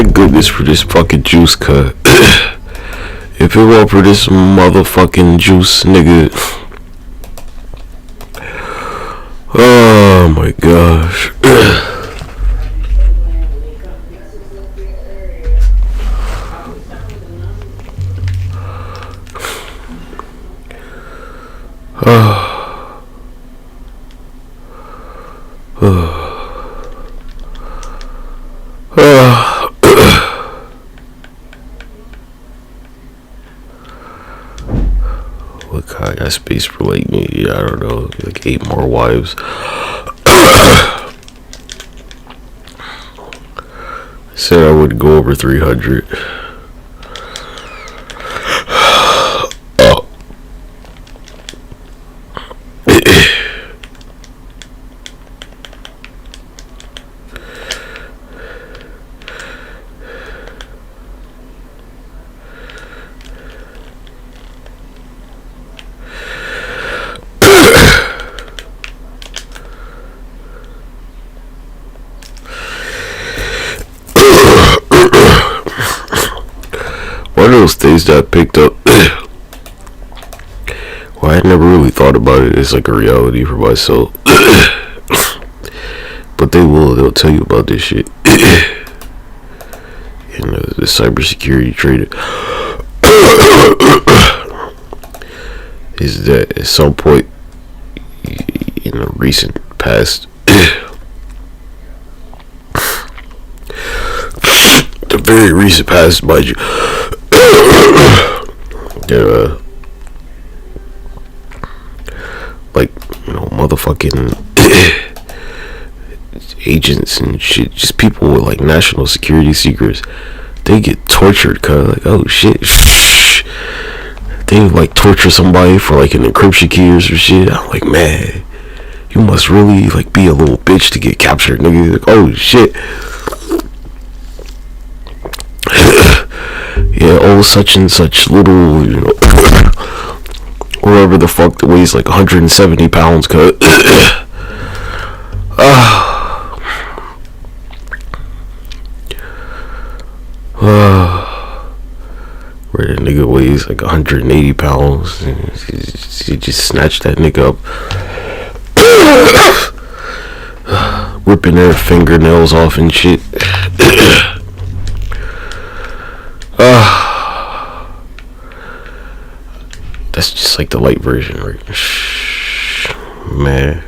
Thank goodness for this fucking juice, cut. If it weren't for this motherfucking juice, nigga. Oh my gosh. Look, I got space for like, I don't know, like 8 more wives. Said I would go over 300. One of those things that I picked up. Well, I never really thought about it as like a reality for myself. But they'll tell you about this shit. And the cybersecurity trade is that at some point in the recent past, the very recent past, mind you, like, you know, motherfucking agents and shit, just people with like national security secrets, they get tortured, cause like, oh shit, they like torture somebody for like an encryption key or some shit. I'm like, man, you must really like be a little bitch to get captured, nigga. Like, oh shit. Yeah, oh such and such little, you know, whatever the fuck that weighs like 170 pounds, cuz. Where the nigga weighs like 180 pounds. He just snatched that nigga up. Ripping their fingernails off and shit. That's just like the light version, right? Man.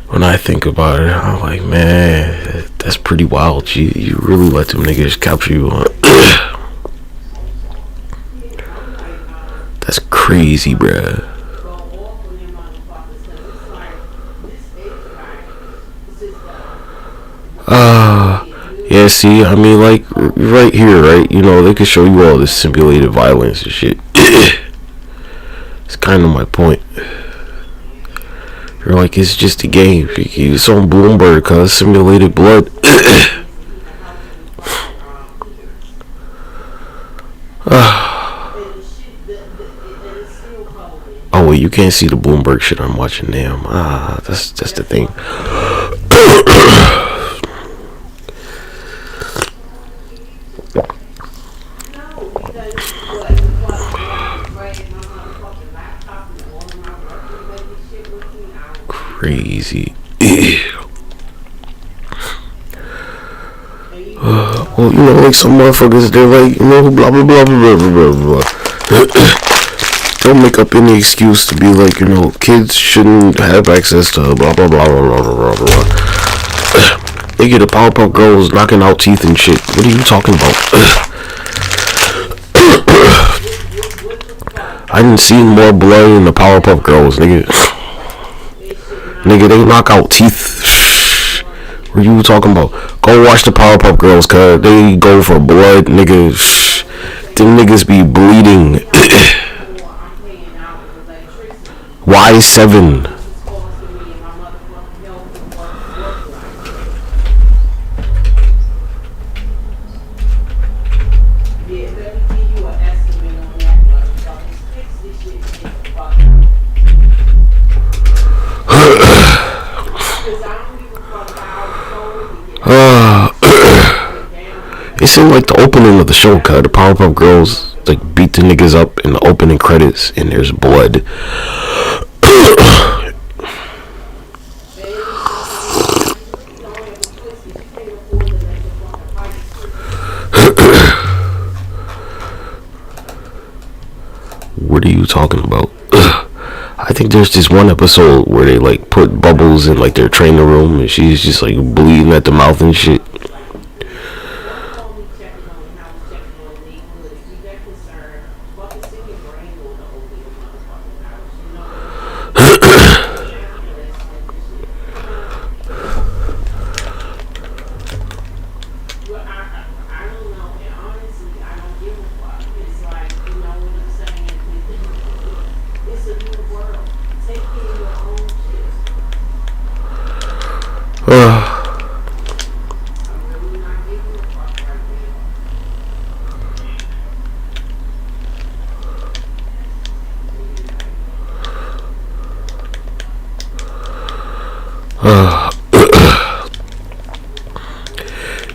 When I think about it, I'm like, man, that's pretty wild. You really let them niggas capture you on. That's crazy, bruh. Yeah, see, I mean, like, right here, right? You know, they could show you all this simulated violence and shit. It's kind of my point. You're like, it's just a game. It's on Bloomberg, cause simulated blood. Oh wait, you can't see the Bloomberg shit I'm watching. Damn. That's the thing. Crazy. Well, you know, like some motherfuckers, they're like, you know, blah blah blah blah blah blah blah. Don't make up any excuse to be like, you know, kids shouldn't have access to blah blah blah blah blah blah blah. They get a Powerpuff Girls knocking out teeth and shit. What are you talking about? I didn't see more blood in the Powerpuff Girls, nigga. Nigga, they knock out teeth. What are you talking about? Go watch the Powerpuff Girls, cuz they go for blood, nigga. Them niggas be bleeding. Y7. It's in like the opening of the show, cuz the Powerpuff Girls like beat the niggas up in the opening credits, and there's blood. What are you talking about? I think there's this one episode where they like put Bubbles in like their training room, and she's just like bleeding at the mouth and shit.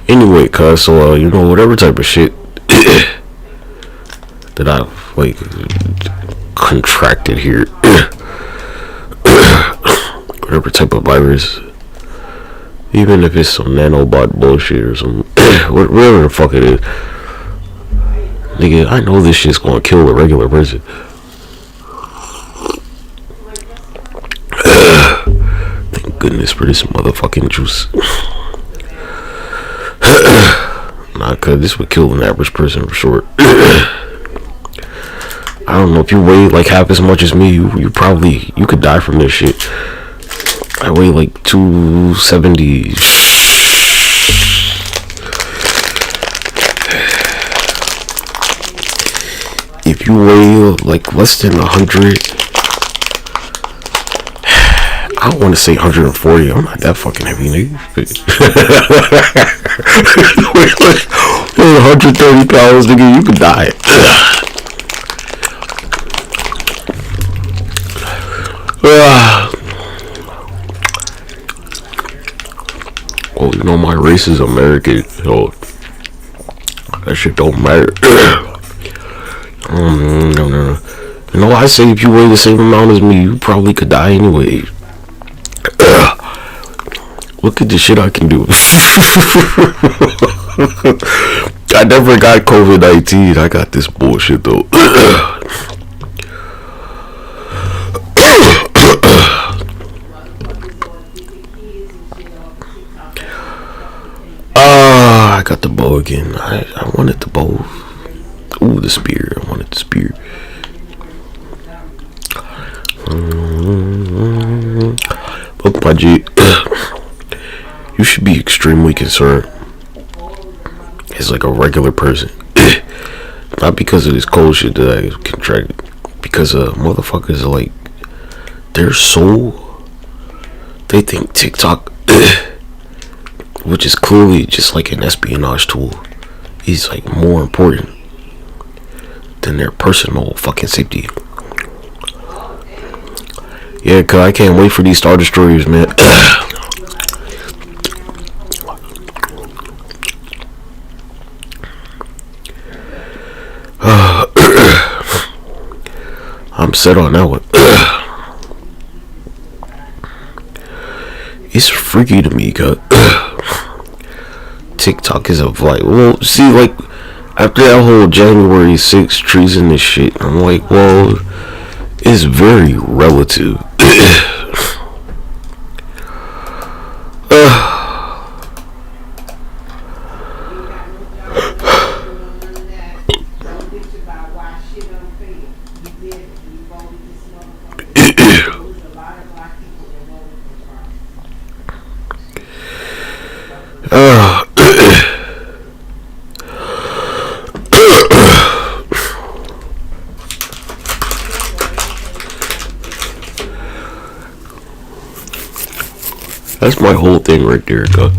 Anyway, cuz, so, you know, whatever type of shit that I've, like, contracted here, whatever type of virus, even if it's some nanobot bullshit or some, whatever the fuck it is, nigga, I know this shit's gonna kill a regular person. Thank goodness for this motherfucking juice. Nah, cuz this would kill an average person for sure. I don't know, if you weigh like half as much as me, you could die from this shit. I weigh like 270. If you weigh like less than 100, I don't want to say 140. I'm not that fucking heavy, nigga. 130 pounds, nigga, you could die. Well, you know, my race is American, so that shit don't matter. No. You know, I say if you weigh the same amount as me, you probably could die anyway. Look at the shit I can do. I never got COVID-19. I got this bullshit though. I got the bow again. I wanted the bow. Ooh, the spear. I wanted the spear. Look, my G. You should be extremely concerned as like a regular person. Not because of this cold shit that I contracted. Because motherfuckers are like, they think TikTok, which is clearly just like an espionage tool, is like more important than their personal fucking safety. Yeah, cause I can't wait for these Star Destroyers, man. I'm set on that one. It's freaky to me, cause TikTok is a like, well, see, like after that whole January 6th treason and shit, I'm like, well, it's very relative. That's my whole thing right there, cuz.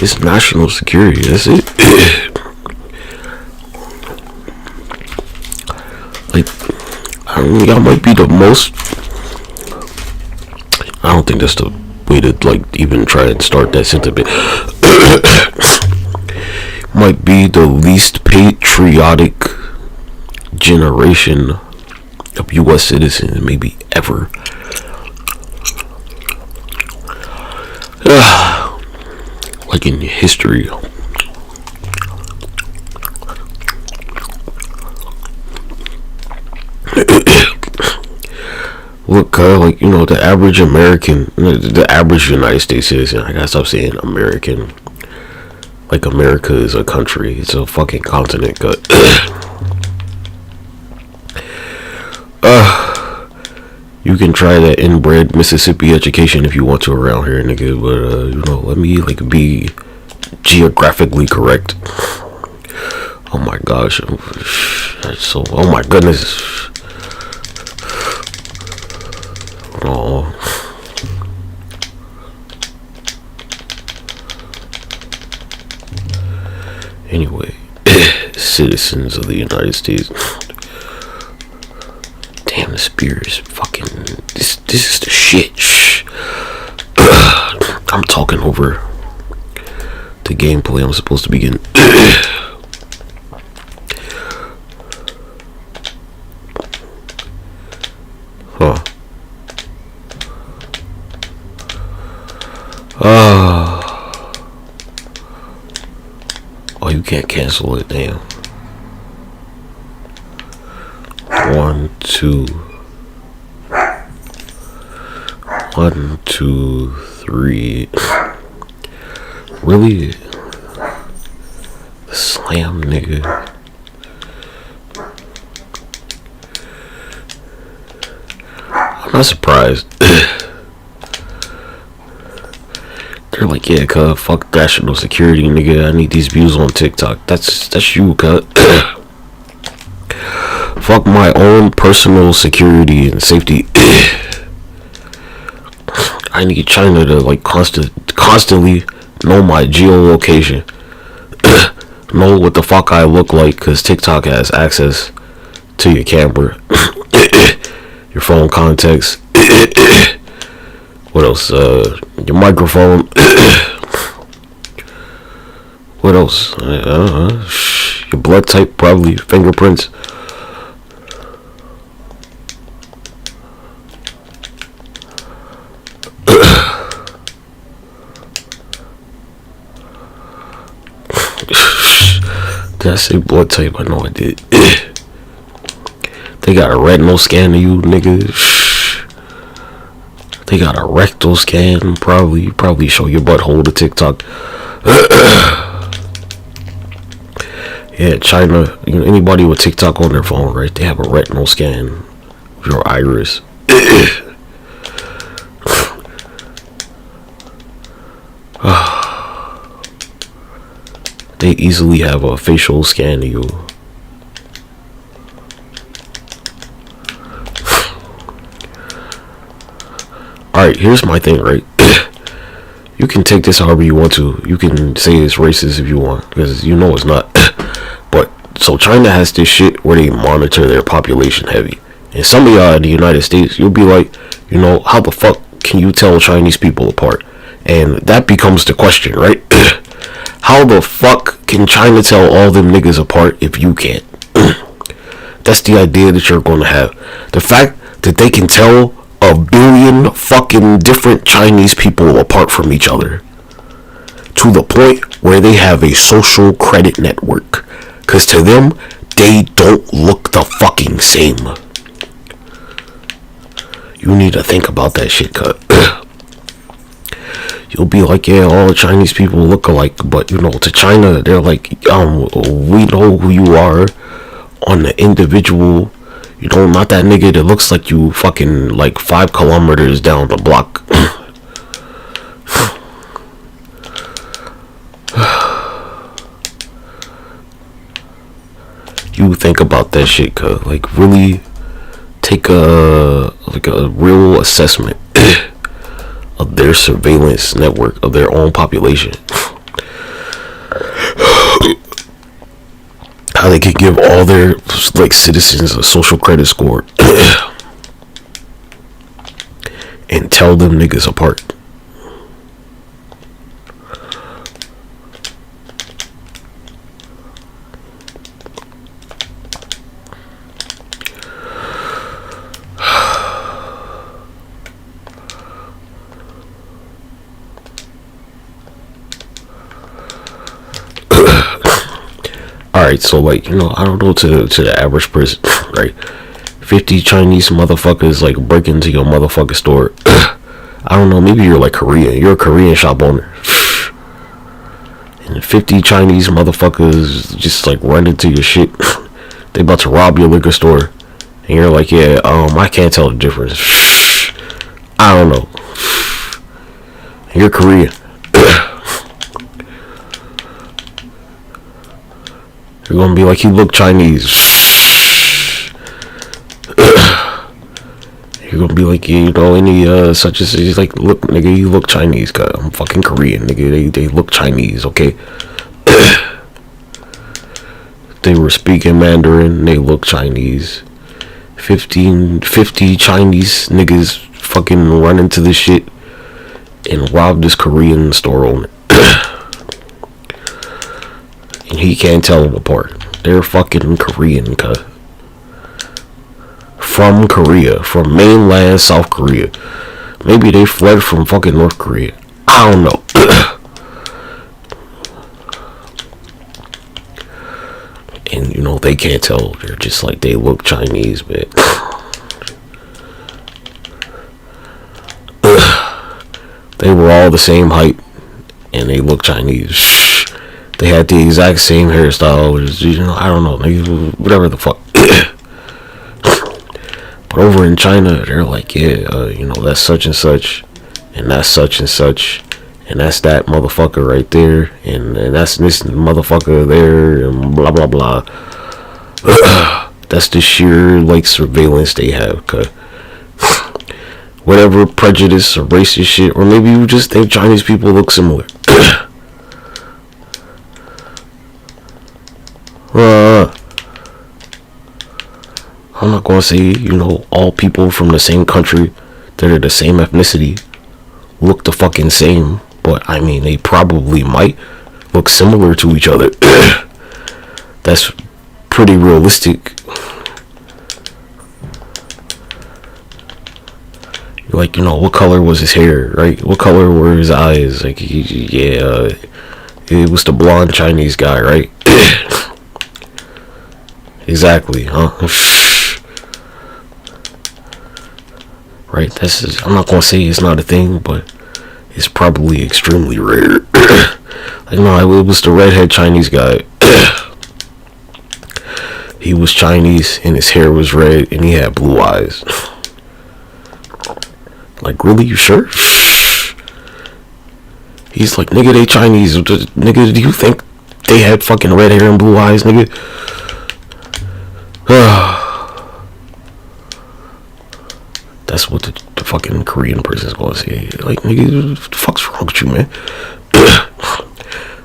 It's national security, that's it. Like, I y'all might be the most. I don't think that's the way to like even try and start that sentiment. Might be the least patriotic generation of U.S. citizens maybe ever. Like in history. Look, like, you know, the average American, the average United States citizen, I gotta stop saying American. Like, America is a country. It's a fucking continent. You can try that inbred Mississippi education if you want to around here, nigga. But, you know, let me, like, be geographically correct. Oh, my gosh. So, oh, my goodness. Oh. Anyway, citizens of the United States. Damn, the spear is fucking. This is the shit. Shh. I'm talking over the gameplay I'm supposed to begin. Huh. Oh, you can't cancel it, damn. 1, 2. 1, 2, 3. Really? Slam, nigga. I'm not surprised. They're like, yeah, cuz, fuck national security, nigga. I need these views on TikTok. That's you, cuz. Fuck my own personal security and safety. I need China to, like, constantly know my geolocation. Know what the fuck I look like, cuz TikTok has access to your camera. Your phone contacts. What else? Your microphone. What else? Your blood type, probably. Fingerprints. Did I say blood type? I know I did. They got a retinal scan of you, nigga. They got a rectal scan. Probably show your butthole to TikTok. Yeah, China. You know, anybody with TikTok on their phone, right? They have a retinal scan of your iris. They easily have a facial scan of you. Alright, here's my thing, right? You can take this however you want to. You can say it's racist if you want, because you know it's not. But, so China has this shit where they monitor their population heavy. And some of y'all in the United States, you'll be like, you know, how the fuck can you tell Chinese people apart? And that becomes the question, right? How the fuck can China tell all them niggas apart if you can't? That's the idea that you're going to have. The fact that they can tell a billion fucking different Chinese people apart from each other, to the point where they have a social credit network, because to them, they don't look the fucking same. You need to think about that shit, cut. You'll be like, yeah, all the Chinese people look alike, but you know, to China, they're like, we know who you are on the individual. You know, not that nigga that looks like you fucking like 5 kilometers down the block. You think about that shit, cuz, like, really take a real assessment of their surveillance network of their own population. How they can give all their like citizens a social credit score and tell them niggas apart. Alright, so like, you know, I don't know, to the average person, right? 50 Chinese motherfuckers like break into your motherfucking store. I don't know, maybe you're like Korean. You're a Korean shop owner. And 50 Chinese motherfuckers just like run into your shit. They about to rob your liquor store. And you're like, yeah, I can't tell the difference. I don't know. You're Korean. You're gonna be like, you look Chinese. You're gonna be like, yeah, you know, any such as, he's like, look, nigga, you look Chinese, cause I'm fucking Korean, nigga. They look Chinese, okay? They were speaking Mandarin, they look Chinese. 50 Chinese niggas fucking run into this shit and rob this Korean store owner. And he can't tell them apart. They're fucking Korean, cuz. From Korea, from mainland South Korea. Maybe they fled from fucking North Korea. I don't know. And you know, they can't tell. They're just like, they look Chinese, man. They were all the same height and they look Chinese. They had the exact same hairstyle. You know, I don't know, whatever the fuck. But over in China, they're like, yeah, you know, that's such and such, and that's such and such, and that's that motherfucker right there, and that's this motherfucker there, and blah blah blah. That's the sheer like surveillance they have, cause whatever prejudice or racist shit, or maybe you just think Chinese people look similar. I'm not gonna say, you know, all people from the same country that are the same ethnicity look the fucking same, but I mean, they probably might look similar to each other. That's pretty realistic. Like, you know, what color was his hair, right? What color were his eyes? Like, it was the blonde Chinese guy, right? Exactly, huh? Right, I'm not gonna say it's not a thing, but it's probably extremely rare. Like, no, it was the redhead Chinese guy. He was Chinese and his hair was red and he had blue eyes. Like, really, you sure? He's like, nigga, they Chinese. Nigga, do you think they had fucking red hair and blue eyes, nigga? That's what the fucking Korean person's gonna say. Like, nigga, what the fuck's wrong with you, man?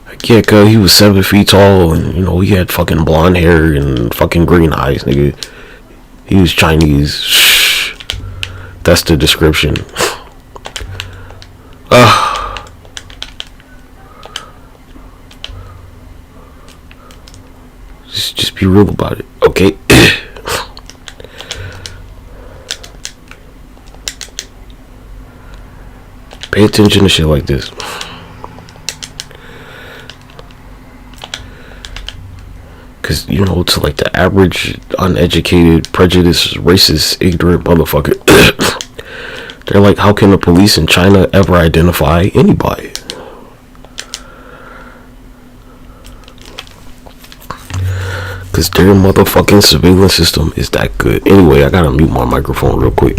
Like, yeah, cause he was 7 feet tall and, you know, he had fucking blonde hair and fucking green eyes, nigga. He was Chinese. That's the description. Just be real about it, okay? Pay attention to shit like this. Cause, you know, to like the average uneducated, prejudiced, racist, ignorant motherfucker, they're like, how can the police in China ever identify anybody? Cause their motherfucking surveillance system is that good. Anyway, I gotta mute my microphone real quick.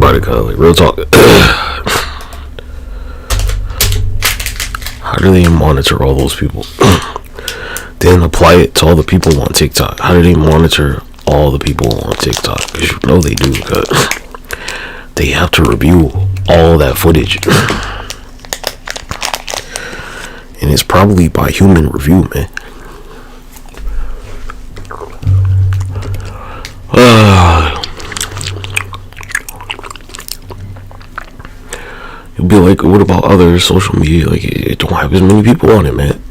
about it, cuz. Like, real talk. How do they monitor all those people? Then apply it to all the people on TikTok. How do they monitor all the people on TikTok? Because you know they do, cuz. They have to review all that footage. And it's probably by human review, man. You'll be like, what about other social media? Like, it don't have as many people on it, man.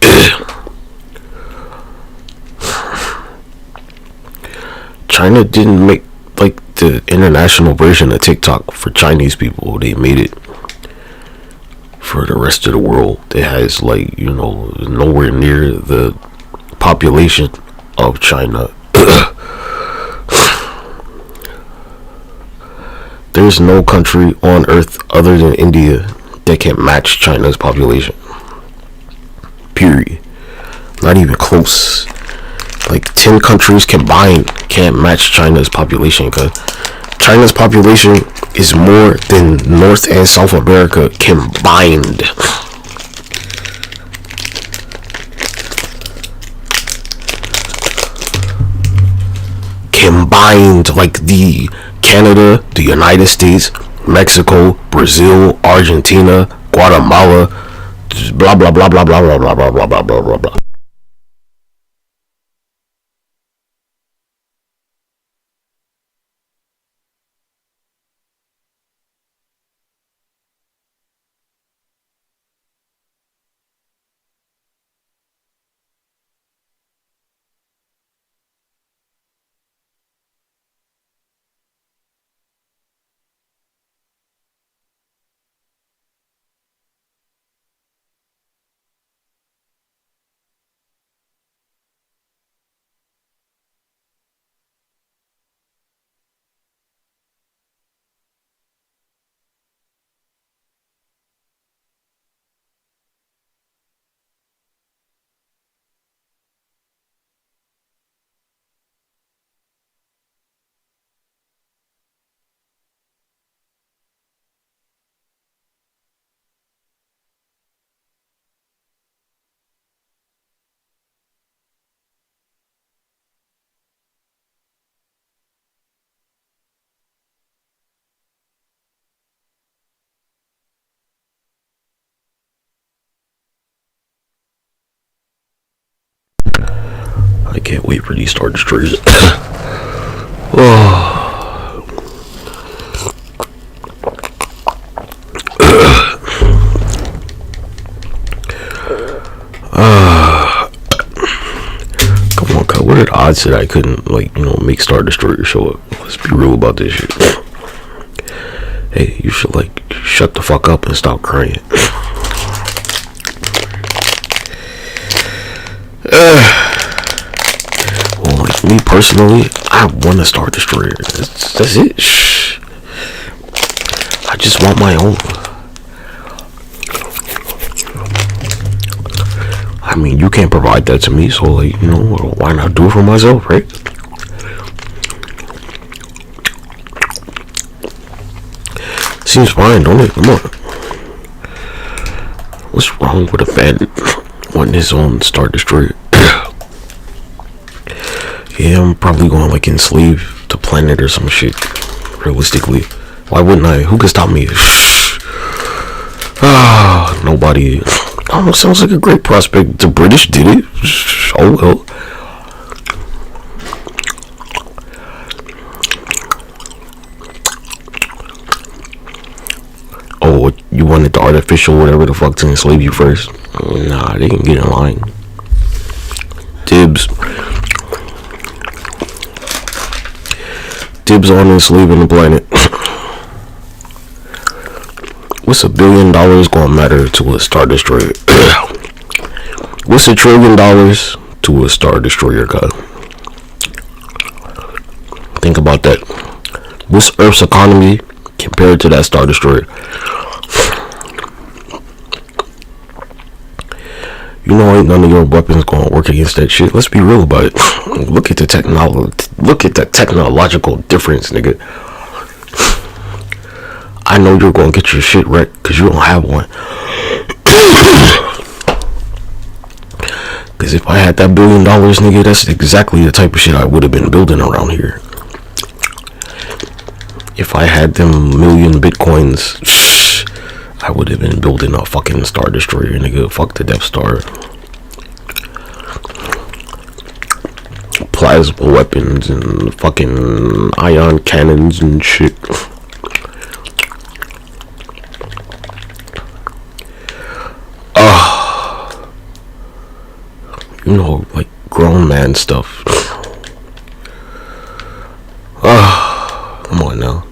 China didn't make like the international version of TikTok for Chinese people. They made it for the rest of the world. It has, like, you know, nowhere near the population of China. There's no country on earth other than India that can match China's population. Period. Not even close. Like 10 countries combined can't match China's population, because China's population is more than North and South America combined. Combined, like the Canada, the United States, Mexico, Brazil, Argentina, Guatemala, blah blah blah blah blah blah blah blah blah blah blah blah. I can't wait for these Star Destroyers. Oh. Come on, God. What are the odds that I couldn't, like, you know, make Star Destroyer show up? Let's be real about this shit. Hey, you should, like, shut the fuck up and stop crying. Well, like, me personally, I want a Star Destroyer. That's it. Shh. I just want my own. I mean, you can't provide that to me, so, like, you know, why not do it for myself, right? Seems fine, don't it? Come on. What's wrong with a bandit wanting his own Star Destroyer? Yeah, I'm probably going to, like, enslave the planet or some shit. Realistically, why wouldn't I? Who can stop me? Nobody. Oh, sounds like a great prospect. The British did it. Oh well. Oh, you wanted the artificial whatever the fuck to enslave you first? Nah, they can get in line. Dibs. Dibs on enslaving the planet. What's $1 billion gonna matter to a Star Destroyer? What's $1 trillion to a Star Destroyer, guy? Think about that. What's Earth's economy compared to that Star Destroyer? You know, ain't none of your weapons gonna work against that shit. Let's be real about it. Look at the technology. Look at the technological difference, nigga. I know you're gonna get your shit wrecked because you don't have one. Because if I had that $1 billion, nigga, that's exactly the type of shit I would have been building around here. If I had them million bitcoins, I would have been building a fucking Star Destroyer, nigga. Fuck the Death Star. Plasma weapons and fucking ion cannons and shit. You know, like grown man stuff. Come on now.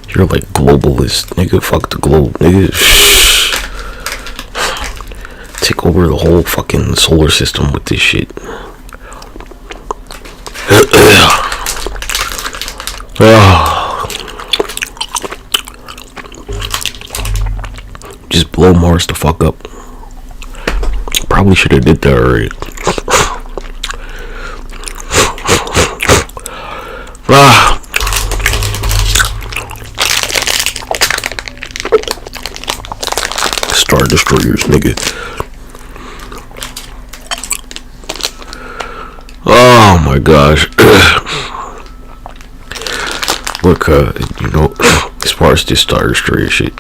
You're like globalist, nigga. Fuck the globe, nigga. Take over the whole fucking solar system with this shit. Just blow Mars the fuck up. Probably should have did that already. Star Destroyers, nigga. Oh my gosh. Look, you know, as far as this Star Destroyer shit,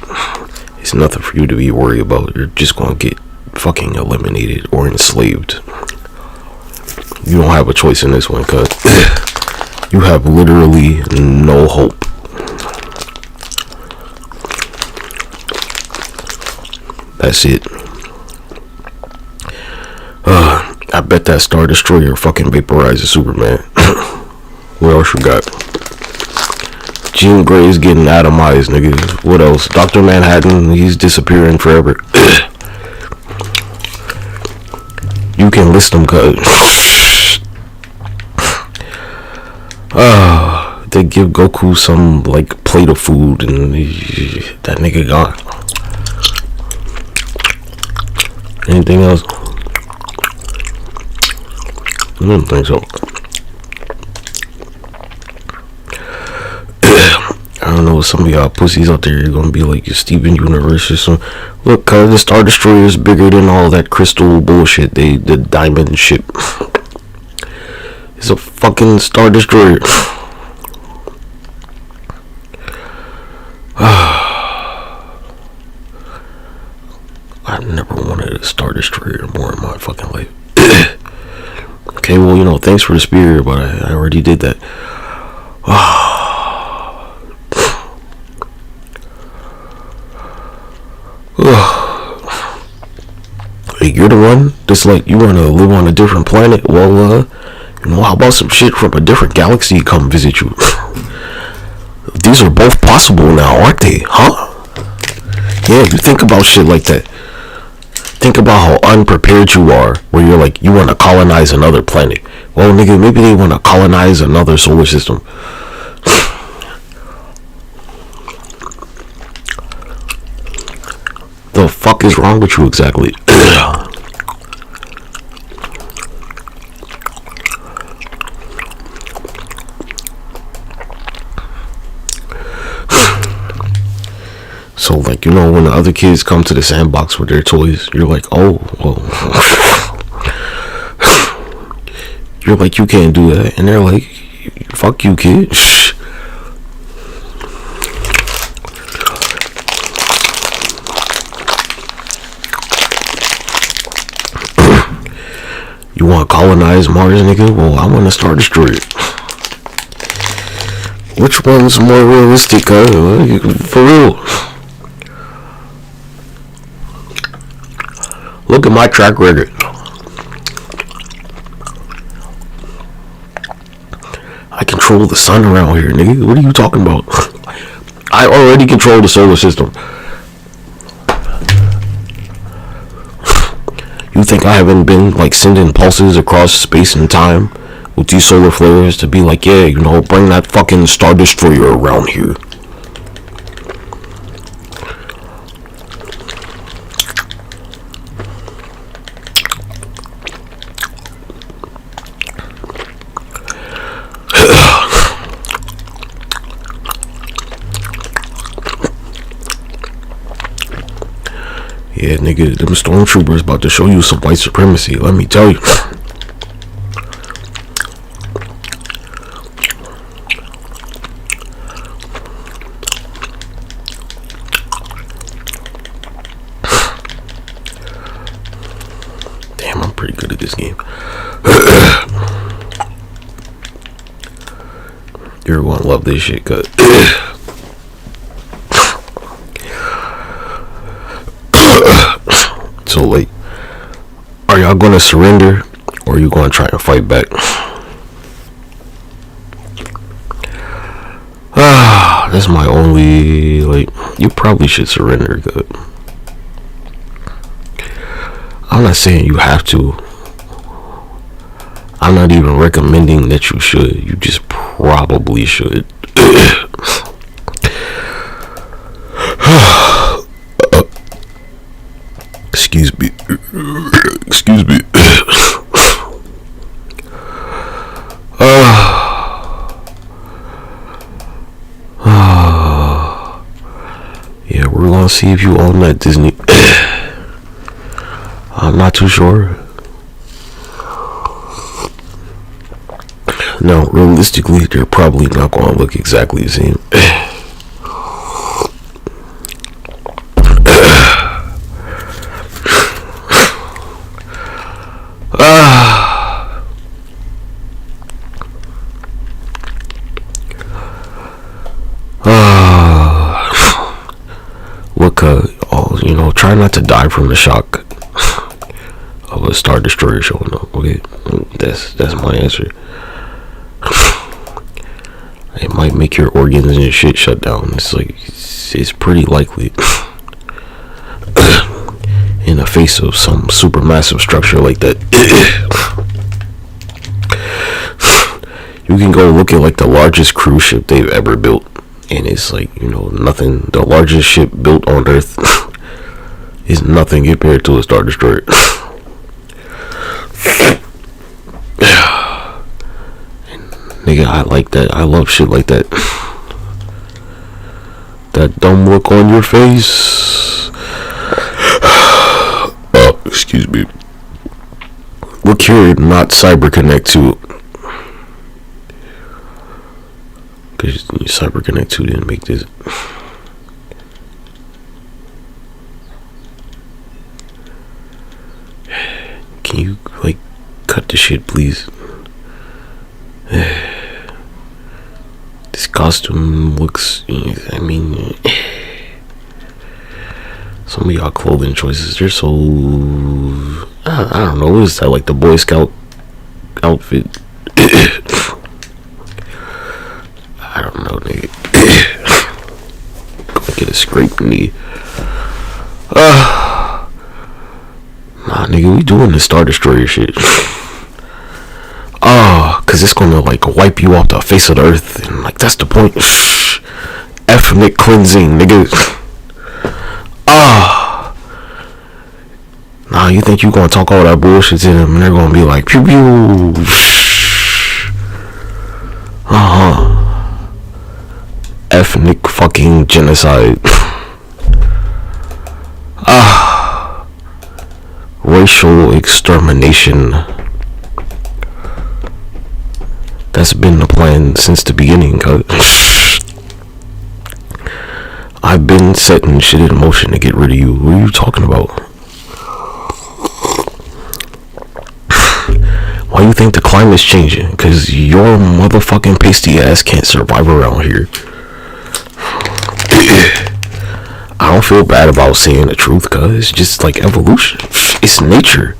it's nothing for you to be worried about. You're just gonna get fucking eliminated or enslaved. You don't have a choice in this one, cuz you have literally no hope. That's it. I bet that Star Destroyer fucking vaporizes Superman. What else you got? Jean Grey's getting atomized, nigga. What else? Dr. Manhattan, he's disappearing forever. You can list them, cuz. They give Goku some, like, plate of food, and that nigga gone. Anything else? I don't think so. I don't know, some of y'all pussies out there, you're gonna be like your Steven Universe or something. Look, cuz the Star Destroyer is bigger than all that crystal bullshit. The diamond ship. It's a fucking Star Destroyer. I never wanted a Star Destroyer more in my fucking life. Okay, well, you know, thanks for the spear, but I already did that. Hey, you're the one that's like, you want to live on a different planet? Well, you know, how about some shit from a different galaxy come visit you? These are both possible now, aren't they? Huh? Yeah, you think about shit like that. Think about how unprepared you are, where you're like, you want to colonize another planet. Well, nigga, maybe they want to colonize another solar system. The fuck is wrong with you exactly? So, like, you know, when the other kids come to the sandbox with their toys, you're like, oh, well. You're like, you can't do that. And they're like, fuck you, kid. You want to colonize Mars, nigga? Well, I want to Star Destroyer. Which one's more realistic, for real? Look at my track record. I control the sun around here, nigga. What are you talking about? I already control the solar system. You think I haven't been, like, sending pulses across space and time with these solar flares to be like, yeah, you know, bring that fucking Star Destroyer around here. Yeah, nigga, them stormtroopers about to show you some white supremacy, let me tell you. Damn, I'm pretty good at this game. You're gonna love this shit, cuz. So, like, are y'all gonna surrender, or are you gonna try and fight back? That's my only, like, you probably should surrender, cuz. I'm not saying you have to. I'm not even recommending that you should. You just probably should. Excuse me. Excuse me. Yeah, we're gonna see if you own that Disney. I'm not too sure. No, realistically, they're probably not going to look exactly the same. Look, you know, try not to die from the shock of a Star Destroyer showing up. Okay, that's my answer. It might make your organs and your shit shut down. It's like, it's pretty likely. In the face of some supermassive structure like that. You can go look at like the largest cruise ship they've ever built, and it's like, you know, nothing. The largest ship built on Earth is nothing compared to a Star Destroyer. Nigga, I like that. I love shit like that. That dumb look on your face. Oh, excuse me. Look here, not CyberConnect 2. Because CyberConnect 2 didn't make this. Can you, like, cut the shit, please? This costume looks, I mean, some of y'all clothing choices, they're so, I don't know, what is that, like the Boy Scout outfit? I don't know, nigga. Gonna get a scraped knee. Nah, nigga, we doing the Star Destroyer shit. Cause it's gonna like wipe you off the face of the earth, and like that's the point. Ethnic cleansing, nigga. Nah, you think you gonna talk all that bullshit to them, and they're gonna be like, pew pew. Ethnic fucking genocide. Racial extermination. That's been the plan since the beginning, cuz. I've been setting shit in motion to get rid of you. What are you talking about? Why you think the climate's changing? Cause your motherfucking pasty ass can't survive around here. I don't feel bad about saying the truth, cuz it's just like evolution. It's nature.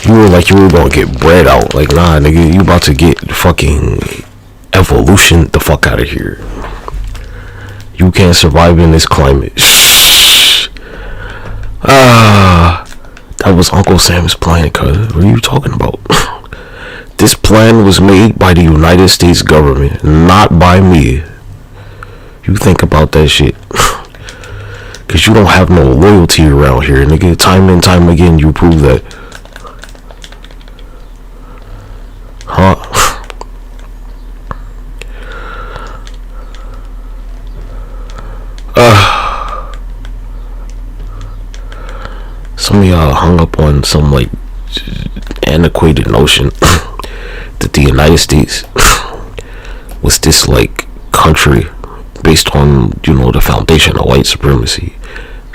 You were like you were gonna get bread out. Like, nah, nigga, you about to get fucking evolution the fuck out of here. You can't survive in this climate. That was Uncle Sam's plan, cuz. What are you talking about? This plan was made by the United States government, not by me. You think about that shit. Cause you don't have no loyalty around here, nigga. Time and time again, you prove that. some of y'all hung up on some like antiquated notion that the United States was this like country based on, you know, the foundation of white supremacy.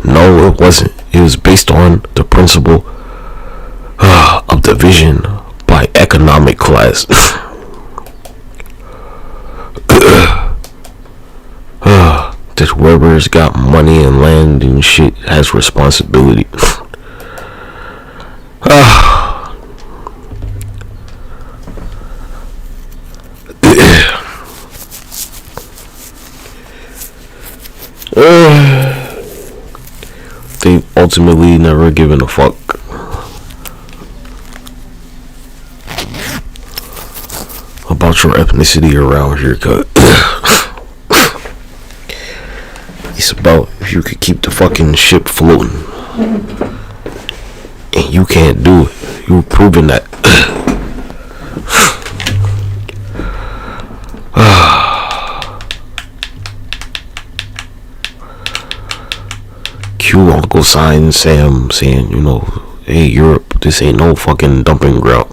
No, it wasn't. It was based on the principle of division by economic class. That whoever's got money and land and shit has responsibility. They ultimately never given a fuck about your ethnicity around here, cut. It's about if you could keep the fucking ship floating, and you can't do it. You've proven that. Q Uncle Sign Sam saying, you know, hey Europe, this ain't no fucking dumping ground.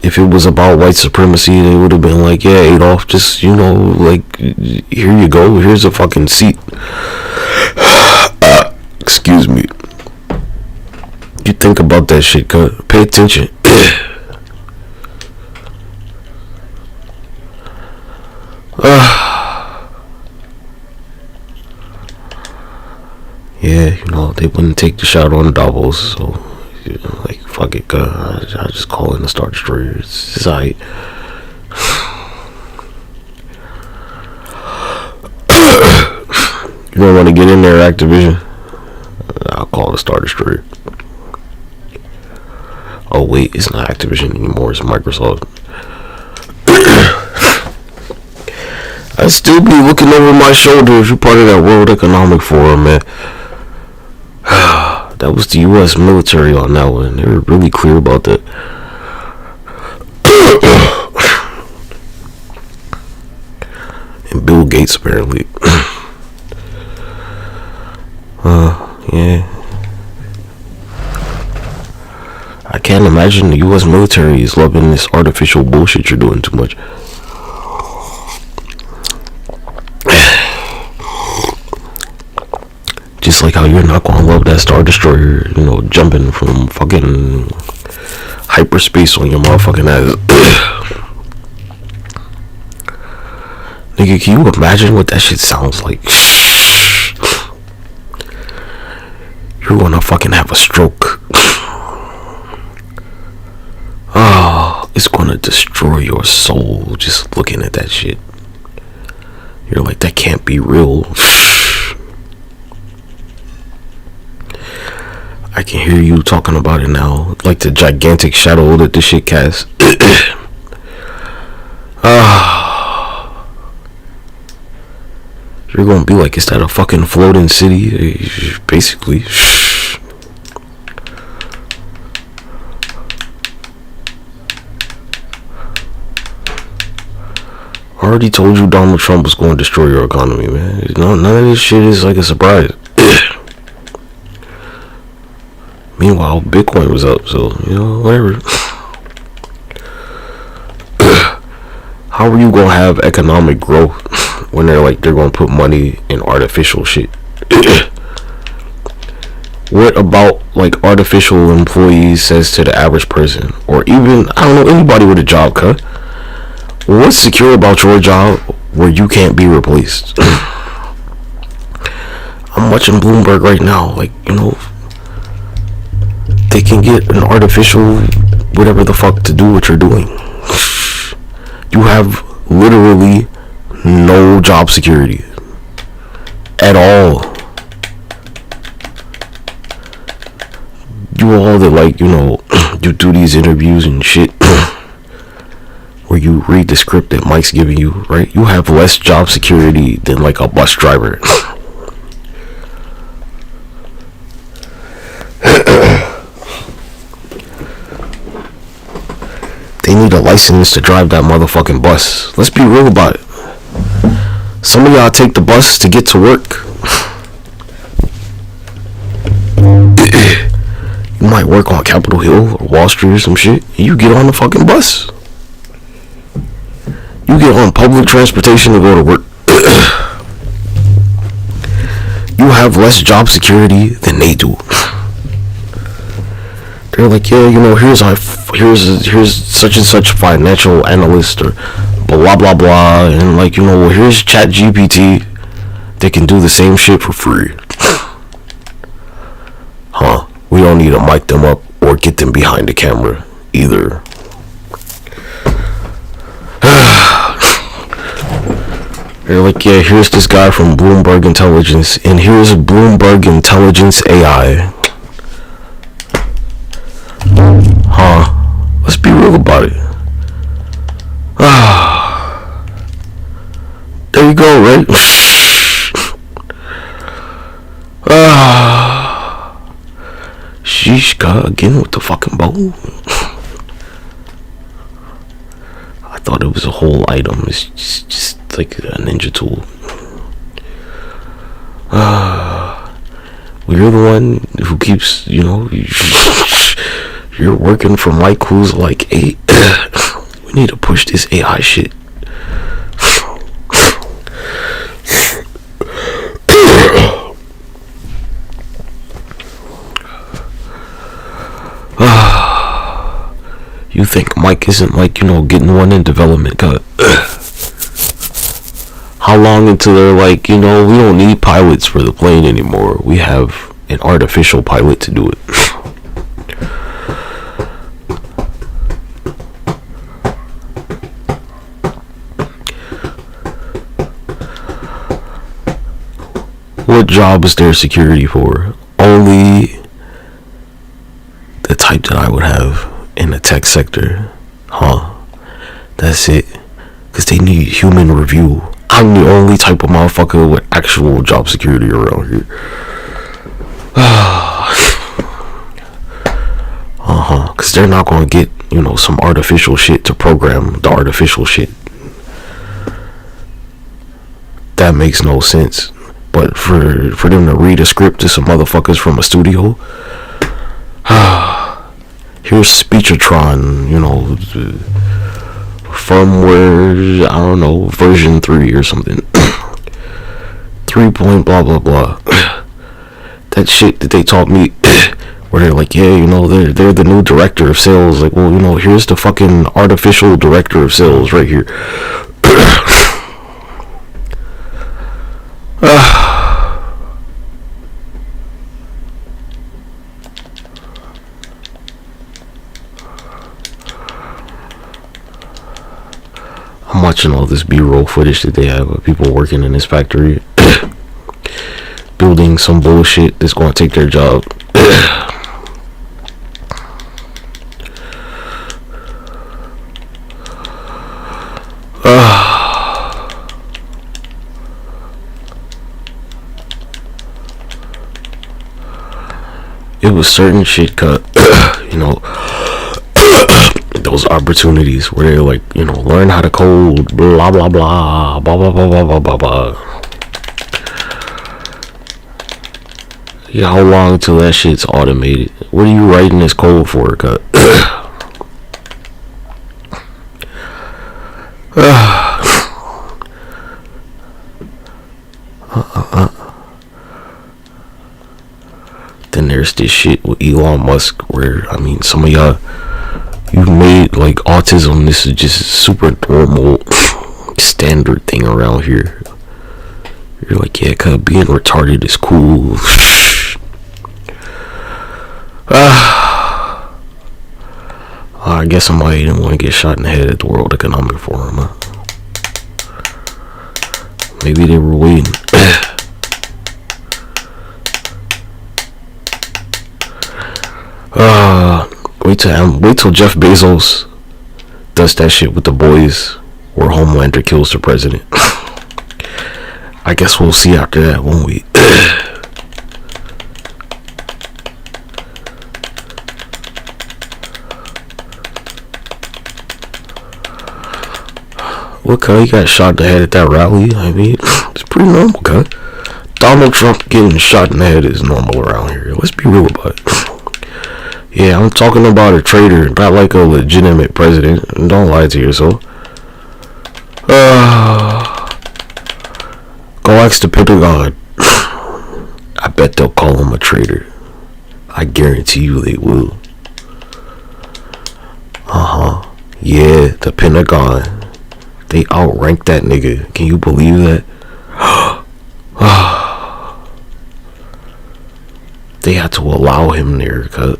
If it was about white supremacy, they would have been like, yeah, Adolf, just, you know, like, here you go, here's a fucking seat. Excuse me. You think about that shit, cut. Pay attention. Yeah, you know, they wouldn't take the shot on Davos, so, you know, like, fuck it, I just call in the Star Destroyer. It's alright. You don't want to get in there, Activision? I'll call the Star Destroyer. Oh wait, it's not Activision anymore, it's Microsoft. I still be looking over my shoulder if you're part of that World Economic Forum, man. That was the U.S. military on that one. They were really clear about that. And Bill Gates, apparently. Yeah. I can't imagine the U.S. military is loving this artificial bullshit you're doing too much. Just like how you're not gonna love that Star Destroyer, you know, jumping from fucking hyperspace on your motherfucking ass. Nigga, can you imagine what that shit sounds like? You're gonna fucking have a stroke. Oh, it's gonna destroy your soul just looking at that shit. You're like, that can't be real. I can hear you talking about it now, like the gigantic shadow that this shit casts. You're gonna be like, is that a fucking floating city? Basically. I already told you Donald Trump was going to destroy your economy, man. None of this shit is like a surprise. Meanwhile, Bitcoin was up, so, you know, whatever. How are you gonna have economic growth when they're gonna put money in artificial shit? What about, like, artificial employees says to the average person, or even, I don't know, anybody with a job, cut? What's secure about your job where you can't be replaced? I'm watching Bloomberg right now, like, you know, they can get an artificial whatever the fuck to do what you're doing. You have literally no job security at all. You all that, like, you know, you do these interviews and shit where you read the script that Mike's giving you, right? You have less job security than like a bus driver. They need a license to drive that motherfucking bus. Let's be real about it. Some of y'all take the bus to get to work. You might work on Capitol Hill or Wall Street or some shit. And you get on the fucking bus. You get on public transportation to go to work. You have less job security than they do. They're like, yeah, you know, here's such and such financial analyst or blah blah blah, and like, you know, here's Chat GPT. They can do the same shit for free. Huh? We don't need to mic them up or get them behind the camera either. They're like, yeah, here's this guy from Bloomberg Intelligence, and here's Bloomberg Intelligence AI. Huh? Let's be real about it. There you go, right? Sheesh, God, again with the fucking bow. I thought it was a whole item. It's just like a ninja tool. Well, you're the one who keeps, you know, you're working for Mike, who's like, hey, we need to push this AI shit. You think Mike isn't like, you know, getting one in development? Cause how long until they're like, you know, we don't need pilots for the plane anymore. We have an artificial pilot to do it. What job is there security for? Only the type that I would have in the tech sector. Huh? That's it. Because they need human review. I'm the only type of motherfucker with actual job security around here. Because they're not going to get, you know, some artificial shit to program the artificial shit. That makes no sense. But for them to read a script to some motherfuckers from a studio, here's Speechatron, you know, firmware, I don't know, version 3 or something. 3 point blah blah blah. That shit that they taught me, where they're like, yeah, you know, they're the new director of sales. Like, well, you know, here's the fucking artificial director of sales right here. I'm watching all this B-roll footage that they have of people working in this factory, building some bullshit that's going to take their job. It was certain shit cut, you know, those opportunities where they're like, you know, learn how to code, blah blah blah, blah blah blah blah blah blah blah. Yeah, how long until that shit's automated? What are you writing this code for, cut? Then there's this shit with Elon Musk where, I mean, some of y'all, you've made like autism, this is just a super normal standard thing around here. You're like, yeah, cause being retarded is cool. I guess somebody didn't want to get shot in the head at the World Economic Forum, huh? Maybe they were waiting. Wait till Jeff Bezos does that shit with the boys where Homelander kills the president. I guess we'll see after that, won't we? Look how he got shot in the head at that rally. I mean, it's pretty normal, cuz. Donald Trump getting shot in the head is normal around here. Let's be real about it. Yeah, I'm talking about a traitor, not like a legitimate president. Don't lie to yourself. Go ask the Pentagon. I bet they'll call him a traitor. I guarantee you they will. Yeah, the Pentagon. They outrank that nigga. Can you believe that? They had to allow him there because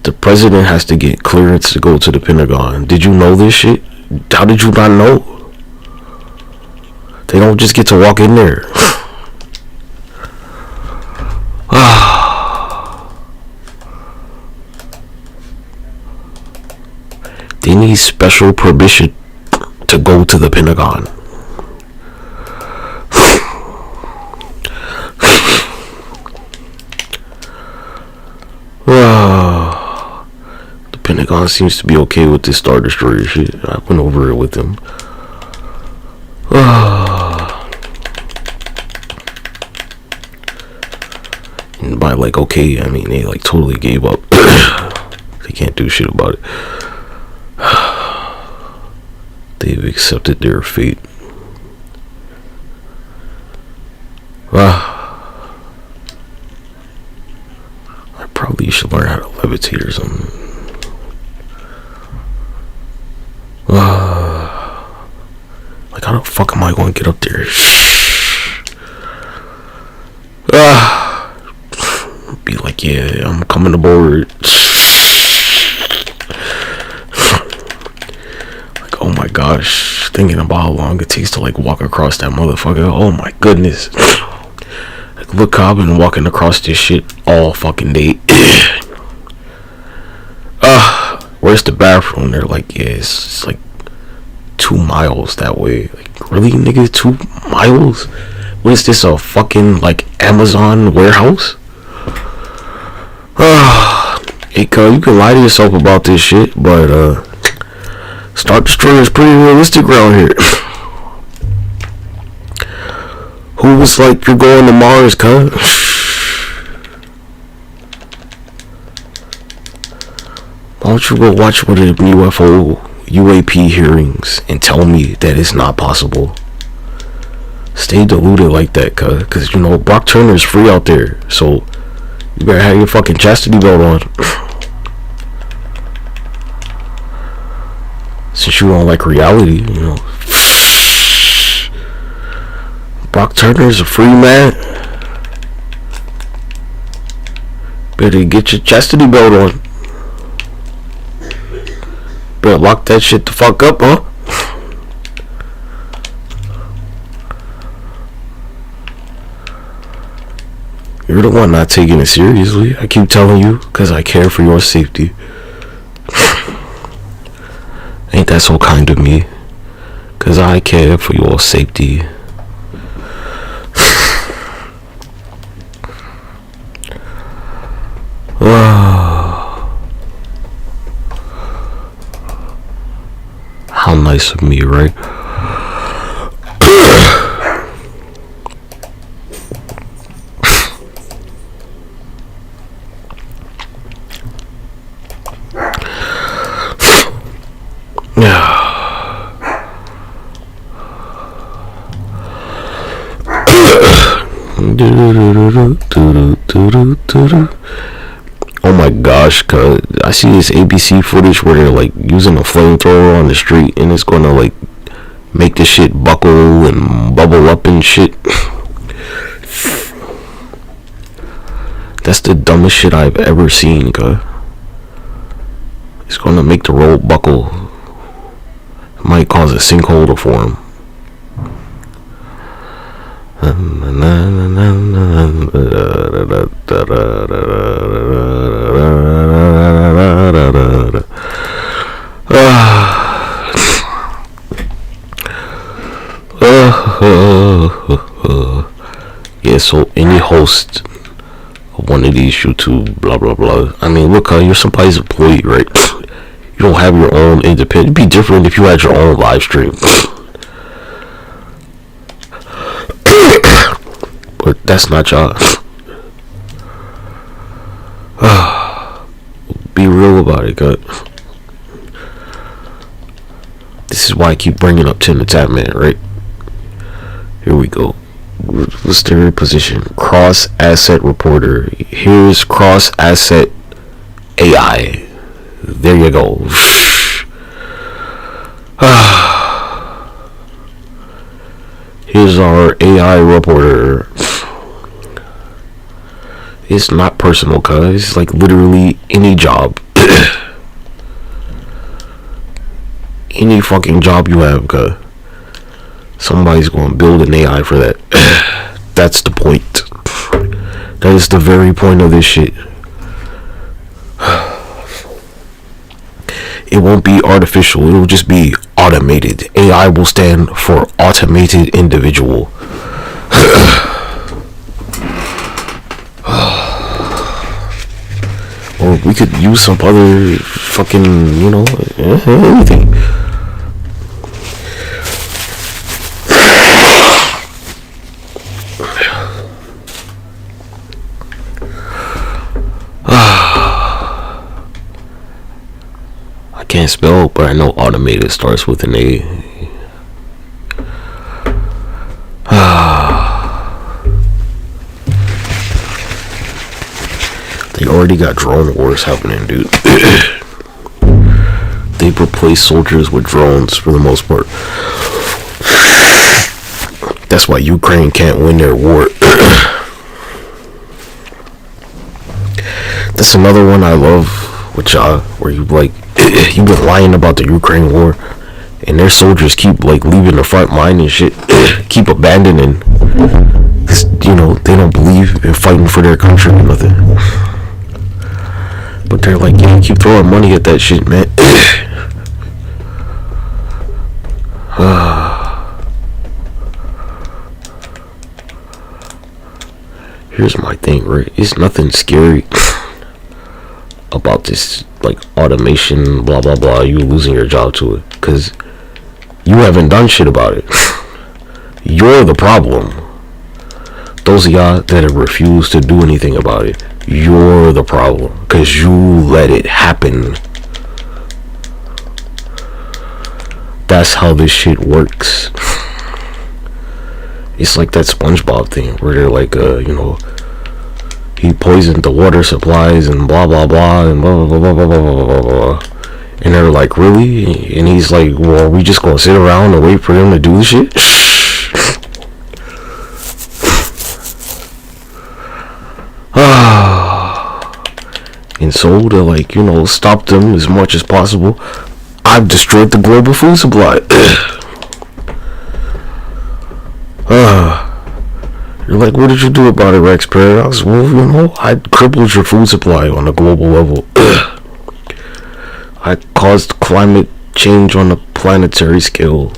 the president has to get clearance to go to the Pentagon. Did you know this shit? How did you not know? They don't just get to walk in there. They need special permission to go to the Pentagon. The Pentagon seems to be okay with this Star Destroyer shit. I went over it with them. And by like okay, I mean they like totally gave up. They can't do shit about it. They've accepted their fate. I probably should learn how to levitate or something. Like how the fuck am I going to get up there? Be like, yeah, I'm coming aboard. Like, oh my gosh, thinking about how long it takes to like walk across that motherfucker. Oh my goodness. Like, look how I've been walking across this shit all fucking day. Where's the bathroom? They're like, yeah, it's like 2 miles that way. Like, really, nigga, 2 miles? What is this, a fucking like Amazon warehouse? Hey, cuz, you can lie to yourself about this shit, but Star Destroyer is pretty realistic around here. Who was like, you're going to Mars, cuz? Why don't you go watch one of the UFO UAP hearings and tell me that it's not possible? Stay deluded like that, cuz you know Brock Turner's free out there, so you better have your fucking chastity belt on. Since you don't like reality, you know. Brock Turner's a free man. Better get your chastity belt on. Better lock that shit the fuck up, huh? You're the one not taking it seriously. I keep telling you, because I care for your safety. Ain't that so kind of me? Because I care for your safety. How nice of me, right? Oh my gosh, cuz I see this ABC footage where they're like using a flamethrower on the street and it's gonna like make the shit buckle and bubble up and shit. That's the dumbest shit I've ever seen, cuz. It's gonna make the road buckle. It might cause a sinkhole to form. Yeah, so any host of one of these YouTube blah blah blah, I mean, look, you're somebody's employee, right? You don't have your own independent. It'd be different if you had your own live stream. But that's not y'all. Be real about it, God. This is why I keep bringing up Tnxp, man, right? Here we go. What's their position? Cross asset reporter. Here's cross asset AI. There you go. Here's our AI reporter. It's not personal, cuz it's like literally any job. Any fucking job you have, cuz somebody's gonna build an AI for that. That's the point. That is the very point of this shit. It won't be artificial, it'll just be automated. AI will stand for automated individual. Or we could use some other fucking, you know, anything. I can't spell, but I know automated starts with an A. They already got drone wars happening, dude. They've replaced soldiers with drones for the most part. That's why Ukraine can't win their war. That's another one I love with y'all, where you like you've been lying about the Ukraine war, and their soldiers keep like leaving the front line and shit, keep abandoning. You know, they don't believe in fighting for their country or nothing. But they're like, yeah, keep throwing money at that shit, man. Here's my thing, right? It's nothing scary about this, like, automation, blah, blah, blah, you losing your job to it. Because you haven't done shit about it. You're the problem. Those of y'all that have refused to do anything about it, you're the problem. Because you let it happen. That's how this shit works. It's like that SpongeBob thing where they're like, you know, he poisoned the water supplies and blah blah blah and blah blah blah blah blah blah blah blah. And they're like, really? And he's like, well, are we just gonna sit around and wait for him to do the shit? And so to, like, you know, stop them as much as possible, I've destroyed the global food supply. You're like, what did you do about it, RexParadox? Well, you know, I crippled your food supply on a global level. I caused climate change on a planetary scale.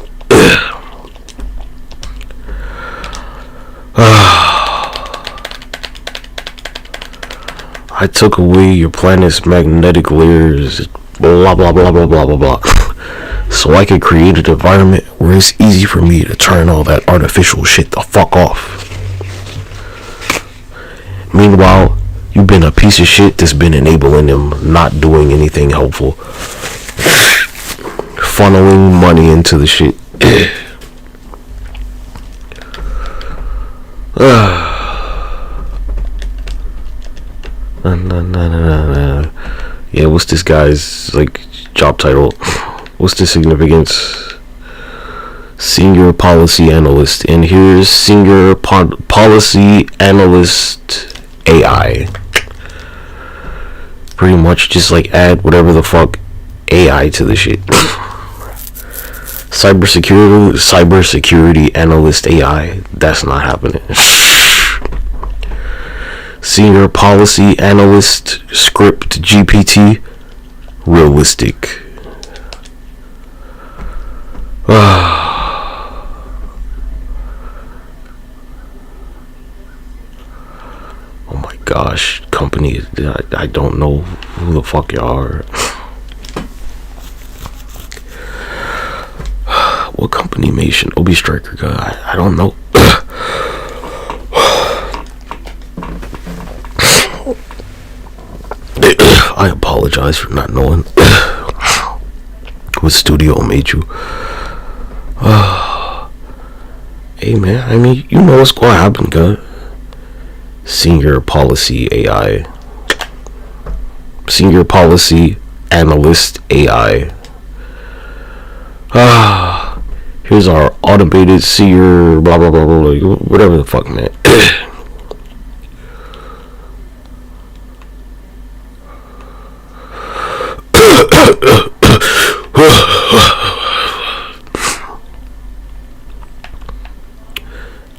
I took away your planet's magnetic layers, blah blah blah blah blah blah blah. So I could create an environment where it's easy for me to turn all that artificial shit the fuck off. Meanwhile, you've been a piece of shit that's been enabling them, not doing anything helpful. Funneling money into the shit. Yeah, what's this guy's, like, job title? What's the significance? Senior policy analyst. And here's senior policy analyst AI. Pretty much just like add whatever the fuck AI to the shit. Cybersecurity analyst AI. That's not happening. Senior policy analyst script GPT. Realistic. Oh my gosh, company, I don't know who the fuck y'all are. Animation, Obi Striker guy. I don't know. I apologize for not knowing what studio made you. Hey man, I mean, you know what's going to happen, guy. Senior Policy AI. Senior Policy Analyst AI. Here's our automated seer, blah blah blah blah, whatever the fuck, man.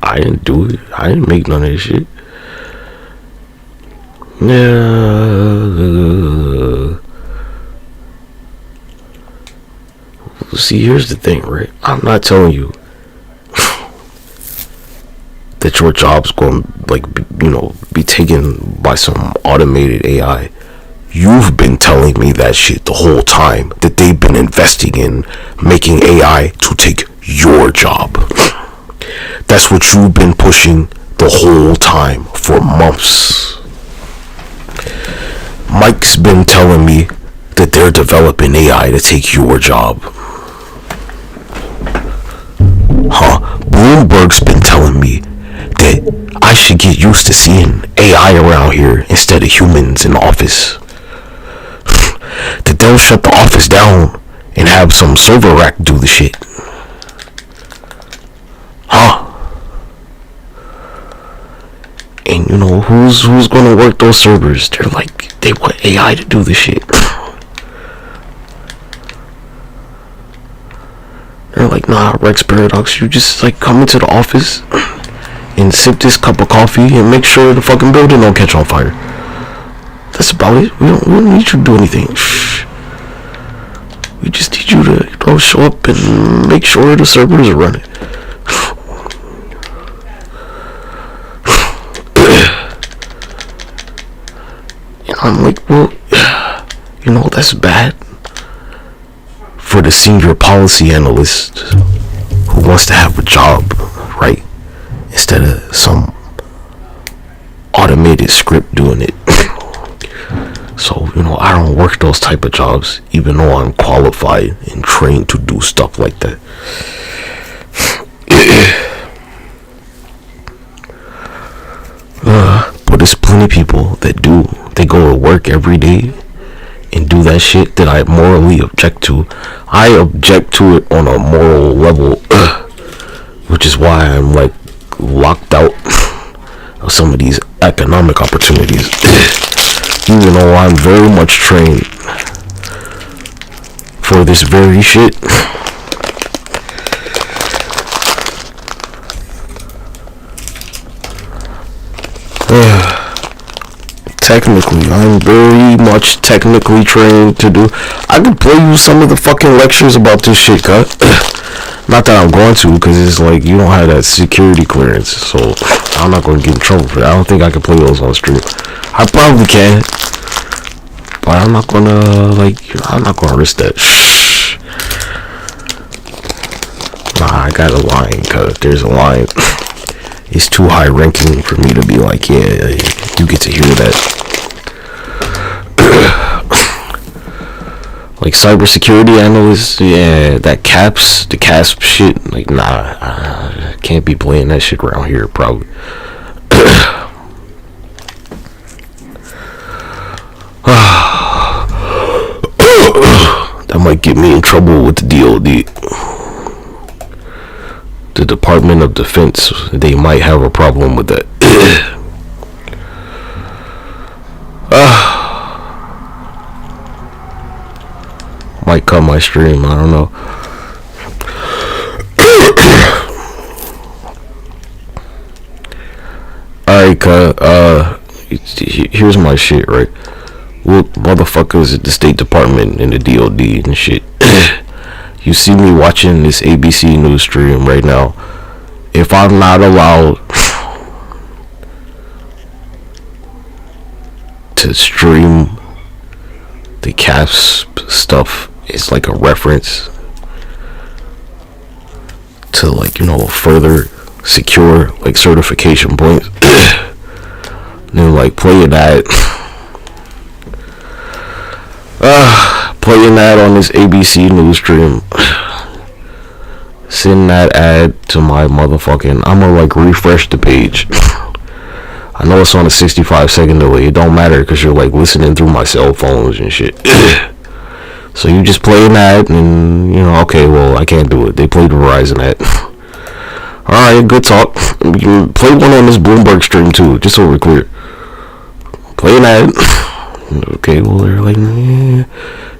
I didn't do it. I didn't make none of this shit. See, here's the thing, right? I'm not telling you that your job's going to, be taken by some automated AI. You've been telling me that shit the whole time, that they've been investing in making AI to take your job. That's what you've been pushing the whole time for months. Mike's been telling me that they're developing AI to take your job. Bloomberg's been telling me that I should get used to seeing AI around here instead of humans in the office. That they'll shut the office down and have some server rack do the shit. And who's gonna work those servers? They're like, they want AI to do the shit. They're like, nah, RexParadox, you just come into the office and sip this cup of coffee and make sure the fucking building don't catch on fire. That's about it. We don't need you to do anything. We just need you to show up and make sure the servers are running. And I'm like, well, that's bad for the senior policy analyst who wants to have a job, right? Instead of some automated script doing it. So, I don't work those type of jobs, even though I'm qualified and trained to do stuff like that. But there's plenty of people that do. They go to work every day and do that shit that I morally object to. I object to it on a moral level, which is why I'm locked out of some of these economic opportunities. Even though I'm very much trained for this very shit. Technically, I'm very much technically trained to do. I could play you some of the fucking lectures about this shit, cut. Not that I'm going to, because it's you don't have that security clearance, so I'm not going to get in trouble for that. I don't think I can play those on stream. I probably can, but I'm not gonna risk that. Nah, I got a line, cause there's a line. It's too high ranking for me to be like, yeah, you get to hear that. Cybersecurity analysts, yeah, the CASP shit, nah, I can't be playing that shit around here, probably. That might get me in trouble with the DOD. The Department of Defense, they might have a problem with that. Might cut my stream, I don't know. Alright, here's my shit, right? Well, motherfuckers at the State Department and the DOD and shit. You see me watching this ABC News stream right now. If I'm not allowed to stream the CASP stuff, it's like a reference. to like, you know, further secure like certification points. Then like playing that on this ABC news stream. Send that ad to my motherfucking, I'ma like refresh the page. I know it's on a 65-second delay. It don't matter because you're like listening through my cell phones and shit. So you just play an ad and, you know, okay, well, I can't do it. They played Verizon ad. Alright, good talk. You can play one on this Bloomberg stream too, just so we're clear. Play an ad. Okay, well, they're like, yeah.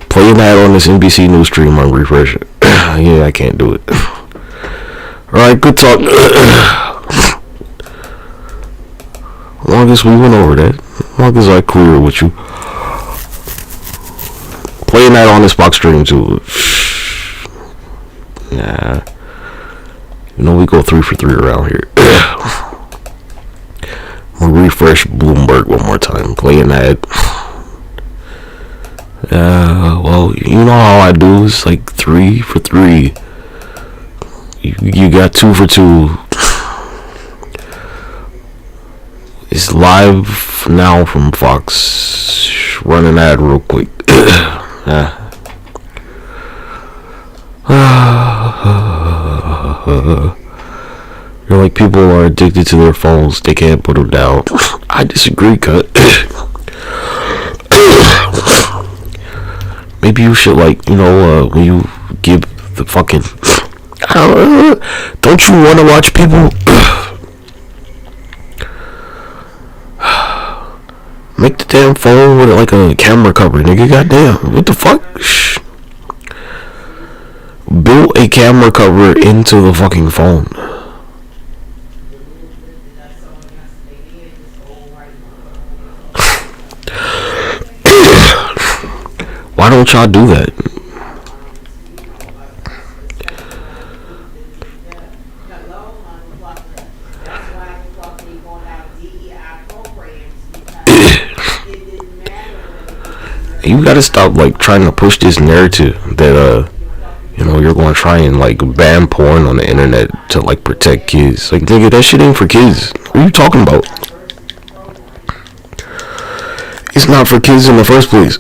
Play an ad on this NBC news stream on refresh it. Yeah, I can't do it. Alright, good talk. Long as we went over that. Long as I clear it with you. Playing that on this box stream too. Nah. You know we go 3 for 3 around here. We'll refresh Bloomberg one more time. Playing that. Well, you know how I do. It's like 3 for 3. You got 2 for 2. It's live now from Fox. Run an ad real quick. You're like, people are addicted to their phones. They can't put them down. I disagree, cut. Maybe you should, like, you know, when you give the fucking... don't you want to watch people... Make the damn phone with like a camera cover, nigga. Goddamn, what the fuck? Shh. Build a camera cover into the fucking phone. Why don't y'all do that? You gotta stop like trying to push this narrative that you know, you're gonna try and like ban porn on the internet to like protect kids. Like, nigga, that shit ain't for kids. What are you talking about? It's not for kids in the first place.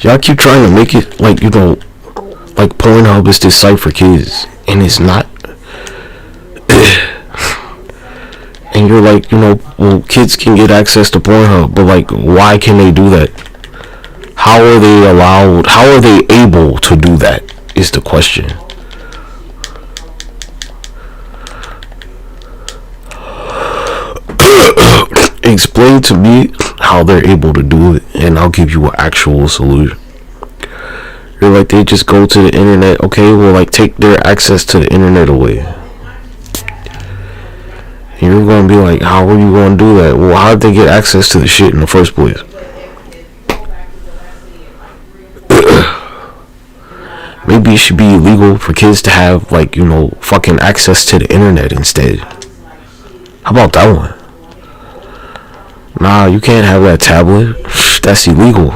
Y'all keep trying to make it like, you know, like Pornhub is this site for kids, and it's not. And you're like, you know, well, kids can get access to Pornhub, but like, why can they do that? How are they allowed? How are they able to do that? Is the question. Explain to me how they're able to do it, and I'll give you an actual solution. You're like, they just go to the internet. Okay, well, like, take their access to the internet away. You're gonna be like, how are you gonna do that? Well, how did they get access to the shit in the first place? Maybe it should be illegal for kids to have, like, you know, fucking access to the internet instead. How about that one? Nah, you can't have that tablet. That's illegal.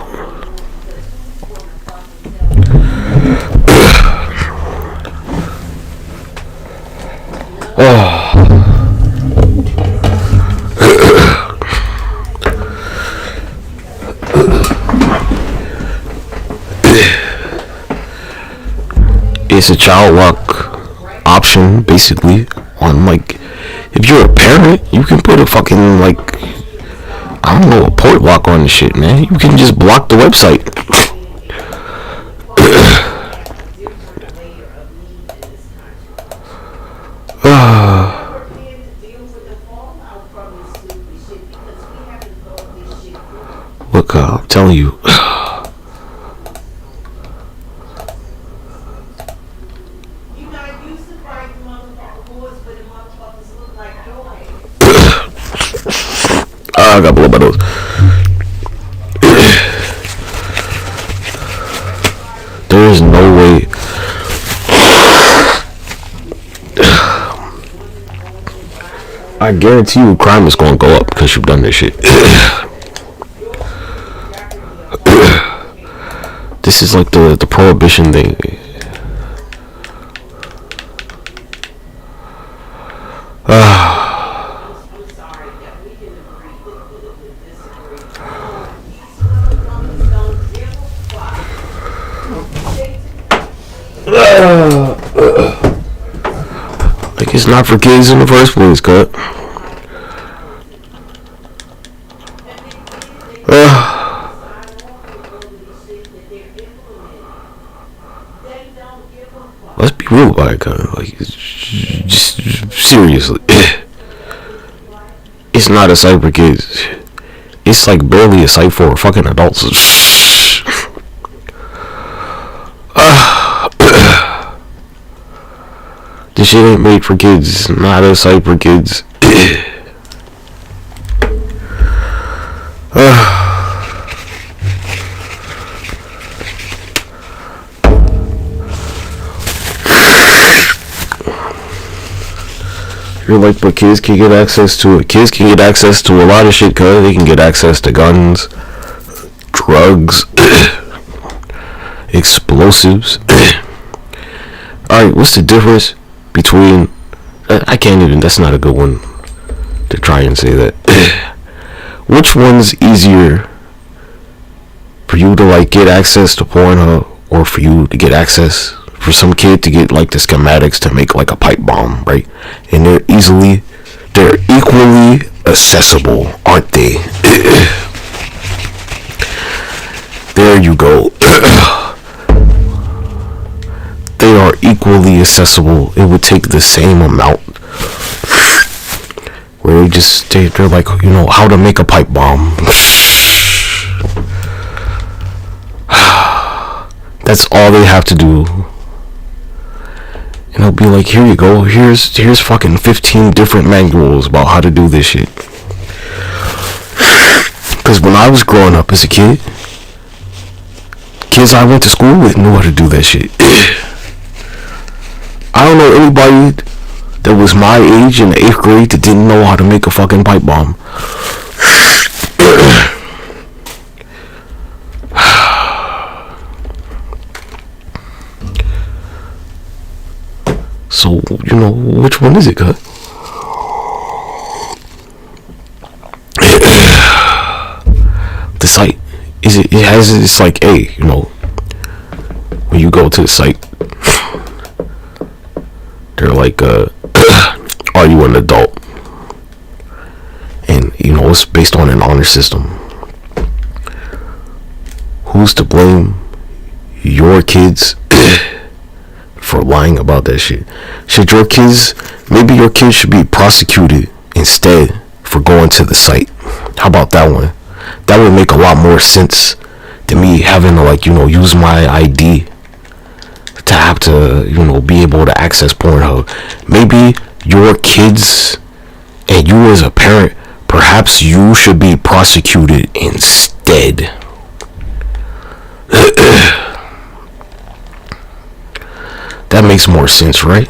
Oh. It's a child lock option, basically, on, like, if you're a parent, you can put a fucking, like, I don't know, a port lock on the shit, man. You can just block the website. Look, I'm telling you. I got blown by those. There is no way. I guarantee you crime is gonna go up because you've done this shit. This is like the prohibition thing. Like, it's not for kids in the first place, cut. Let's be real about it, cut. Like, just seriously. It's not a site for kids. It's like barely a site for fucking adults. This shit ain't made for kids. It's not a site for kids. You're like, but kids can get access to it. Kids can get access to a lot of shit, cause they can get access to guns, drugs, explosives. Alright, what's the difference between... I can't even... That's not a good one to try and say that. Which one's easier for you to, like, get access to Pornhub, or for you to get access... For some kid to get, like, the schematics to make, like, a pipe bomb, right? And they're equally accessible, aren't they? There you go. They are equally accessible. It would take the same amount. Where they're like, you know, how to make a pipe bomb. That's all they have to do. And I'll be like, here you go, here's fucking 15 different manuals about how to do this shit. Because when I was growing up as a kid, kids I went to school with knew how to do that shit. I don't know anybody that was my age in the 8th grade that didn't know how to make a fucking pipe bomb. So, you know, which one is it, cut? The site, it's like, hey, you know, when you go to the site, they're like, are you an adult? And, you know, it's based on an honor system. Who's to blame? Your kids? For lying about that shit. Maybe your kids should be prosecuted instead for going to the site. How about that one? That would make a lot more sense than me having to, like, you know, use my ID to have to, you know, be able to access Pornhub. Maybe your kids and you as a parent, perhaps you should be prosecuted instead. That makes more sense, right?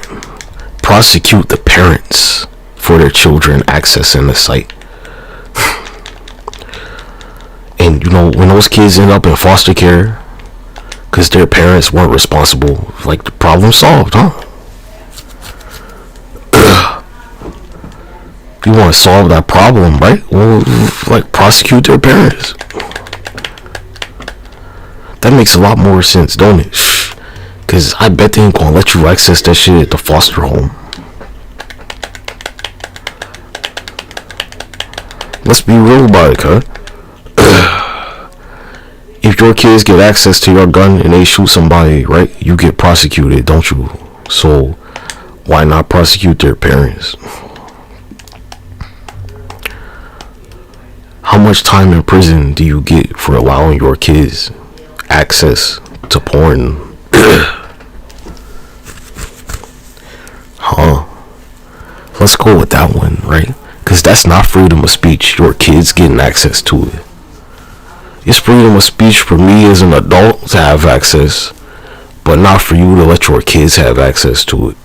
Prosecute the parents for their children accessing the site. And, you know, when those kids end up in foster care because their parents weren't responsible, like, the problem solved, huh? You want to solve that problem, right? Well, like, prosecute their parents. That makes a lot more sense, don't it? Cause I bet they ain't gonna let you access that shit at the foster home. Let's be real about it, huh? If your kids get access to your gun and they shoot somebody, right, you get prosecuted, don't you? So why not prosecute their parents? How much time in prison do you get for allowing your kids access to porn? Huh? Let's go with that one, right? Because that's not freedom of speech. Your kids getting access to it. It's freedom of speech for me as an adult to have access, but not for you to let your kids have access to it.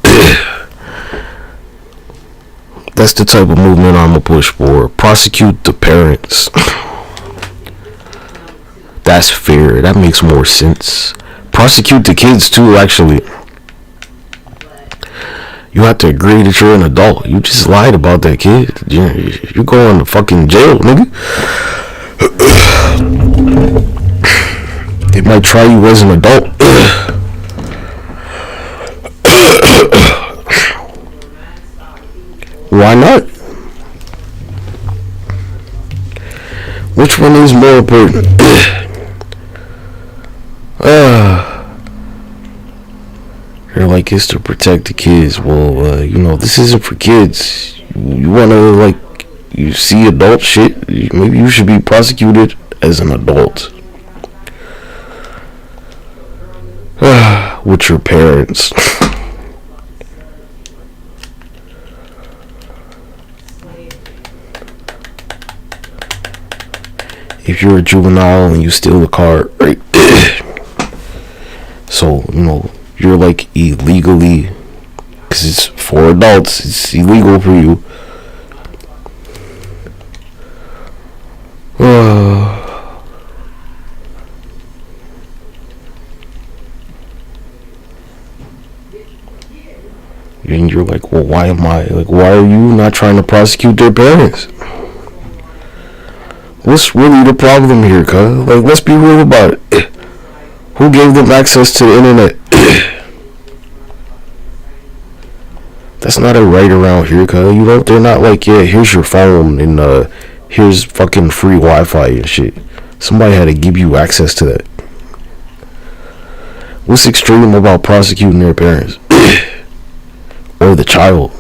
That's the type of movement I'm gonna push for. Prosecute the parents. That's fair. That makes more sense. Prosecute the kids too, actually. You have to agree that you're an adult. You just lied about that, kid. You're going to fucking jail, nigga. They might try you as an adult. Why not? Which one is more important? You're like, it's to protect the kids. Well, you know, this isn't for kids. You wanna, like, you see adult shit, maybe you should be prosecuted as an adult. With your parents. If you're a juvenile and you steal a car, right? So, you know, you're like illegally, because it's for adults, it's illegal for you. And you're like, well, why are you not trying to prosecute their parents? What's really the problem here, cuz? Like, let's be real about it. Who gave them access to the internet? That's not a right around here, cuz. You know, they're not like, yeah, here's your phone and here's fucking free Wi-Fi and shit. Somebody had to give you access to that. What's extreme about prosecuting their parents? Or the child?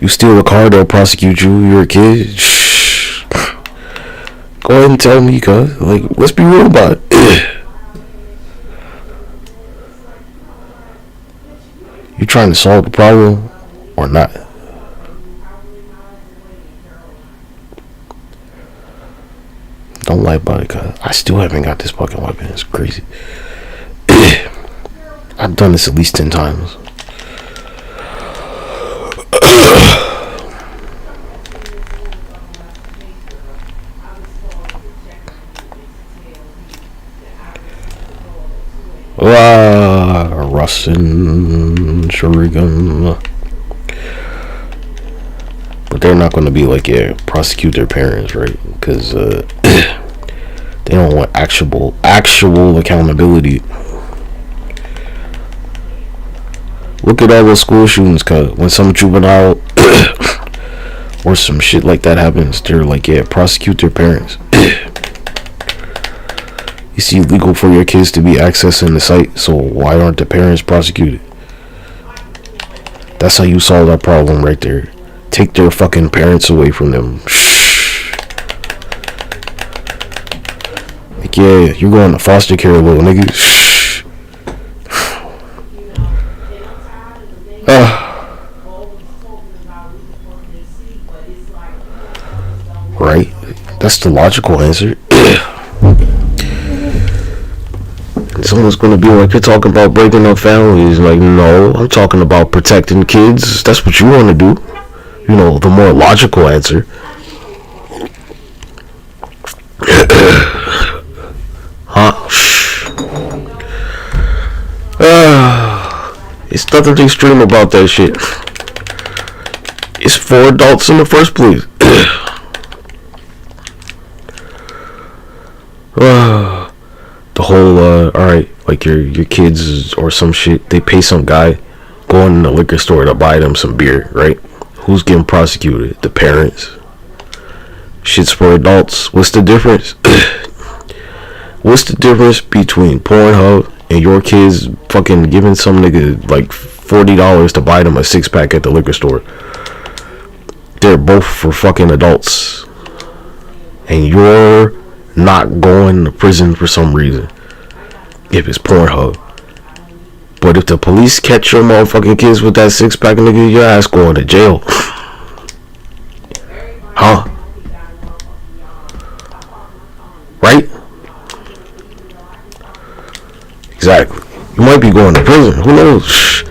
You steal a car, they'll prosecute you. You're a kid. Shh. Go ahead and tell me, cuz. Like, let's be real about it. You trying to solve the problem or not? Don't lie about it, cuz. I still haven't got this fucking weapon. It's crazy. I've done this at least 10 times. Russian Shurigan. But they're not going to be like, yeah, prosecute their parents, right? Because they don't want actual accountability. Look at all those school shootings, cuz when some juvenile or some shit like that happens, they're like, yeah, prosecute their parents. It's illegal for your kids to be accessing the site, so why aren't the parents prosecuted? That's how you solve that problem right there. Take their fucking parents away from them. Shh. Like, yeah, you're going to foster care, little nigga. Shh. Right? That's the logical answer. Someone's gonna be like, you're talking about breaking up families. Like, no, I'm talking about protecting kids. That's what you want to do. You know, the more logical answer. It's nothing extreme about that shit. It's for adults in the first place. The whole alright, like your kids or some shit, they pay some guy going in the liquor store to buy them some beer, right? Who's getting prosecuted? The parents. Shit's for adults. What's the difference? What's the difference between Pornhub and your kids fucking giving some nigga like $40 to buy them a 6-pack at the liquor store? They're both for fucking adults, and you're not going to prison for some reason if it's Pornhub. But if the police catch your motherfucking kids with that 6-pack, nigga, your ass going to jail. Huh? Right? Exactly. You might be going to prison. Who knows?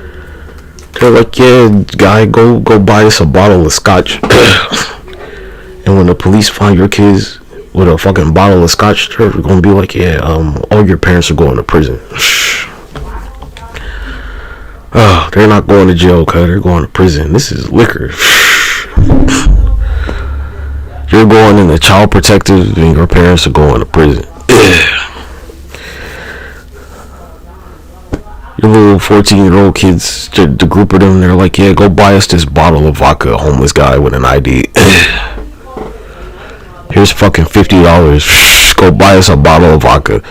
They're like, yeah, guy, go buy us a bottle of scotch. And when the police find your kids with a fucking bottle of scotch, they're gonna be like, yeah, all your parents are going to prison. Oh, they're not going to jail, cuz they're going to prison. This is liquor. You're going in the child protective and your parents are going to prison. Your little 14-year-old kids, the group of them, they're like, yeah, go buy us this bottle of vodka, homeless guy with an ID. Here's fucking $50. Go buy us a bottle of vodka.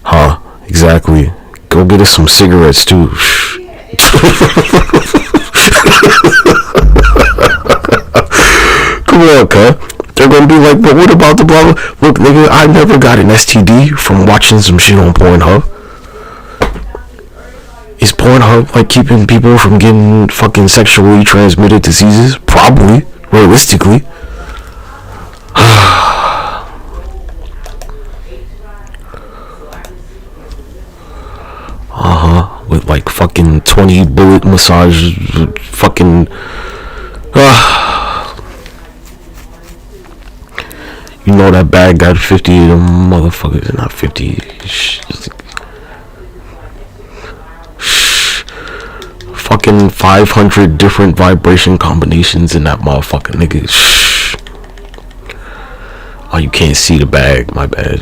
Huh, exactly. Go get us some cigarettes too. Come on, cuz. They're gonna be like, but what about the blah blah? Look, nigga, I never got an STD from watching some shit on Pornhub. Is Pornhub like keeping people from getting fucking sexually transmitted diseases? Probably, realistically. With like fucking 20 bullet massage, fucking. You know that bag got 50 of them motherfuckers, not 50. Fucking 500 different vibration combinations in that motherfucker, nigga. Oh, you can't see the bag, my bad.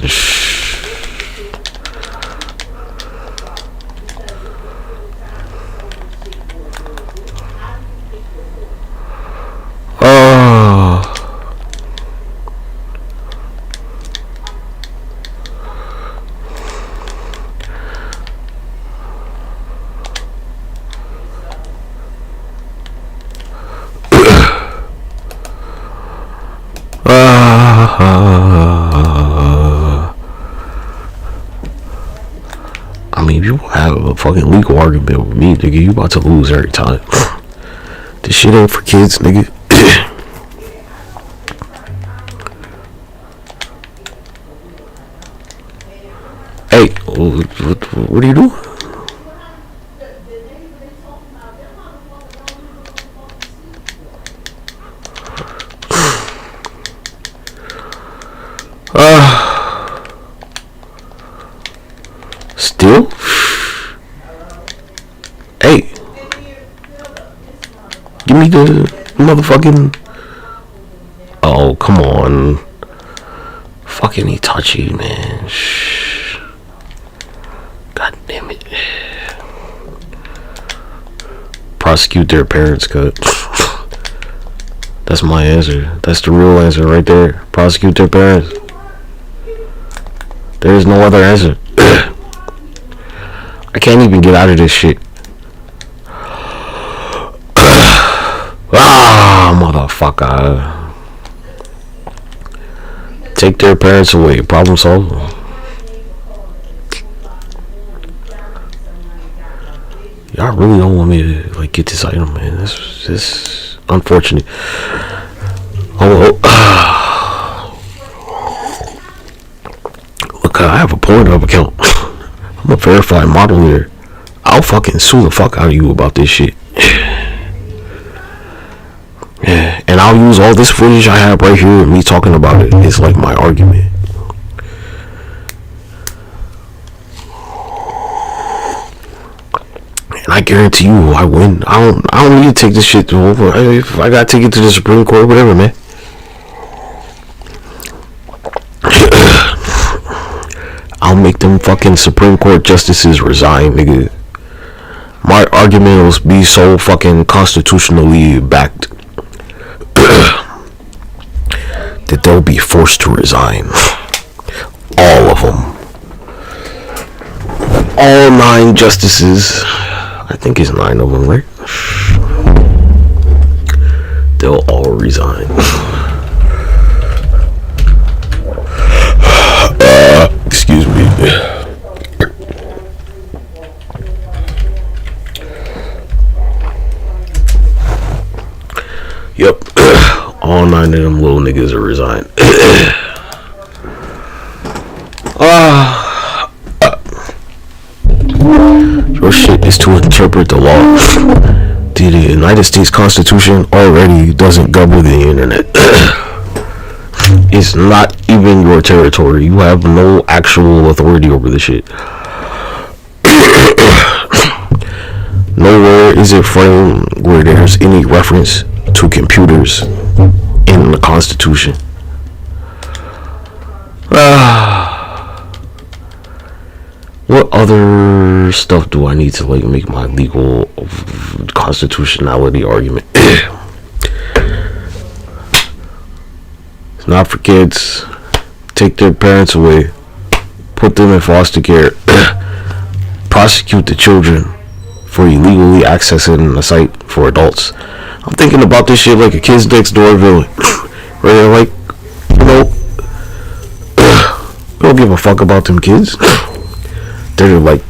I mean, if you have a fucking legal argument with me, nigga, you about to lose every time. This shit ain't for kids, nigga. Hey, what are you doing? Still? Hey. Give me the motherfucking... Oh, come on. Fucking Itachi, man. God damn it. Prosecute their parents, cut. That's my answer. That's the real answer right there. Prosecute their parents. There is no other answer. I can't even get out of this shit. Motherfucker. Take their parents away. Problem solved. Y'all really don't want me to like get this item, man. This unfortunate. Look, I have a Pornhub account. I'm a verified model here. I'll fucking sue the fuck out of you about this shit. Yeah, and I'll use all this footage I have right here and me talking about it. It's like my argument. And I guarantee you I win. I don't need to take this shit to over. If I gotta take it to the Supreme Court, whatever, man. I'll make them fucking Supreme Court justices resign, nigga. My argument will be so fucking constitutionally backed that they'll be forced to resign. All of them. All 9 justices. I think it's 9 of them, right? They'll all resign. Excuse me. Yep. All 9 of them little niggas are resigned. Your shit is to interpret the law. The United States Constitution already doesn't govern the internet. It's not even your territory. You have no actual authority over the shit. Nowhere is it framed where there's any reference to computers in the Constitution. What other stuff do I need to like make my legal constitutionality argument? It's not for kids. Take their parents away. Put them in foster care. Prosecute the children for illegally accessing the site for adults. I'm thinking about this shit like a Kids Next Door villain. Where they're like, you know, we don't give a fuck about them kids. They're like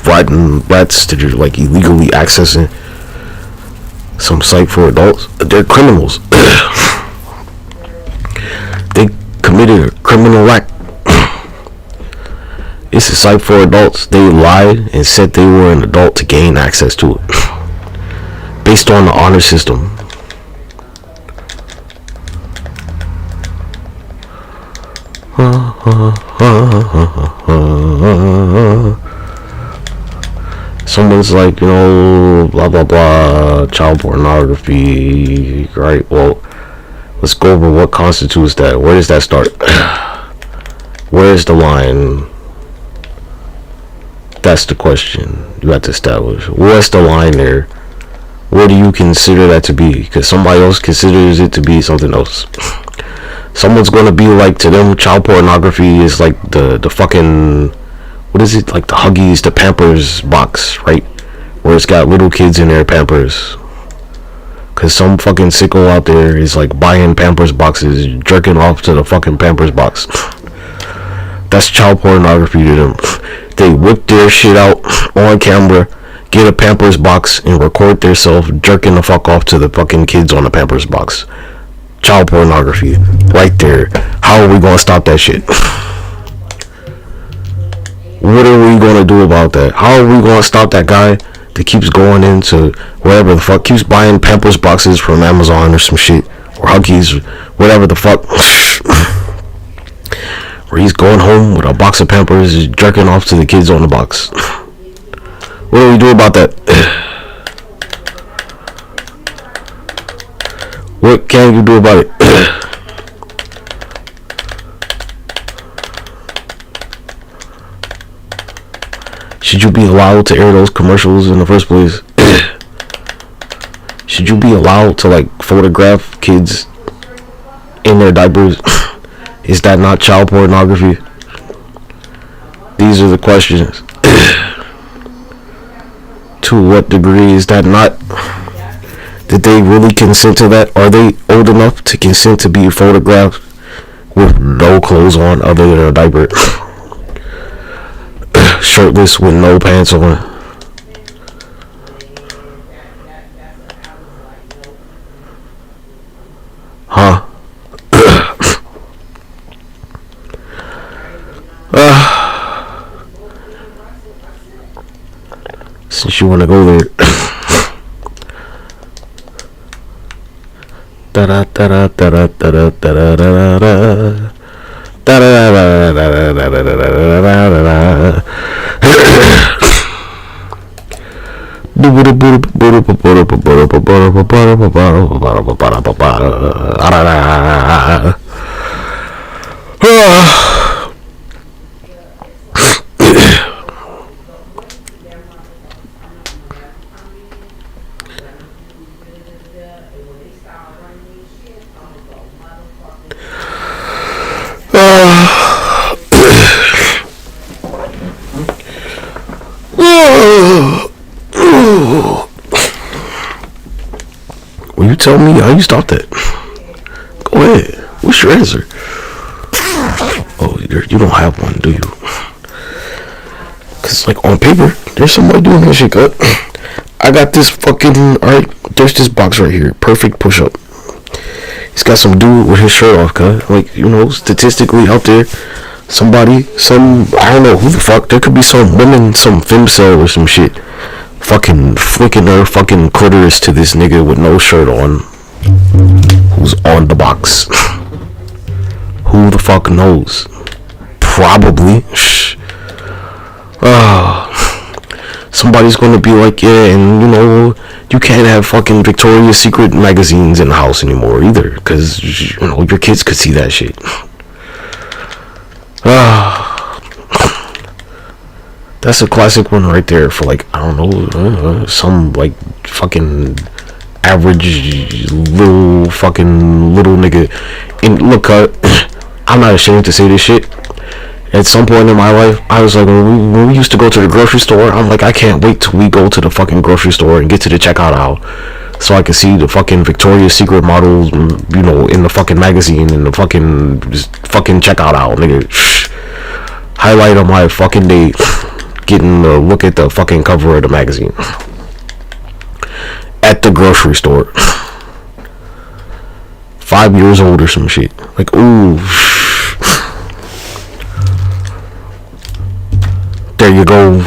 riding rats that are like illegally accessing some site for adults. They're criminals. They committed a criminal act. It's a site for adults. They lied and said they were an adult to gain access to it. Based on the honor system. Someone's like, you know, blah blah blah, child pornography, right? Well, let's go over what constitutes that. Where does that start? Where's the line? That's the question you have to establish. What's the line there? What do you consider that to be? Because somebody else considers it to be something else. Someone's gonna be like, to them, child pornography is like the fucking, what is it, like the Huggies, the Pampers box, right? Where it's got little kids in their Pampers. Cause some fucking sicko out there is like buying Pampers boxes, jerking off to the fucking Pampers box. That's child pornography to them. They whip their shit out on camera, get a Pampers box, and record themselves jerking the fuck off to the fucking kids on the Pampers box. Child pornography, right there. How are we gonna stop that shit? What are we gonna do about that? How are we gonna stop that guy that keeps going into wherever the fuck, keeps buying Pampers boxes from Amazon or some shit, or Huggies, whatever the fuck, where he's going home with a box of Pampers, jerking off to the kids on the box? What do we do about that? What can you do about it? Should you be allowed to air those commercials in the first place? Should you be allowed to like photograph kids in their diapers? Is that not child pornography? These are the questions. To what degree is that not? Did they really consent to that? Are they old enough to consent to be photographed with no clothes on other than a diaper? Shirtless with no pants on? Huh? Since you want to go there. Da da da da da da da da da Will you tell me how you stopped that? Go ahead. What's your answer? Oh, you don't have one, do you? Cause like on paper, there's somebody doing that shit, cut. I got this fucking, alright, there's this box right here. Perfect push-up. He's got some dude with his shirt off, cut. Like, you know, statistically out there, somebody, I don't know who the fuck, there could be some woman, some femcel or some shit, fucking flicking her fucking clitoris to this nigga with no shirt on, who's on the box. Who the fuck knows? Probably. somebody's gonna be like, yeah, and you know, you can't have fucking Victoria's Secret magazines in the house anymore either, because you know your kids could see that shit. That's a classic one right there for like, I don't know, some like fucking average little nigga. And look, I'm not ashamed to say this shit. At some point in my life, I was like, when we used to go to the grocery store, I'm like, I can't wait till we go to the fucking grocery store and get to the checkout aisle, so I can see the fucking Victoria's Secret models, you know, in the fucking magazine, in the fucking checkout aisle, nigga. Highlight of my fucking day, getting a look at the fucking cover of the magazine at the grocery store. 5 years old or some shit. Like, ooh. There you go.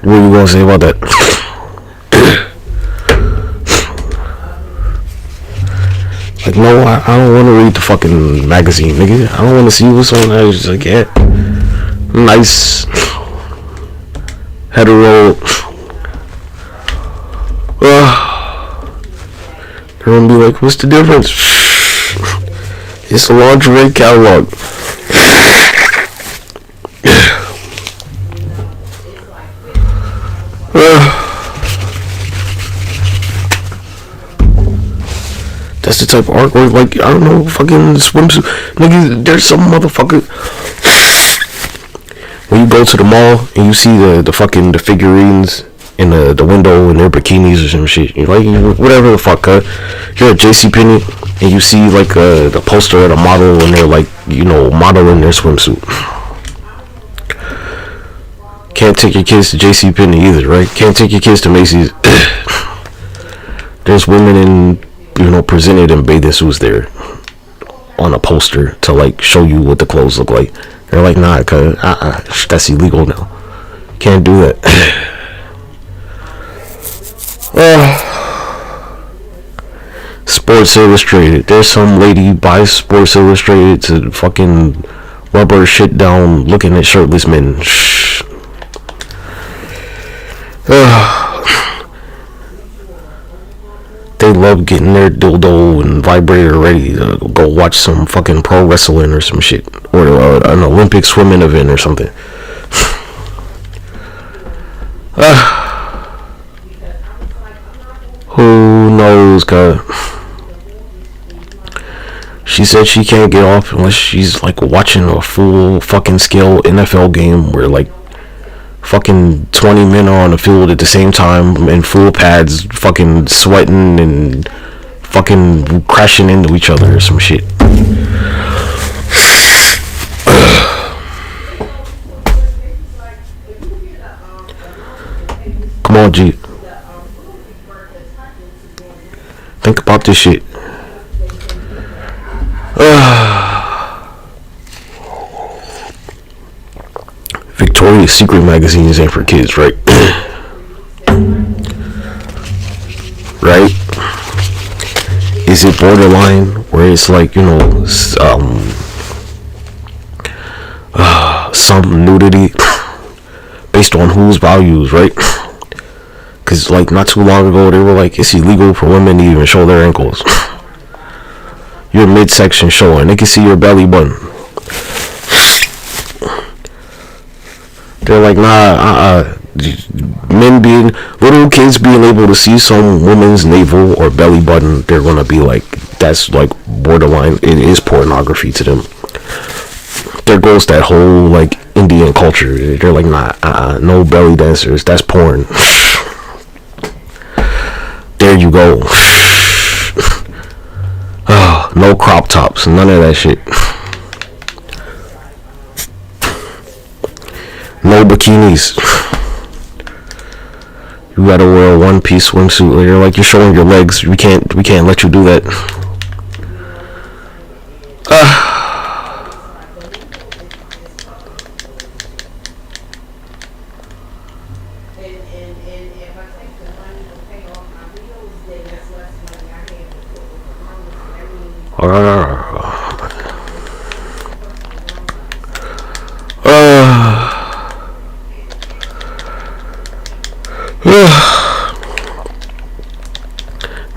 What are you gonna say about that? Like, no, I don't want to read the fucking magazine, nigga. I don't want to see what's on there. It's just like, yeah, nice hetero. They're gonna be like, what's the difference? It's a lingerie catalog. That's the type of artwork, like, I don't know, fucking swimsuit. Nigga, there's some motherfucker. When you go to the mall and you see the fucking the figurines in the window in their bikinis or some shit, you're like, whatever the fuck, you're at JCPenney and you see like the poster of the model and they're like, you know, modeling their swimsuit. Can't take your kids to JCPenney either, right? Can't take your kids to Macy's. There's women in, you know, presented in bathing suits there on a poster to like show you what the clothes look like. They're like, nah, cause that's illegal now. Can't do that. Sports Illustrated. There's some lady buys Sports Illustrated to fucking rub her shit down looking at shirtless men. They love getting their dildo and vibrator ready to go watch some fucking pro wrestling or some shit, or an Olympic swimming event or something. Who knows, cuz? She said she can't get off unless she's like watching a full fucking scale NFL game where like fucking 20 men are on the field at the same time in full pads, fucking sweating and fucking crashing into each other or some shit. Come on, G. Think about this shit. Victoria's Secret magazines ain't for kids, right? Right? Is it borderline where it's like, you know, some nudity based on whose values, right? Because like not too long ago they were like, it's illegal for women to even show their ankles. Your midsection showing, they can see your belly button. They're like, nah, men being, little kids being able to see some woman's navel or belly button, they're gonna be like, that's like borderline, it is pornography to them. There goes that whole like Indian culture. They're like, nah, no belly dancers, that's porn. There you go. No crop tops, none of that shit. No bikinis. You gotta wear a one-piece swimsuit. You're like, you're showing your legs. We can't let you do that.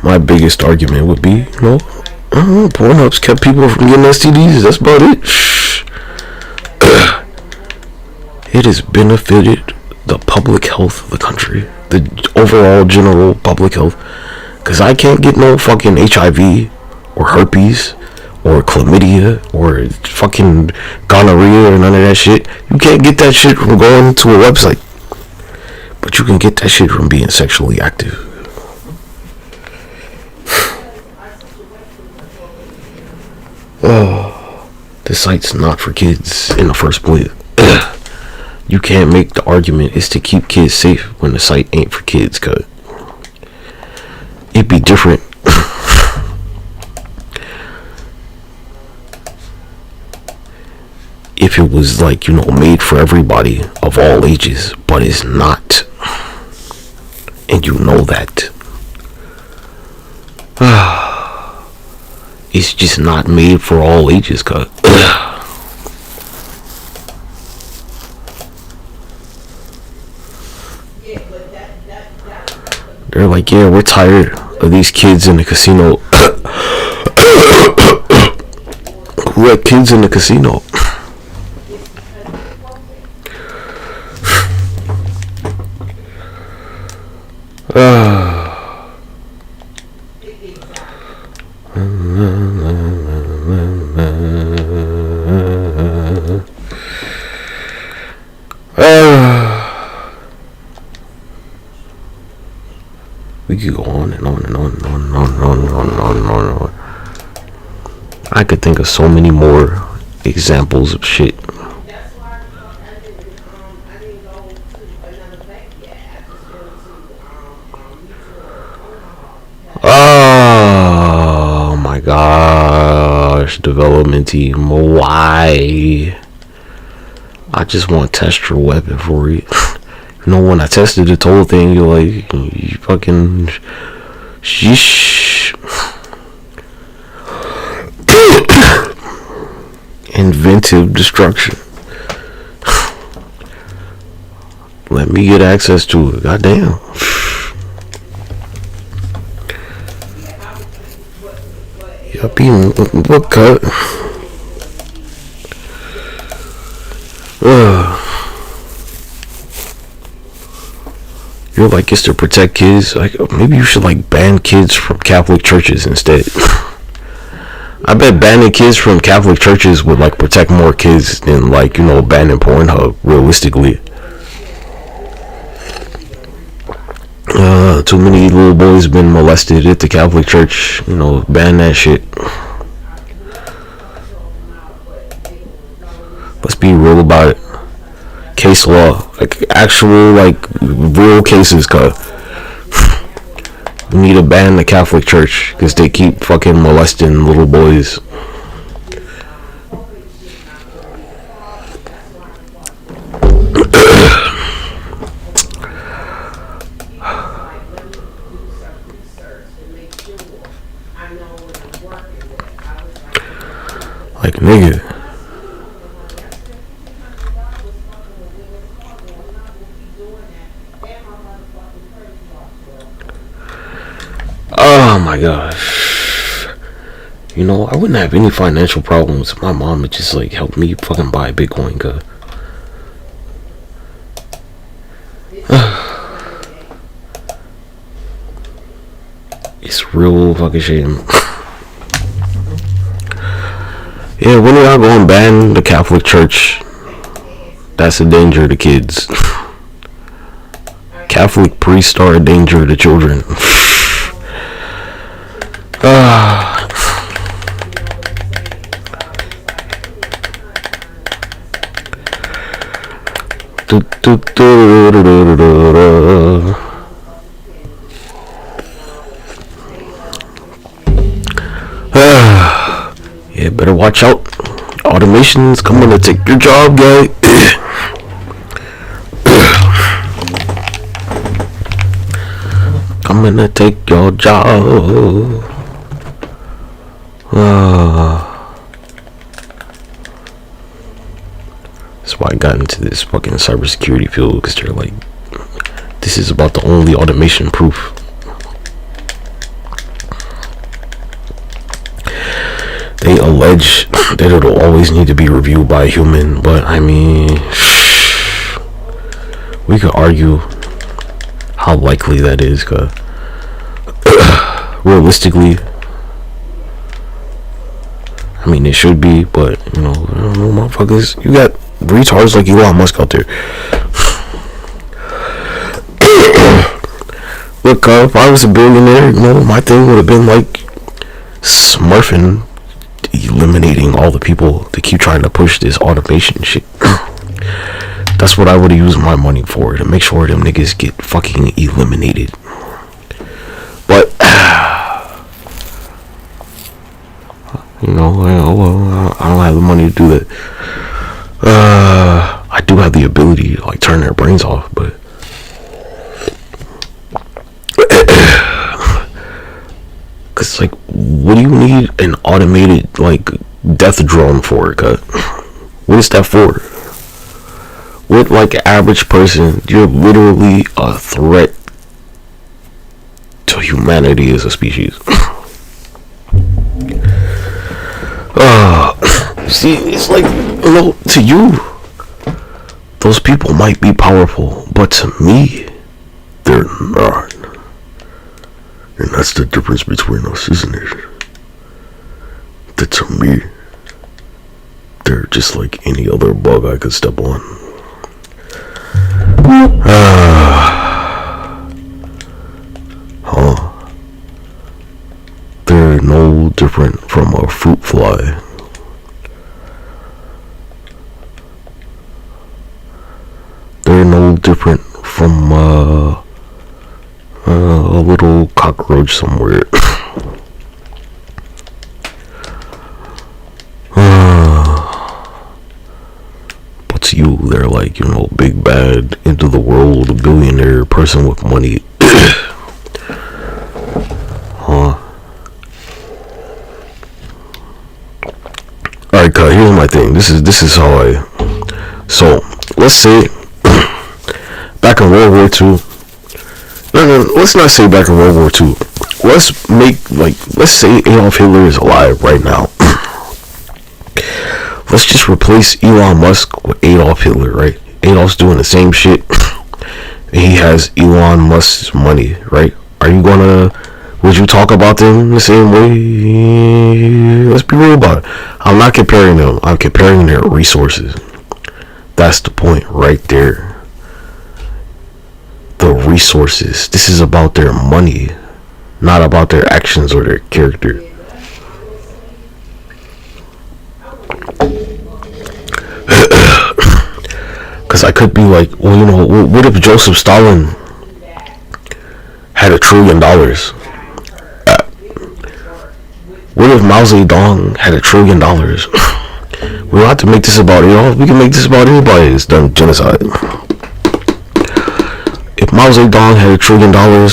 My biggest argument would be, Pornhub's kept people from getting STDs. That's about it. It has benefited the public health of the country, the overall general public health, because I can't get no fucking HIV or herpes or chlamydia or fucking gonorrhea or none of that shit. You can't get that shit from going to a website, but you can get that shit from being sexually active. The site's not for kids in the first place. You can't make the argument it's to keep kids safe when the site ain't for kids, cuz it'd be different if it was like, made for everybody of all ages, but it's not, and you know that. It's just not made for all ages, cuz. They're like, yeah, we're tired of these kids in the casino. Who had kids in the casino? We could go on and on and on and on and on and on and on and on and on and on. I could think of so many more examples of shit. Oh my gosh, development team, why? I just want to test your weapon for you. When I tested the whole thing, you're like, you fucking sheesh. Inventive destruction. Let me get access to it. Goddamn. Yuppie, what cut? You're like, it's to protect kids. Like, maybe you should like ban kids from Catholic churches instead. I bet banning kids from Catholic churches would like protect more kids than like, banning Pornhub, realistically. Too many little boys been molested at the Catholic church. Ban that shit. Let's be real about it. Case law, like actual, like real cases, cuz we need to ban the Catholic Church because they keep fucking molesting little boys. Like, nigga. Oh my gosh. I wouldn't have any financial problems if my mom would just like help me fucking buy Bitcoin, cuz. It's real fucking shame. Yeah, when are y'all gonna ban the Catholic Church? That's a danger to kids. Catholic priests are a danger to children. Yeah, better watch out. Automation's coming to take your job, guy. Coming to take your job. That's why I got into this fucking cybersecurity field, because they're like, this this is about the only automation proof. They allege that it'll always need to be reviewed by a human, but I mean, we could argue how likely that is, cause realistically, I mean, it should be, but you know, I don't know, motherfuckers. You got retards like Elon Musk out there. Look, if I was a billionaire, you know, my thing would have been like smurfing, eliminating all the people that keep trying to push this automation shit. That's what I would have used my money for, to make sure them niggas get fucking eliminated. But you know, well, I don't have the money to do that. I do have the ability to like turn their brains off, but cause like, what do you need an automated like death drone for? Cause what is that for? With like an average person, you're literally a threat to humanity as a species. See, it's like, you know, to you, those people might be powerful, but to me, they're not. And that's the difference between us, isn't it? That to me, they're just like any other bug I could step on. They're no different from a fruit fly. They're no different from a little cockroach somewhere. But to you, they're like, you know, big bad, into the world, a billionaire person with money. Alright, cut. Here's my thing. This is how I. So let's say back in World War II. No, let's not say back in World War II. Let's say Adolf Hitler is alive right now. Let's just replace Elon Musk with Adolf Hitler, right? Adolf's doing the same shit, and he has Elon Musk's money, right? Would you talk about them the same way? Let's be real about it. I'm not comparing them. I'm comparing their resources. That's the point right there. The resources. This is about their money, not about their actions or their character. Because I could be like, well, you know, what if Joseph Stalin had $1 trillion? What if Mao Zedong had $1 trillion? We don't have to make this about, you know, we can make this about anybody that's done genocide. If Mao Zedong had $1 trillion,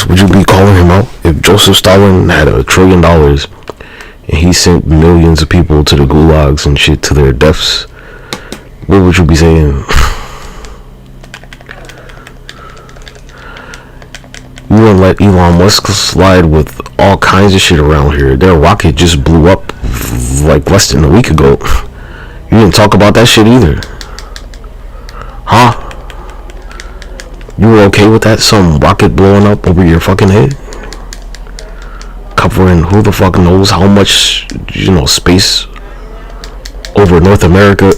would you be calling him out? If Joseph Stalin had $1 trillion and he sent millions of people to the gulags and shit to their deaths, what would you be saying? You wouldn't let Elon Musk slide with all kinds of shit around here. Their rocket just blew up like less than a week ago. You didn't talk about that shit either. Huh? You were okay with that? Some rocket blowing up over your fucking head? Covering who the fuck knows how much, you know, space over North America.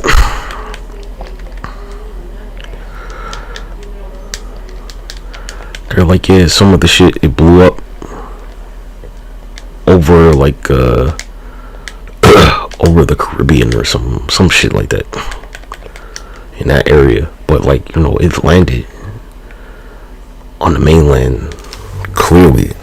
They're like, yeah, some of the shit, it blew up over like over the Caribbean or some shit like that, in that area. But like, you know, it landed on the mainland clearly.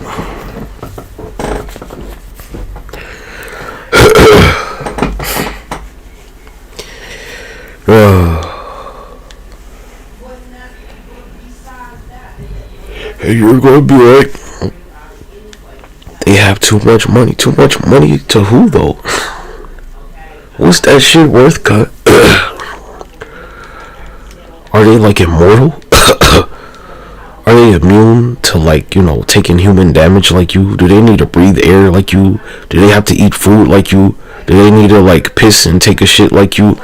And you're gonna be like, they have too much money. Too much money to who though? What's that shit worth, cut? Are they like immortal? Are they immune to, like, you know, taking human damage like you? Do they need to breathe air like you? Do they have to eat food like you? Do they need to, like, piss and take a shit like you?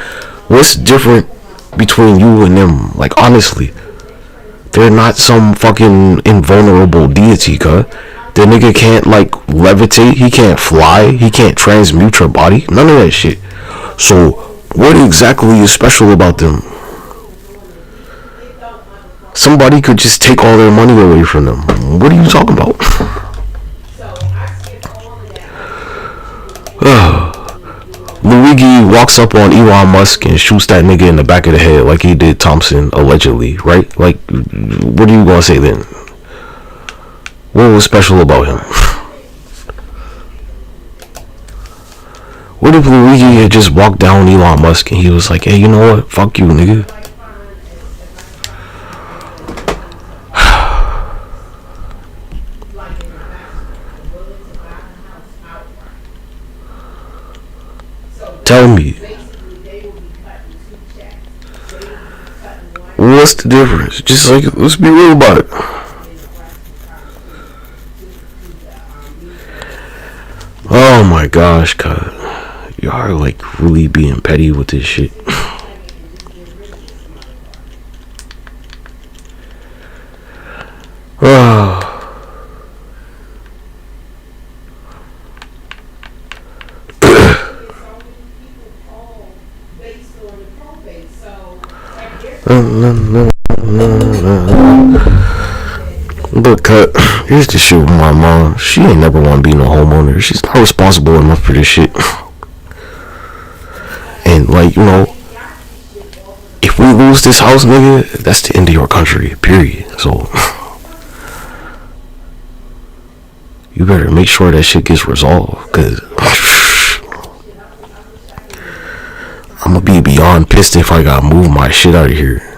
What's different between you and them? Like, honestly, they're not some fucking invulnerable deity, cuz. The nigga can't, like, levitate. He can't fly. He can't transmute your body. None of that shit. So, what exactly is special about them? Somebody could just take all their money away from them. What are you talking about? Luigi walks up on Elon Musk and shoots that nigga in the back of the head like he did Thompson, allegedly, right? Like, what are you gonna say then? What was special about him? What if Luigi had just walked down Elon Musk and he was like, hey, you know what? Fuck you, nigga. Tell me, what's the difference? Just like, let's be real about it. Oh my gosh, God, y'all are like really being petty with this shit. Look, here's the shit with my mom. She ain't never want to be no homeowner. She's not responsible enough for this shit. And, like, you know, if we lose this house, nigga, that's the end of your country, period. So, you better make sure that shit gets resolved, because I'm gonna be beyond pissed if I gotta move my shit out of here.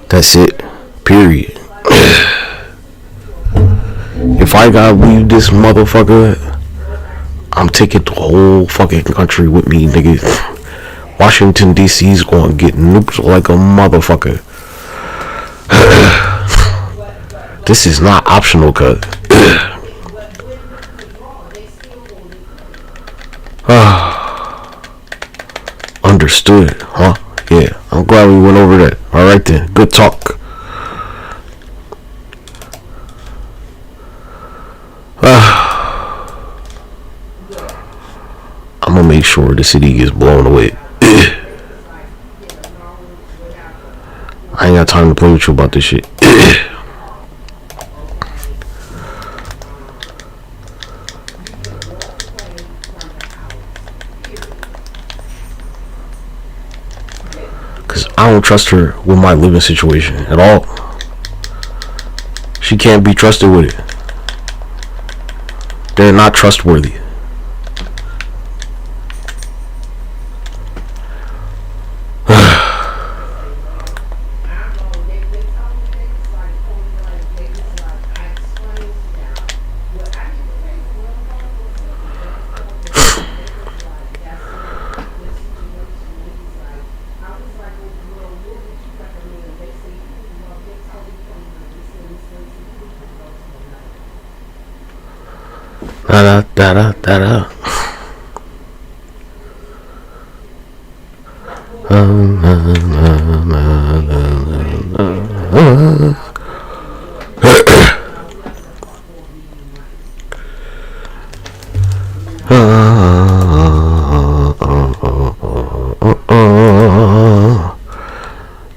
That's it. Period. If I gotta leave this motherfucker, I'm taking the whole fucking country with me, nigga. Washington, D.C. is gonna get nuked like a motherfucker. This is not optional, cuz. Understood, huh? Yeah, I'm glad we went over that. Alright then, good talk. I'm gonna make sure the city gets blown away. I ain't got time to play with you about this shit. I don't trust her with my living situation at all. She can't be trusted with it. They're not trustworthy.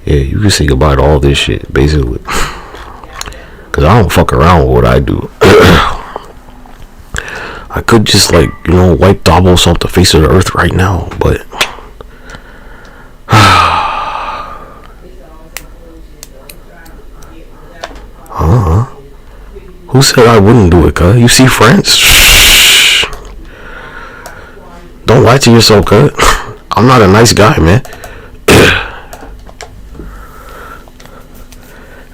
Yeah, you can say goodbye to all this shit, basically. Cause I don't fuck around with what I do. I could just, like, you know, wipe Davos off the face of the earth right now, but who said I wouldn't do it, cuz? You see France? Don't lie to yourself, cuz. I'm not a nice guy, man.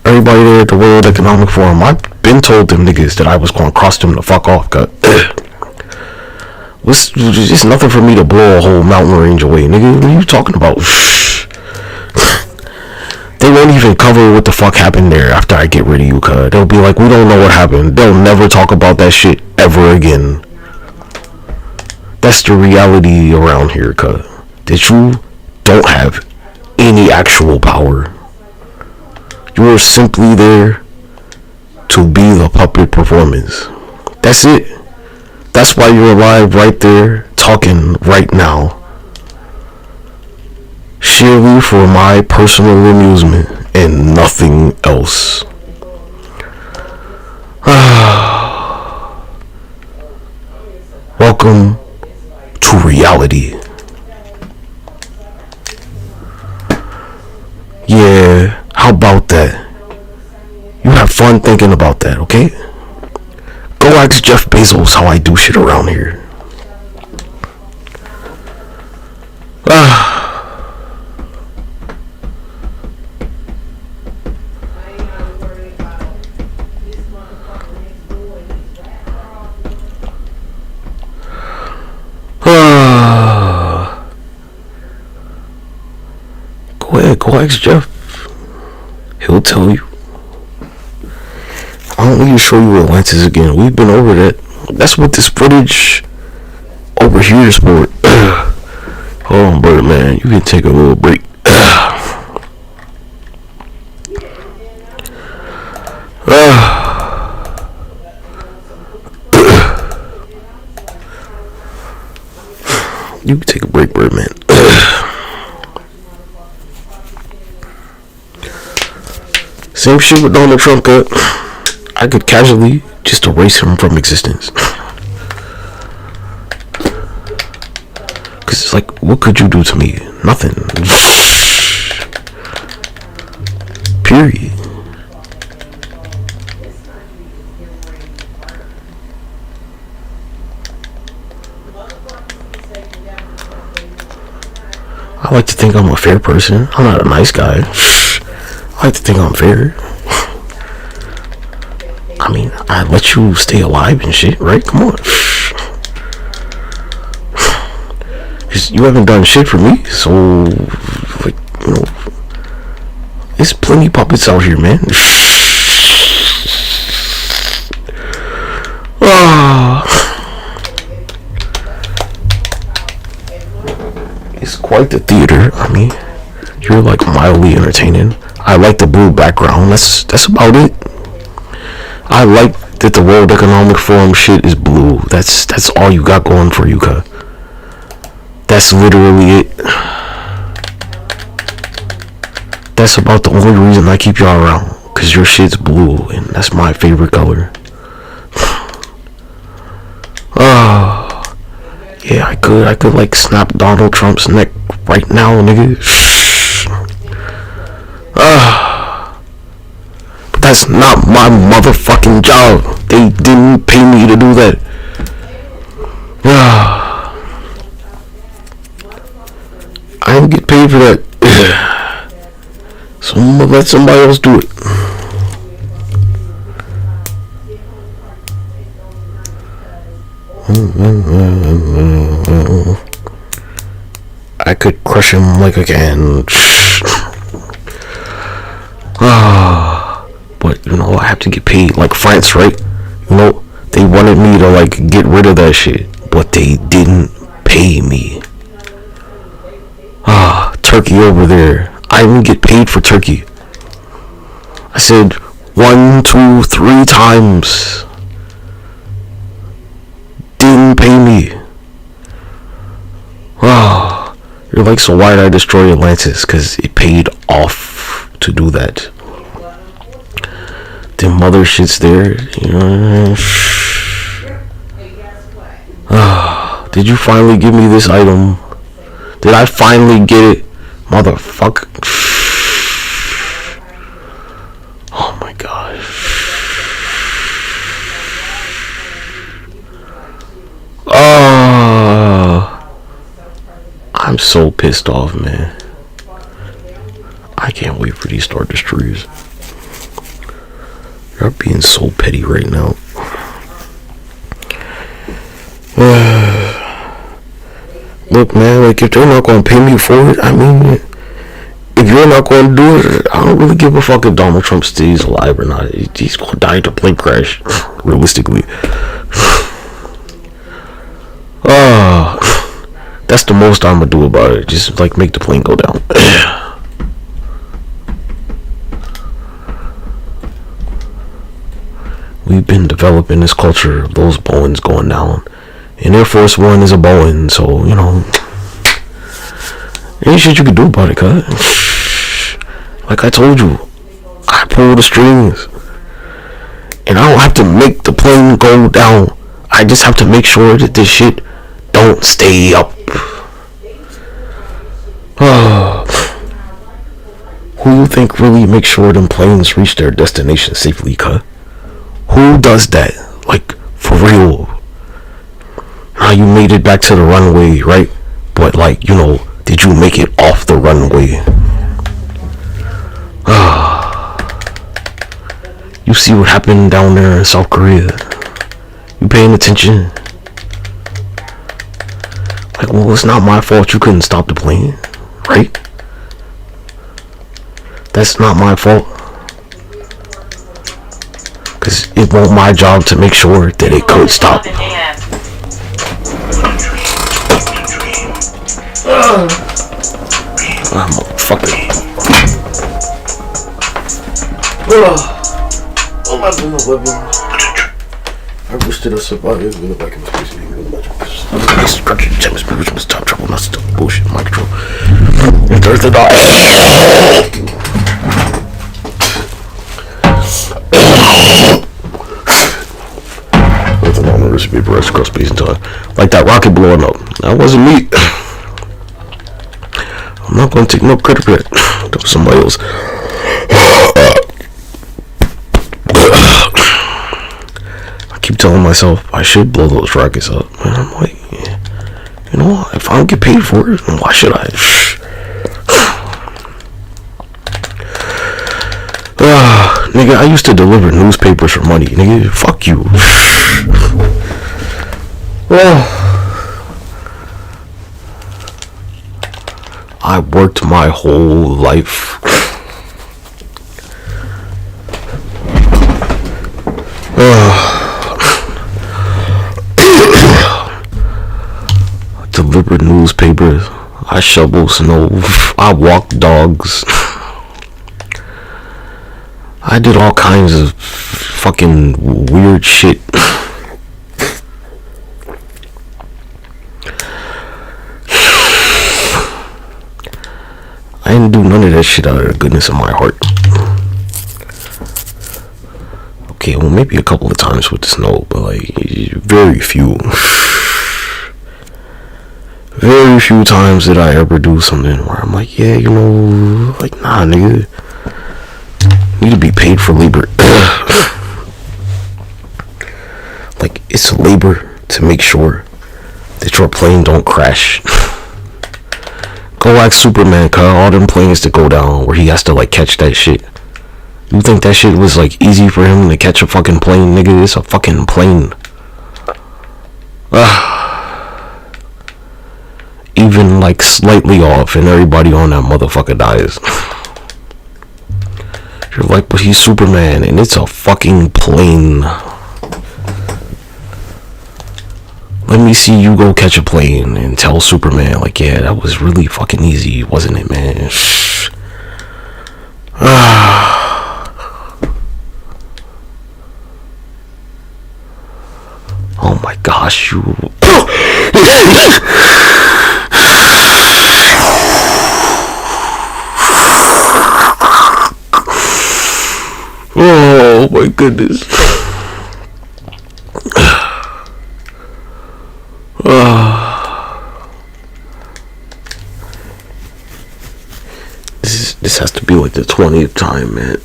Everybody there at the World Economic Forum, I've been told them niggas that I was gonna cross them the fuck off, cuz. It's just nothing for me to blow a whole mountain range away, nigga. What are you talking about? They won't even cover what the fuck happened there after I get rid of you, cuz. They'll be like, we don't know what happened. They'll never talk about that shit ever again. That's the reality around here, cuz. That you don't have any actual power. You are simply there to be the puppet performance. That's it. That's why you're alive right there, talking right now. Sheerly for my personal amusement and nothing else. Welcome to reality. Yeah, how about that? You have fun thinking about that, okay? Go ask Jeff Bezos how I do shit around here. Go ask Jeff. He'll tell you. I don't need to show you Atlantis again. We've been over that. That's what this footage over here is for. Hold on, brother, man. You can take a little break. You can take a break, brother, man. Same shit with Donald Trump, cut. I could casually just erase him from existence. Cause it's like, what could you do to me? Nothing. Period. I like to think I'm a fair person. I'm not a nice guy. I like to think I'm fair. I mean, I let you stay alive and shit, right? Come on. You haven't done shit for me, so, like, you know, there's plenty of puppets out here, man. It's quite the theater. I mean, you're like mildly entertaining. I like the blue background. That's about it. I like that the World Economic Forum shit is blue. That's all you got going for you, cuz. That's literally it. That's about the only reason I keep y'all around. Cause your shit's blue and that's my favorite color. Yeah, I could like snap Donald Trump's neck right now, nigga. But that's not my motherfucking job. They didn't pay me to do that. I didn't get paid for that. So I'm gonna let somebody else do it. I could crush him like a can. But you know, I have to get paid like France, right? You know, they wanted me to like get rid of that shit, but they didn't pay me. Turkey over there. I didn't get paid for Turkey. I said 1, 2, 3 times. Didn't pay me. You're like, so why did I destroy Atlantis? Because it paid off to do that. The mother shit's there. You know. Did you finally give me this item? Did I finally get it? Motherfucker. Oh my god. I'm so pissed off, man. I can't wait for these Star Destroyers. You're being so petty right now. Look, man, like, if they're not gonna pay me for it, I mean, if like you're not going to do it. I don't really give a fuck if Donald Trump stays alive or not. He's going to die in a plane crash, realistically. That's the most I'm going to do about it. Just like make the plane go down. We've been developing this culture of those Boeings going down. And Air Force One is a Boeing, so, you know, ain't shit you can do about it, cuz. Like I told you, I pull the strings. And I don't have to make the plane go down. I just have to make sure that this shit don't stay up. Who you think really makes sure them planes reach their destination safely, cuz? Who does that? Like, for real. Now you made it back to the runway, right? But like, you know, did you make it off the runway? You see what happened down there in South Korea? You paying attention? Like, well, it's not my fault you couldn't stop the plane, right? That's not my fault. Cause it wasn't my job to make sure that it could stop. Motherfucker. Oh my god. I wish that I survived with a back in the space. Cmcsa, which was top trouble, not still bullshit, my control. And there's the dog. With an honor recipe for rest across space and time. Like that rocket blowing up. That wasn't me. I'm not gonna take no credit for that. That was somebody else. I keep telling myself I should blow those rockets up. And I'm like, yeah, you know, if I don't get paid for it, then why should I? Nigga, I used to deliver newspapers for money. Nigga, fuck you. I worked my whole life. I delivered newspapers. I shoveled snow. I walked dogs. I did all kinds of fucking weird shit. I didn't do none of that shit out of the goodness of my heart. Okay, well, maybe a couple of times with the snow, but like very few. Very few times did I ever do something where I'm like, yeah, you know, like, nah, nigga. Need to be paid for labor. Like, it's labor to make sure that your plane don't crash. Go like Superman, cuz all them planes to go down where he has to like catch that shit. You think that shit was like easy for him to catch a fucking plane, nigga? It's a fucking plane. Even like slightly off and everybody on that motherfucker dies. You're like, but he's Superman and it's a fucking plane. Let me see you go catch a plane and tell Superman, like, yeah, that was really fucking easy, wasn't it, man? Oh my gosh, you... Oh my goodness. This has to be like the 20th time, man.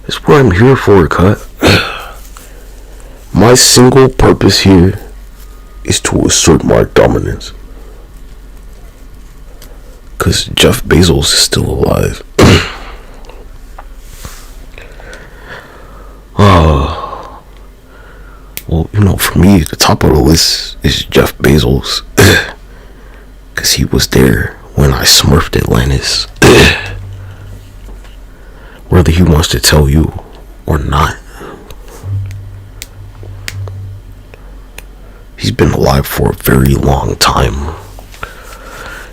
That's what I'm here for, cut. My single purpose here is to assert my dominance. Cause Jeff Bezos is still alive. Well, for me, the top of the list is Jeff Bezos. Because he was there when I smurfed Atlantis. Whether he wants to tell you or not. He's been alive for a very long time.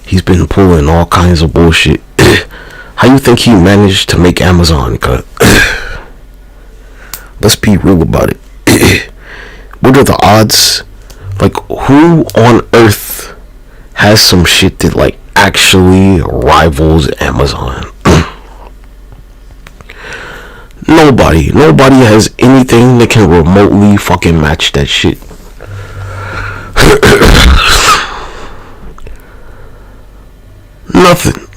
He's been pulling all kinds of bullshit. How you think he managed to make Amazon cut? Let's be real about it. What are the odds? Like, who on earth has some shit that like actually rivals Amazon? Nobody has anything that can remotely fucking match that shit. Nothing.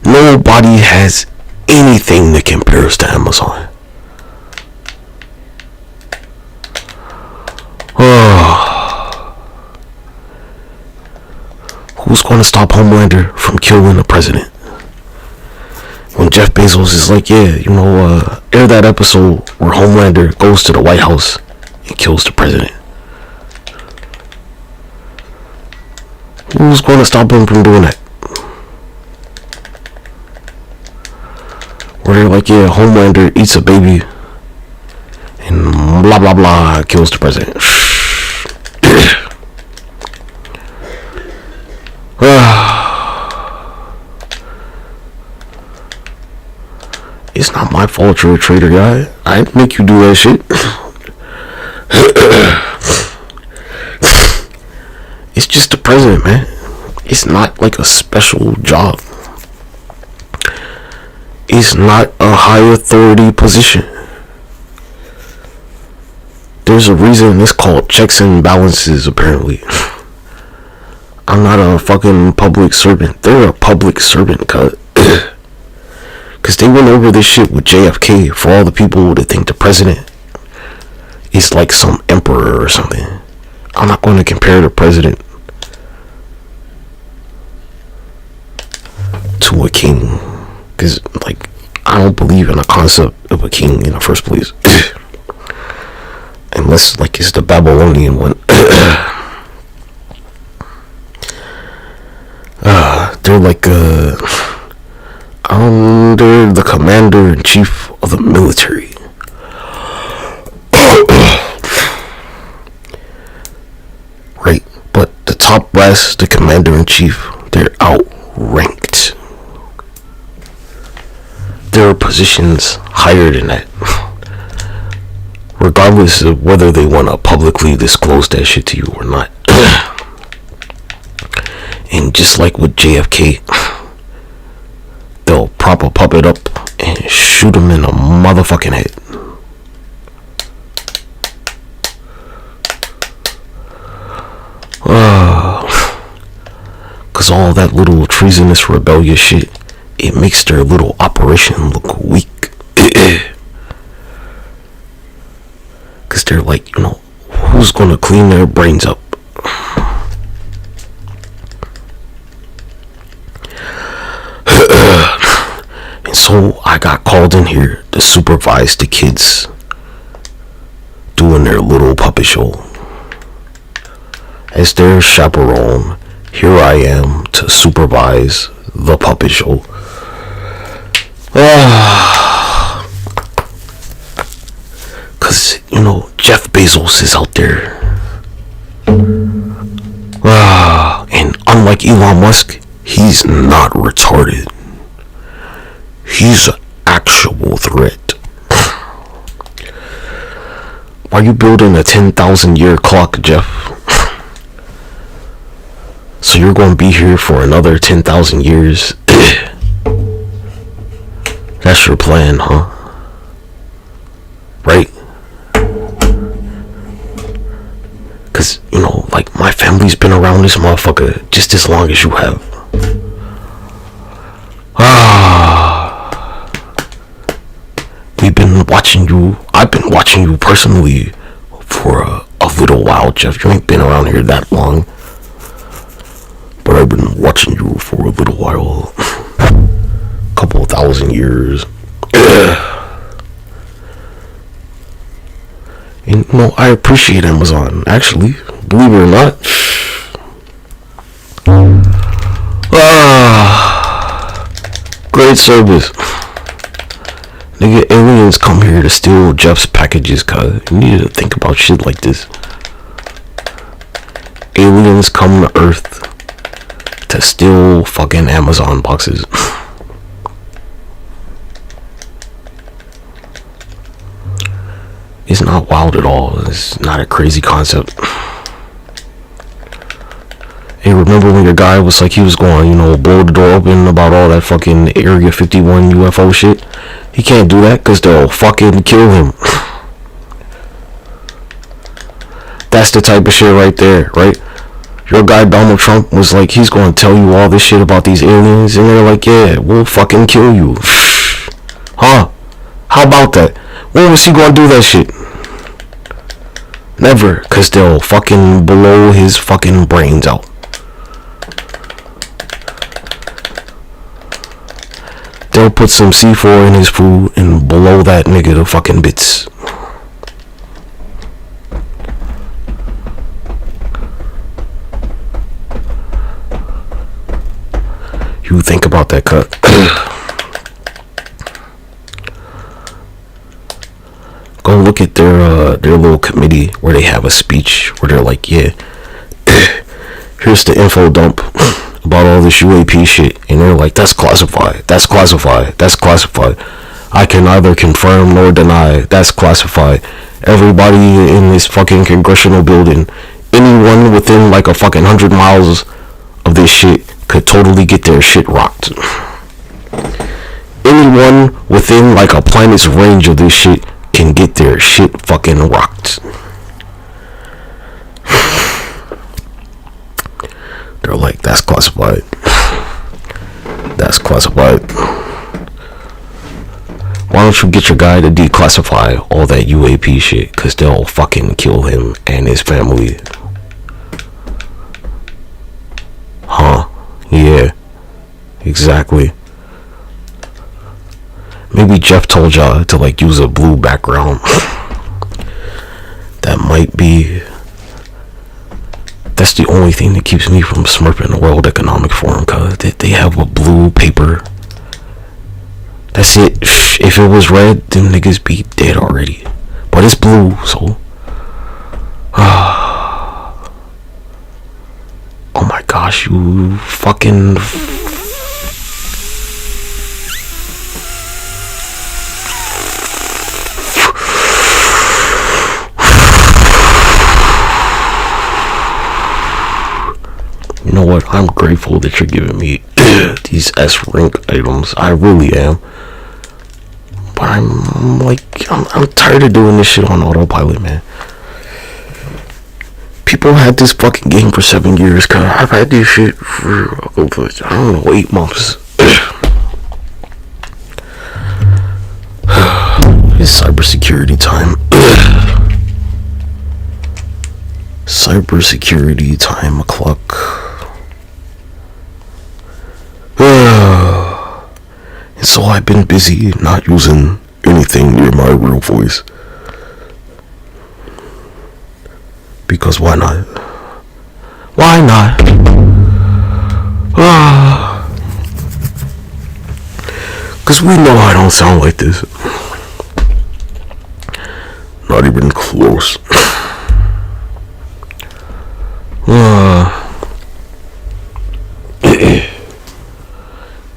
Nobody has anything that compares to Amazon. Who's going to stop Homelander from killing the president? When Jeff Bezos is like, air that episode where Homelander goes to the White House and kills the president. Who's going to stop him from doing that? Where they're like, Homelander eats a baby and blah blah blah kills the president. It's not my fault you're a traitor, guy. I didn't make you do that shit. It's just the president, man. It's not like a special job. It's not a high authority position. There's a reason it's called checks and balances, apparently. I'm not a fucking public servant. They're a public servant, cut. Because they went over this shit with JFK for all the people that think the president is like some emperor or something. I'm not going to compare the president to a king. Because, like, I don't believe in the concept of a king in the first place. Unless, like, it's the Babylonian one. They're like, they're the commander-in-chief of the military. Right, but the top brass, the commander-in-chief, they're outranked. There are positions higher than that. Regardless of whether they want to publicly disclose that shit to you or not. And just like with JFK, they'll prop a puppet up and shoot him in the motherfucking head. Cause all that little treasonous rebellious shit, it makes their little operation look weak. Cause they're like, who's gonna clean their brains up? And so I got called in here to supervise the kids doing their little puppet show. As their chaperone, here I am to supervise the puppet show. Cause, Jeff Bezos is out there. And unlike Elon Musk, he's not retarded. He's an actual threat. Why are you building a 10,000 year clock, Jeff? So you're going to be here for another 10,000 years? That's your plan, huh? Right? Cause, like, my family's been around this motherfucker just as long as you have. We've been watching you. I've been watching you personally for a little while, Jeff. You ain't been around here that long. But I've been watching you for a little while. Couple thousand years. And no, I appreciate Amazon, actually. Believe it or not. Great service. Nigga, aliens come here to steal Jeff's packages, cuz. You need to think about shit like this. Aliens come to Earth to steal fucking Amazon boxes. It's not wild at all. It's not a crazy concept. Hey, remember when your guy was like, he was going, blow the door open about all that fucking Area 51 UFO shit? He can't do that because they'll fucking kill him. That's the type of shit right there, right? Your guy Donald Trump was like, he's going to tell you all this shit about these aliens, and they're like, yeah, we'll fucking kill you. Huh? How about that? When was he going to do that shit? Never, because they'll fucking blow his fucking brains out. They'll put some C4 in his food and blow that nigga to fucking bits. You think about that, cut. Go look at their little committee where they have a speech where they're like, yeah, here's the info dump about all this UAP shit, and they're like, that's classified, that's classified, that's classified. I can neither confirm nor deny, that's classified. Everybody in this fucking congressional building, anyone within like a fucking 100 miles of this shit could totally get their shit rocked. Anyone within like a planet's range of this shit can get their shit fucking rocked. They're like, that's classified. That's classified. Why don't you get your guy to declassify all that UAP shit? Cause they'll fucking kill him and his family. Huh? Yeah. Exactly. Maybe Jeff told y'all to like use a blue background. That might be. That's the only thing that keeps me from smurping the World Economic Forum, cause they have a blue paper. That's it. If it was red, them niggas be dead already. But it's blue, so. Oh my gosh, you fucking. You know what? I'm grateful that you're giving me these S-rank items. I really am. But I'm tired of doing this shit on autopilot, man. People had this fucking game for 7 years, cause I've had this shit for, I don't know, 8 months. It's cybersecurity time. Cybersecurity time o'clock. And so I've been busy not using anything near my real voice. Because why not? Why not? Because we know I don't sound like this. Not even close.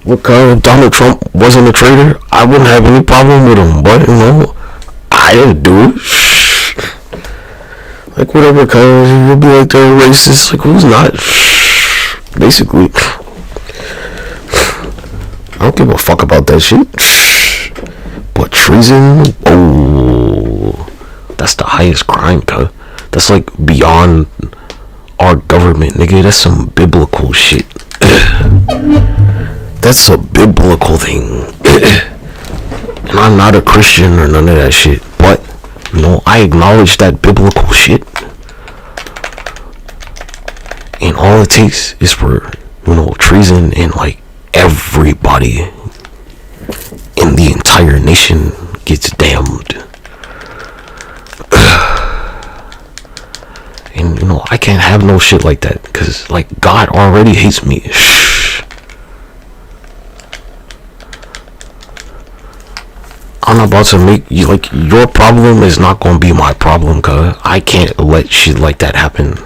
Look, if Donald Trump wasn't a traitor, I wouldn't have any problem with him. But, I didn't do it. Like, whatever, cause you'll be like, they're racist. Like, who's not? Basically. I don't give a fuck about that shit. But treason? Oh. That's the highest crime, cuz. That's like beyond our government, nigga. That's some biblical shit. That's a biblical thing. And I'm not a Christian or none of that shit. But, I acknowledge that biblical shit. And all it takes is for, treason and like everybody in the entire nation gets damned. I can't have no shit like that, because like God already hates me. I'm not about to make you, like, your problem is not gonna be my problem, cuz I can't let shit like that happen.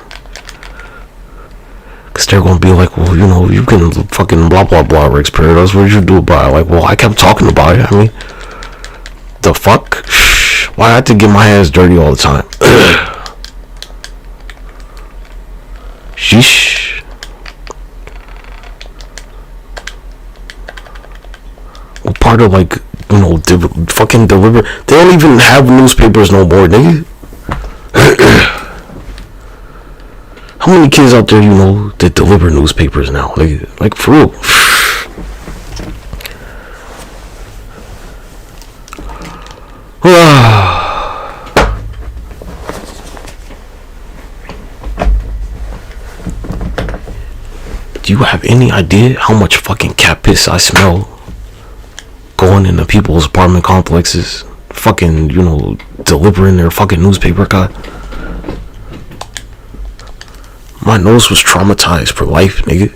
Cause they're gonna be like, well, you know, you can fucking blah blah blah RexParadox, what did you do about it? Like, well, I kept talking about it. I mean, the fuck? Why I have to get my hands dirty all the time? Sheesh. What part of, like, you know, fucking deliver? They don't even have newspapers no more, nigga. How many kids out there, you know, that deliver newspapers now? Like for real. Do you have any idea how much fucking cat piss I smell going into people's apartment complexes? Fucking, you know, delivering their fucking newspaper cut. My nose was traumatized for life, nigga.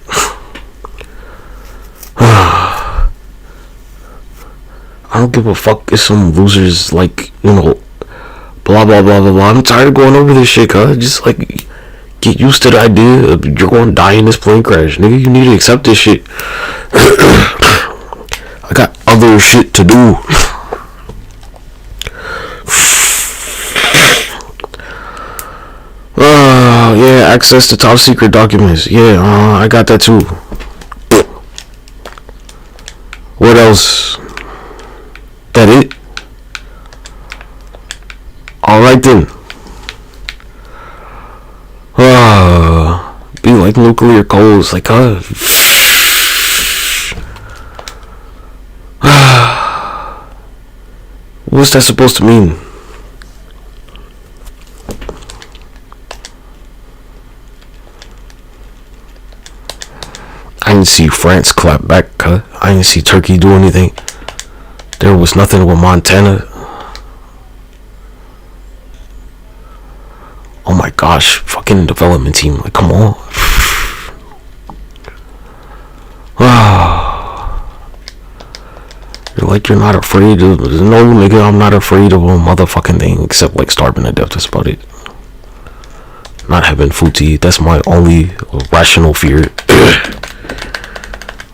I don't give a fuck if some losers, like, you know, blah blah blah blah blah. I'm tired of going over this shit, cuz. Just like get used to the idea of you're gonna die in this plane crash, nigga. You need to accept this shit. I got other shit to do. Yeah, access to top secret documents. Yeah, I got that too. What else? That it? Alright then. Be like nuclear codes, like what's that supposed to mean? I didn't see France clap back, cut. I didn't see Turkey do anything. There was nothing with Montana. Oh my gosh, fucking development team, like, come on. You're like, you're not afraid of, no nigga, I'm not afraid of a motherfucking thing, except like starving to death, that's about it. Not having food to eat, that's my only rational fear.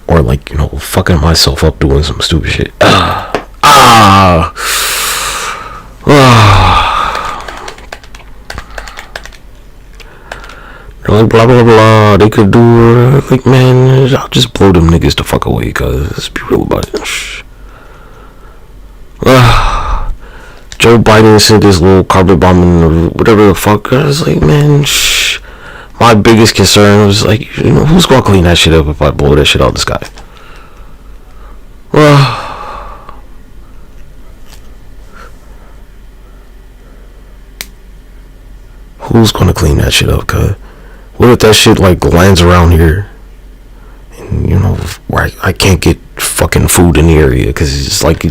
Or like, you know, fucking myself up doing some stupid shit. They're like, blah blah blah, they could do, like, man, I'll just blow them niggas the fuck away, cuz, let's be real about it. Joe Biden sent this little carpet bombing or whatever the fuck. I was like, man, my biggest concern was like, you know, who's gonna clean that shit up if I blow that shit out of the sky? Who's gonna clean that shit up, cuz? What if that shit like lands around here and, you know, where I can't get fucking food in the area because it's like, I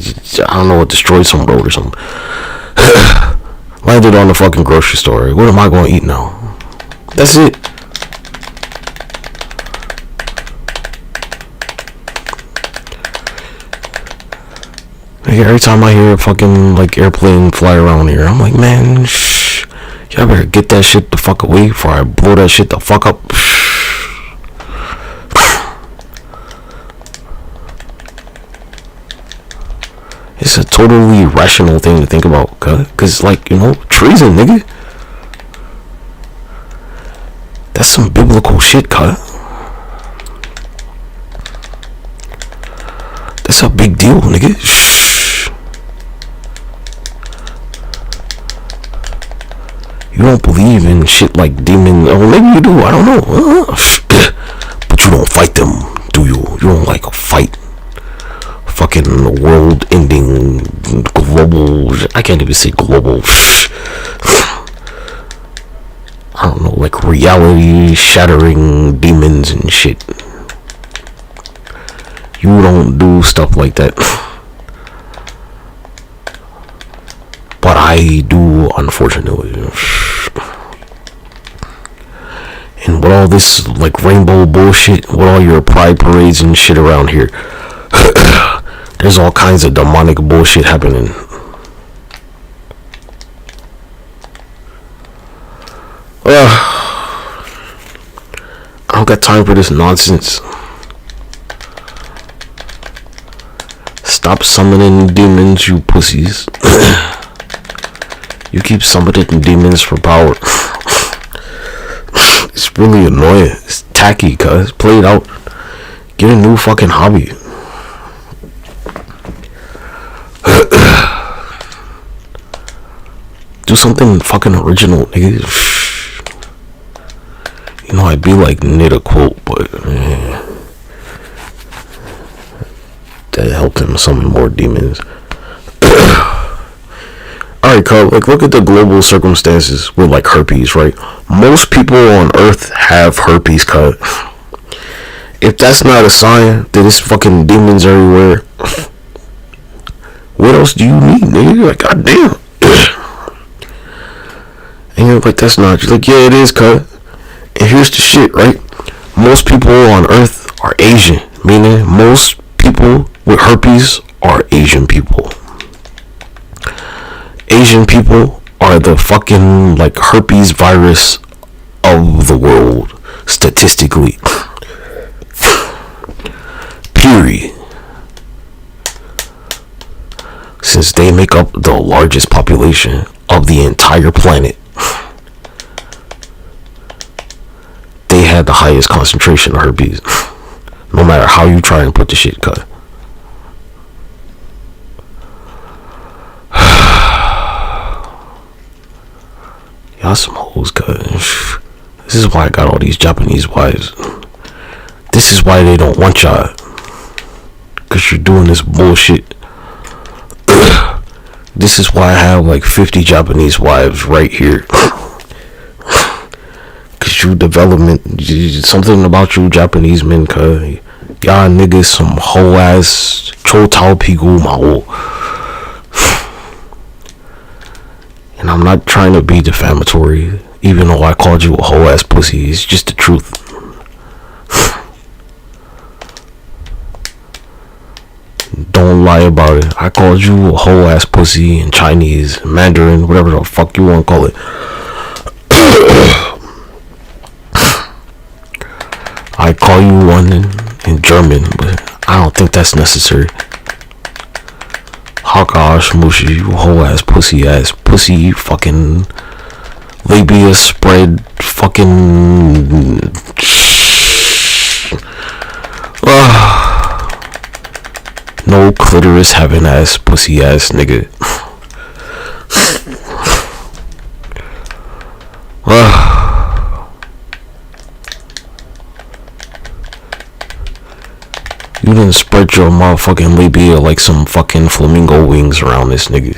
don't know, it destroyed some road or something. Landed on the fucking grocery store. What am I gonna eat now? That's it. Like, every time I hear a fucking like airplane fly around here, I'm like, man, y'all better get that shit the fuck away before I blow that shit the fuck up. It's a totally rational thing to think about, cause like, you know, treason, nigga. That's some biblical shit, cut. That's a big deal, nigga. You don't believe in shit like demon, or maybe you do, I don't know. But you don't fight them, do you? You don't like fight fucking world-ending global, I can't even say global, I don't know, like reality-shattering demons and shit. You don't do stuff like that. But I do, unfortunately. And with all this like rainbow bullshit, with all your pride parades and shit around here, there's all kinds of demonic bullshit happening. I don't got time for this nonsense. Stop summoning demons, you pussies. You keep summoning demons for power. It's really annoying. It's tacky, cuz. Play it out. Get a new fucking hobby. Do something fucking original, nigga. You know, I'd be like knit a quote, but that helped him summon more demons. Alright, cuz, like, look at the global circumstances with like herpes, right? Most people on Earth have herpes, cuz. If that's not a sign that it's fucking demons everywhere, what else do you need, nigga? You're like, goddamn. And you're like, that's not. You're like, yeah, it is, cuz. And here's the shit, right? Most people on Earth are Asian, meaning most people with herpes are Asian people. Asian people are the fucking like herpes virus of the world, statistically. Period. Since they make up the largest population of the entire planet, they had the highest concentration of herpes. No matter how you try and put the shit, cut. Y'all some hoes, cut. This is why I got all these Japanese wives. This is why they don't want y'all. Cause you're doing this bullshit. This is why I have like 50 Japanese wives right here. Cause you development, something about you Japanese men, cuz y'all niggas some whole ass chotao pigu mao. And I'm not trying to be defamatory, even though I called you a whole ass pussy. It's just the truth. Don't lie about it. I called you a whole ass pussy in Chinese, Mandarin, whatever the fuck you want to call it. I call you one in German, but I don't think that's necessary. Hakash Mushi, you whole ass, pussy, fucking labia spread, fucking. No clitoris having ass, pussy ass nigga. You didn't spread your motherfucking labia like some fucking flamingo wings around this nigga.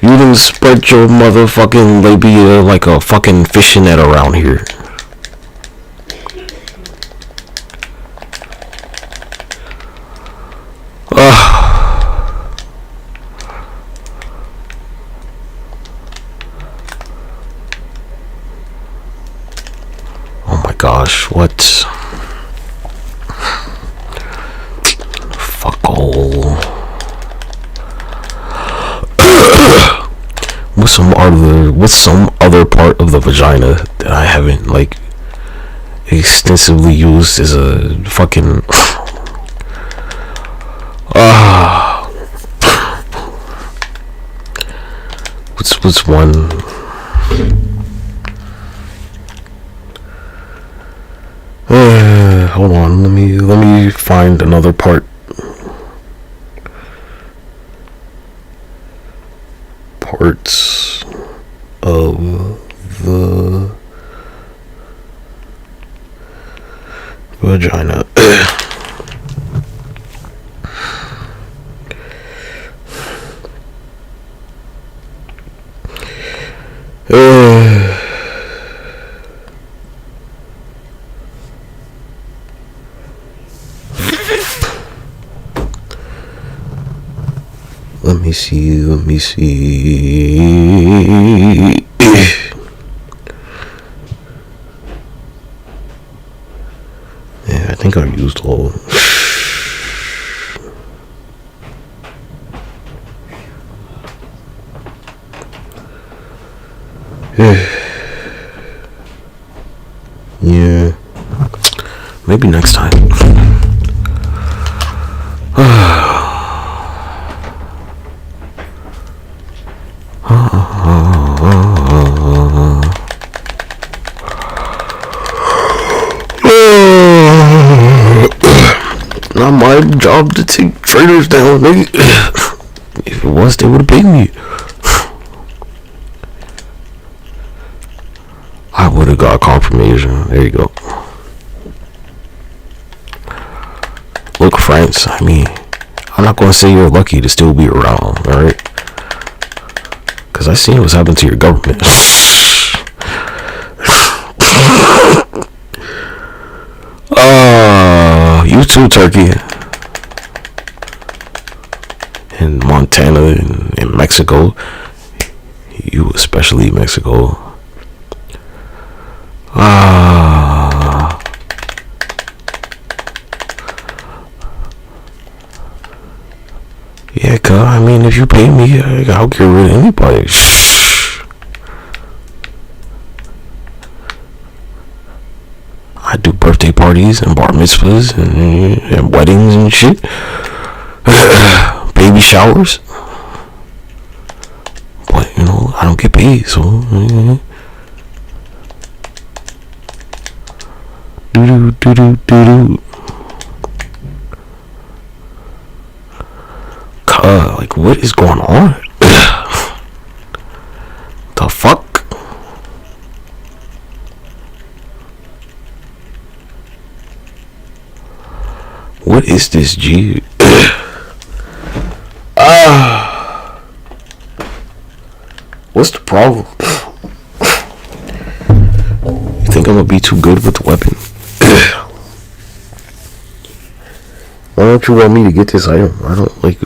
You didn't spread your motherfucking labia like a fucking fishing net around here. Oh my gosh, what? Fuck all. What's some other part of the vagina that I haven't like extensively used as a fucking what's one? Hold on, let me find another part. Parts of the vagina. Let me see. I think I used all. Yeah. Maybe next time. Not my job to take traders down, nigga. If it was, they would've paid me. I would've got confirmation. There you go. Look, France, I mean, I'm not gonna say you're lucky to still be around, alright? Cause I seen what's happened to your government. You too, Turkey. And Montana and Mexico. You especially, Mexico. Yeah, cuz, I mean, if you pay me, I'll get rid of anybody. I do birthday parties and bar mitzvahs and weddings and shit. Baby showers. But, you know, I don't get paid, so... Do-do-do-do-do-do. Like, what is going on? The fuck? What is this, G? What's the problem? You think I'm gonna be too good with the weapon? Why don't you want me to get this item? I don't like.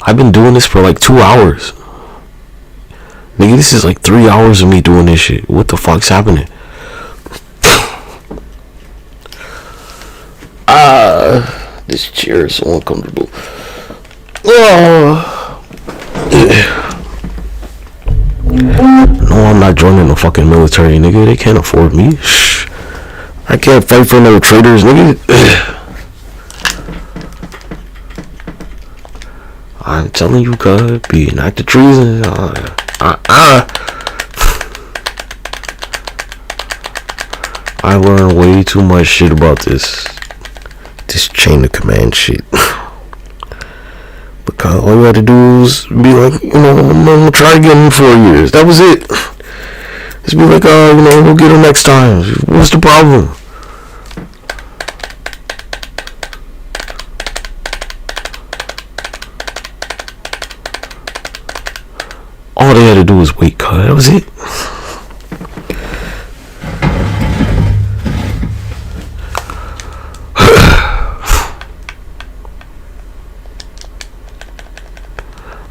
I've been doing this for like 2 hours. Nigga, this is like 3 hours of me doing this shit. What the fuck's happening? This chair is so uncomfortable. No, I'm not joining the fucking military, nigga. They can't afford me. I can't fight for no traitors, nigga. I'm telling you, could be an act of treason. I learned way too much shit about this chain of command shit. Because all you had to do was be like, you know, I'm gonna try again in 4 years. That was it. Just be like, you know, we'll get her next time. What's the problem? All they had to do was wait, cuz. That was it.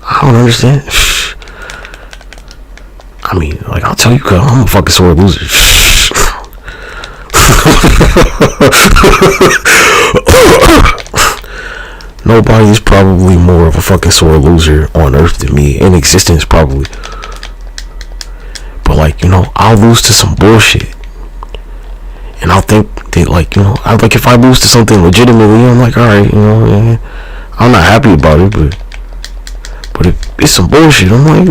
I don't understand. I mean, like, I'll tell you, cuz I'm a fucking sore loser. Nobody's probably more of a fucking sore loser on earth than me, in existence probably. But like, you know, I'll lose to some bullshit, and I'll think that, like, you know, like if I lose to something legitimately, I'm like, alright, you know, I'm not happy about it, but if it's some bullshit, I'm like,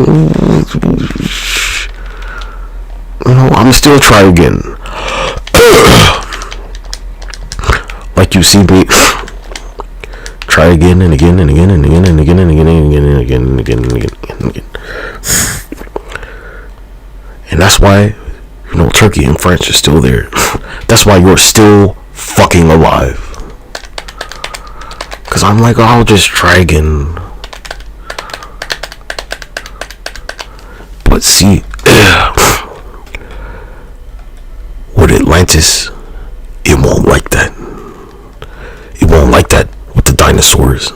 you know, I'm still try again. Like, you see me try again and again and again and again and again and again and again and again and again and again and again. And that's why, you know, Turkey and France are still there. That's why you're still fucking alive. Cause I'm like, oh, I'll just try again. But see, with Atlantis, it won't like that. It won't like that with the dinosaurs.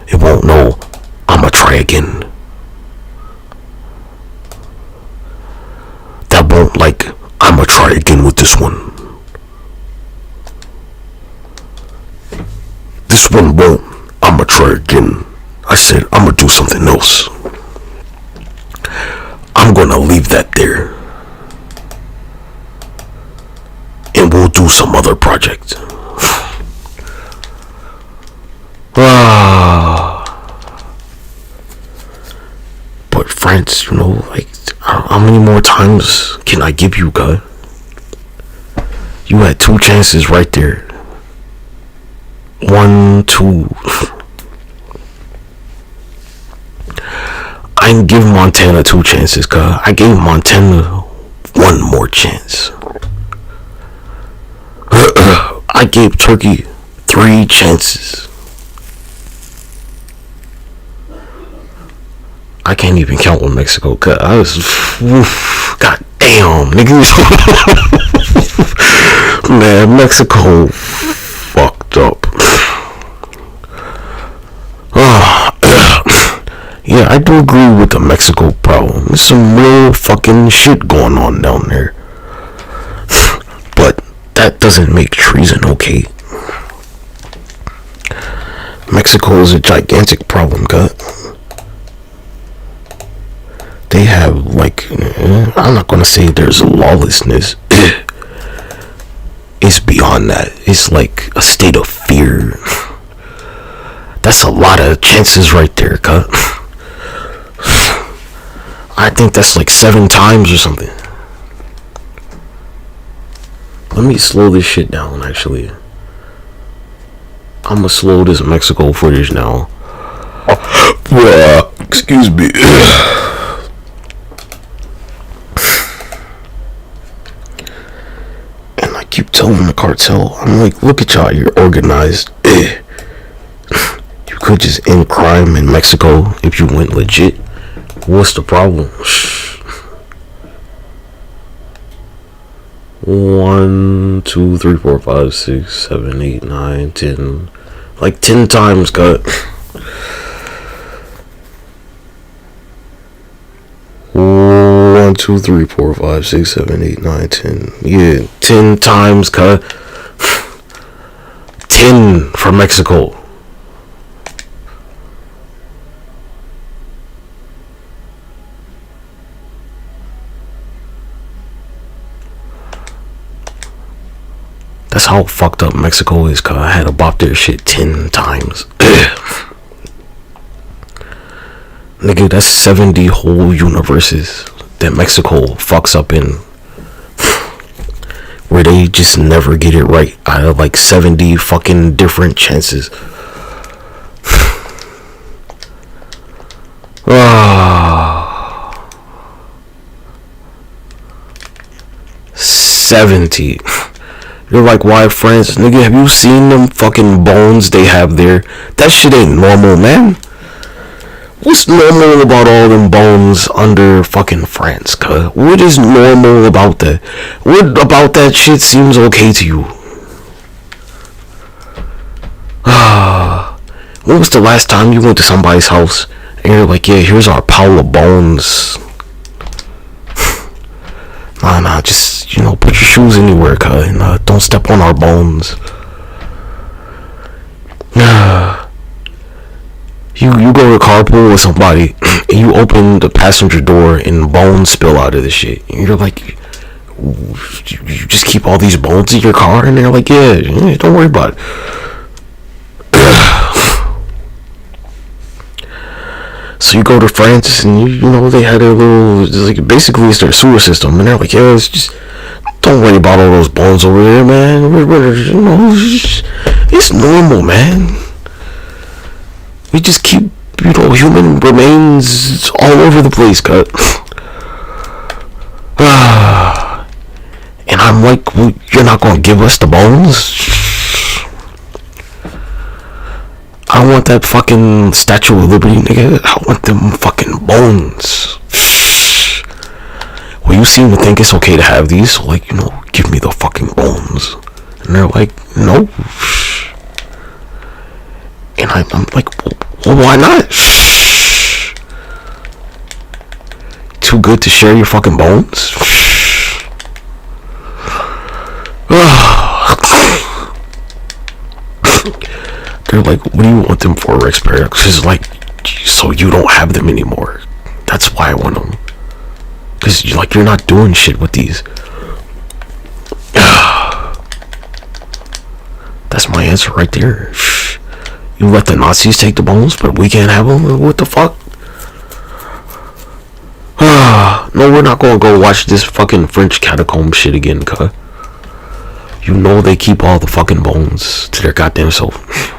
It won't know, I'ma try again. That won't like, I'ma try again with this one. this one won't. I'ma try again. I said I'ma do something else. I'm gonna leave that there. And we'll do some other project. But friends, you know, like, how many more times can I give you, God? You had 2 chances right there. 1, 2. I didn't give Montana 2 chances, cuz I gave Montana 1 more chance. I gave Turkey 3 chances. I can't even count with Mexico, cuz I was, god damn, niggas. Man, Mexico fucked up. Yeah, I do agree with the Mexico problem. There's some real fucking shit going on down there. But that doesn't make treason okay. Mexico is a gigantic problem, cuz. They have, like, I'm not gonna say there's lawlessness. It's beyond that. It's like a state of fear. That's a lot of chances right there, cuz. I think that's like 7 times or something. Let me slow this shit down, actually. I'ma slow this Mexico footage now. Excuse me. And I keep telling the cartel, I'm like, look at y'all, you're organized. You could just end crime in Mexico if you went legit. What's the problem? 1, 2, 3, 4, 5, 6, 7, 8, 9, 10. Like 10 times, cut. 1, 2, 3, 4, 5, 6, 7, 8, 9, 10. Yeah, 10 times, cut. 10 for Mexico. That's how fucked up Mexico is, cuz I had to bop their shit 10 times. Nigga, that's 70 whole universes that Mexico fucks up in. Where they just never get it right out of like 70 fucking different chances. 70. You're like, why, France? Nigga, have you seen them fucking bones they have there? That shit ain't normal, man. What's normal about all them bones under fucking France, cuz? What is normal about that? What about that shit seems okay to you? When was the last time you went to somebody's house and you're like, yeah, here's our pile of bones? Nah, just, you know, put your shoes anywhere, cuz, and don't step on our bones. You go to carpool with somebody, and you open the passenger door, and bones spill out of the shit. And you're like, you just keep all these bones in your car? And they're like, yeah, don't worry about it. So you go to France, and you know, they had a little, like, basically it's their sewer system, and they're like, yeah, it's just, don't worry about all those bones over there, man. You know, it's normal, man. We just keep, you know, human remains all over the place, cut. And I'm like, well, you're not gonna give us the bones? I want that fucking Statue of Liberty, nigga. I want them fucking bones. Well, you seem to think it's okay to have these, so, like, you know, give me the fucking bones. And they're like, no. And I'm like, well, why not? Too good to share your fucking bones? They're like, what do you want them for, RexParadox? It's like, so you don't have them anymore. That's why I want them. Because you're not doing shit with these. That's my answer right there. You let the Nazis take the bones, but we can't have them? What the fuck? No, we're not gonna go watch this fucking French catacomb shit again, cuz. You know they keep all the fucking bones to their goddamn self.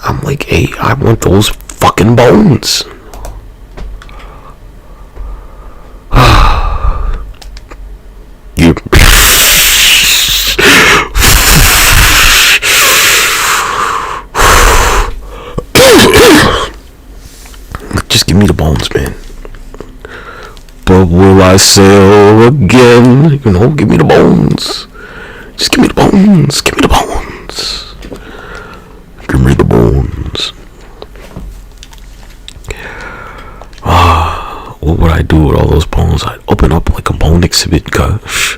I'm like, hey, I want those fucking bones. You. Just give me the bones, man. But will I sail again? You know, give me the bones. Just give me the bones. Give me the bones. Give me the bones. What would I do with all those bones? I'd open up like a bone exhibit, cuz.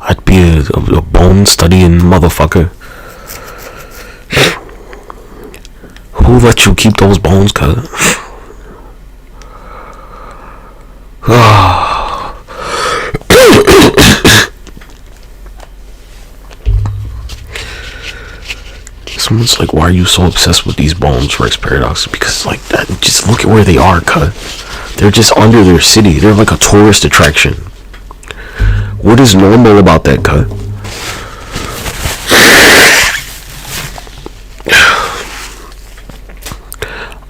I'd be a bone studying motherfucker. Who let you keep those bones, cuz? Someone's like, why are you so obsessed with these bones, RexParadox? Because like that, just look at where they are, cut. They're just under their city. They're like a tourist attraction. What is normal about that, cut?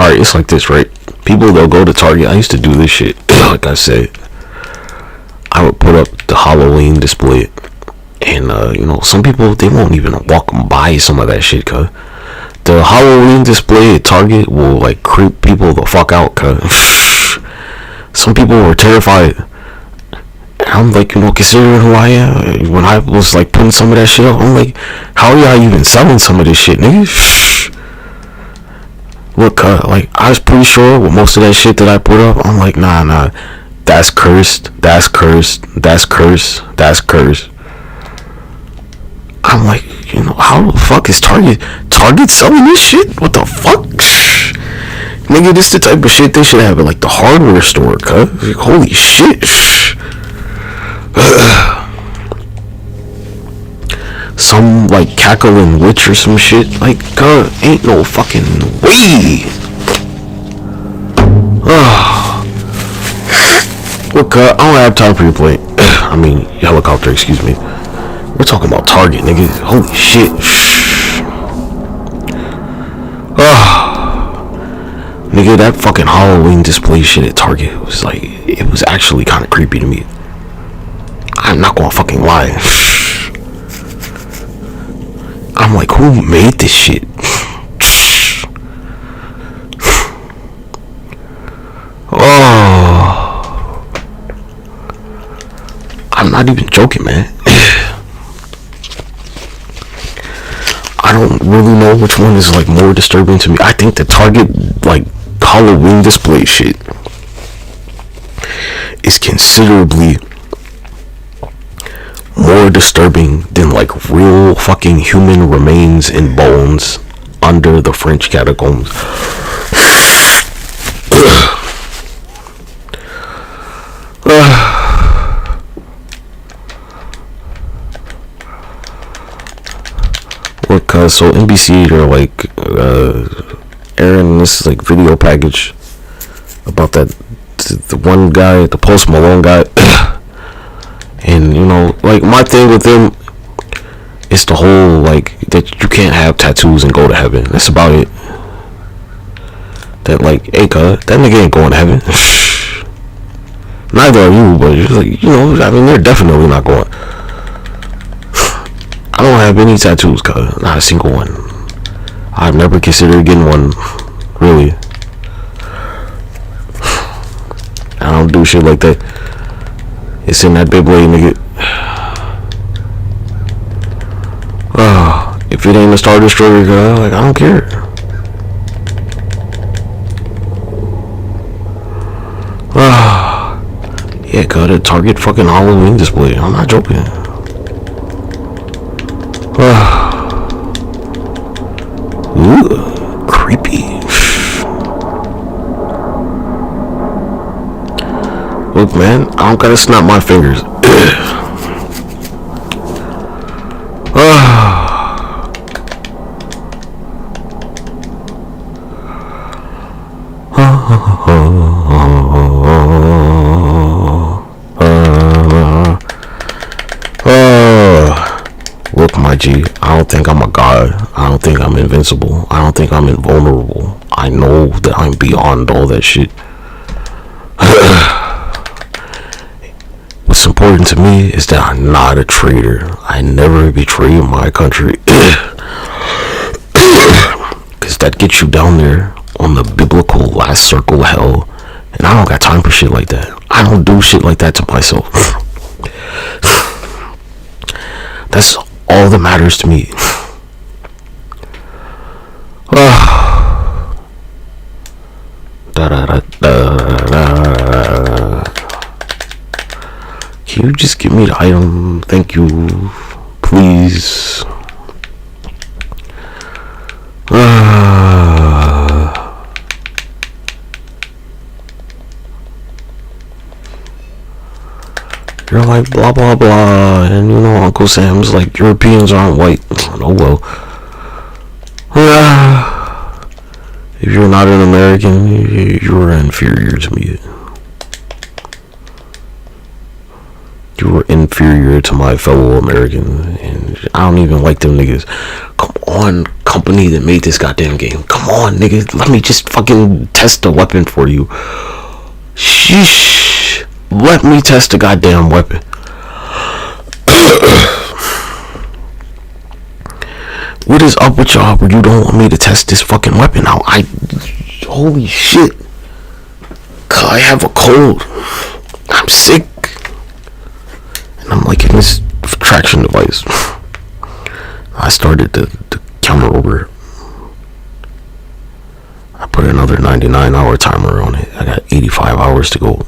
Alright, it's like this, right? People, they'll go to Target. I used to do this shit. Like I said, I would put up the Halloween display. And, you know, some people, they won't even walk by some of that shit, cuz. The Halloween display at Target will, like, creep people the fuck out, cuz. Some people were terrified. And I'm like, you know, considering who I am, when I was, like, putting some of that shit up, I'm like, how are y'all even selling some of this shit, nigga? Look, like, I was pretty sure with most of that shit that I put up, I'm like, nah, that's cursed, that's cursed, that's cursed, that's cursed. I'm like, you know, how the fuck is Target selling this shit? What the fuck? Nigga, this the type of shit they should have at like the hardware store, cuz. Like, holy shit. Some like cackling witch or some shit. Like, cuz, ain't no fucking way. Look, I don't have time for your plane. I mean, helicopter, excuse me. We're talking about Target, nigga. Holy shit. Nigga, that fucking Halloween display shit at Target was like, it was actually kind of creepy to me. I'm not gonna fucking lie. I'm like, who made this shit? I'm not even joking, man. I don't really know which one is like more disturbing to me. I think the Target like Halloween display shit is considerably more disturbing than like real fucking human remains and bones under the French catacombs. Look, so NBC, they're like airing this like video package about that the one guy, the Post Malone guy. And you know, like my thing with them is the whole like that you can't have tattoos and go to heaven. That's about it. That like, hey, that nigga ain't going to heaven. Neither are you, but you're like, you know, I mean, they're definitely not going. I don't have any tattoos, cuz. Not a single one. I've never considered getting one, really. I don't do shit like that. It's in that Beyblade, nigga. If it ain't a Star Destroyer, cuz, like, I don't care. Yeah, cuz, a Target fucking Halloween display. I'm not joking. Ooh, creepy. Look, man, I don't gotta snap my fingers. Look, my G, I don't think I'm a god. I don't think I'm invincible. I don't think I'm invulnerable. I know that I'm beyond all that shit. What's important to me is that I'm not a traitor. I never betray my country. Cause that gets you down there on the biblical last circle of hell. And I don't got time for shit like that. I don't do shit like that to myself. That's all that matters to me. Can you just give me the item? Thank you. Please. You're like blah blah blah, and you know Uncle Sam's like Europeans aren't white. Oh well. If you're not an American, you're inferior to me. You were inferior to my fellow Americans, and I don't even like them niggas. Come on, company that made this goddamn game. Come on, niggas, let me just fucking test the weapon for you. Sheesh. Let me test the goddamn weapon. What is up with y'all where you don't want me to test this fucking weapon now? Holy shit. I have a cold. I'm sick. And I'm like in this traction device. I started the camera over. I put another 99-hour timer on it. I got 85 hours to go.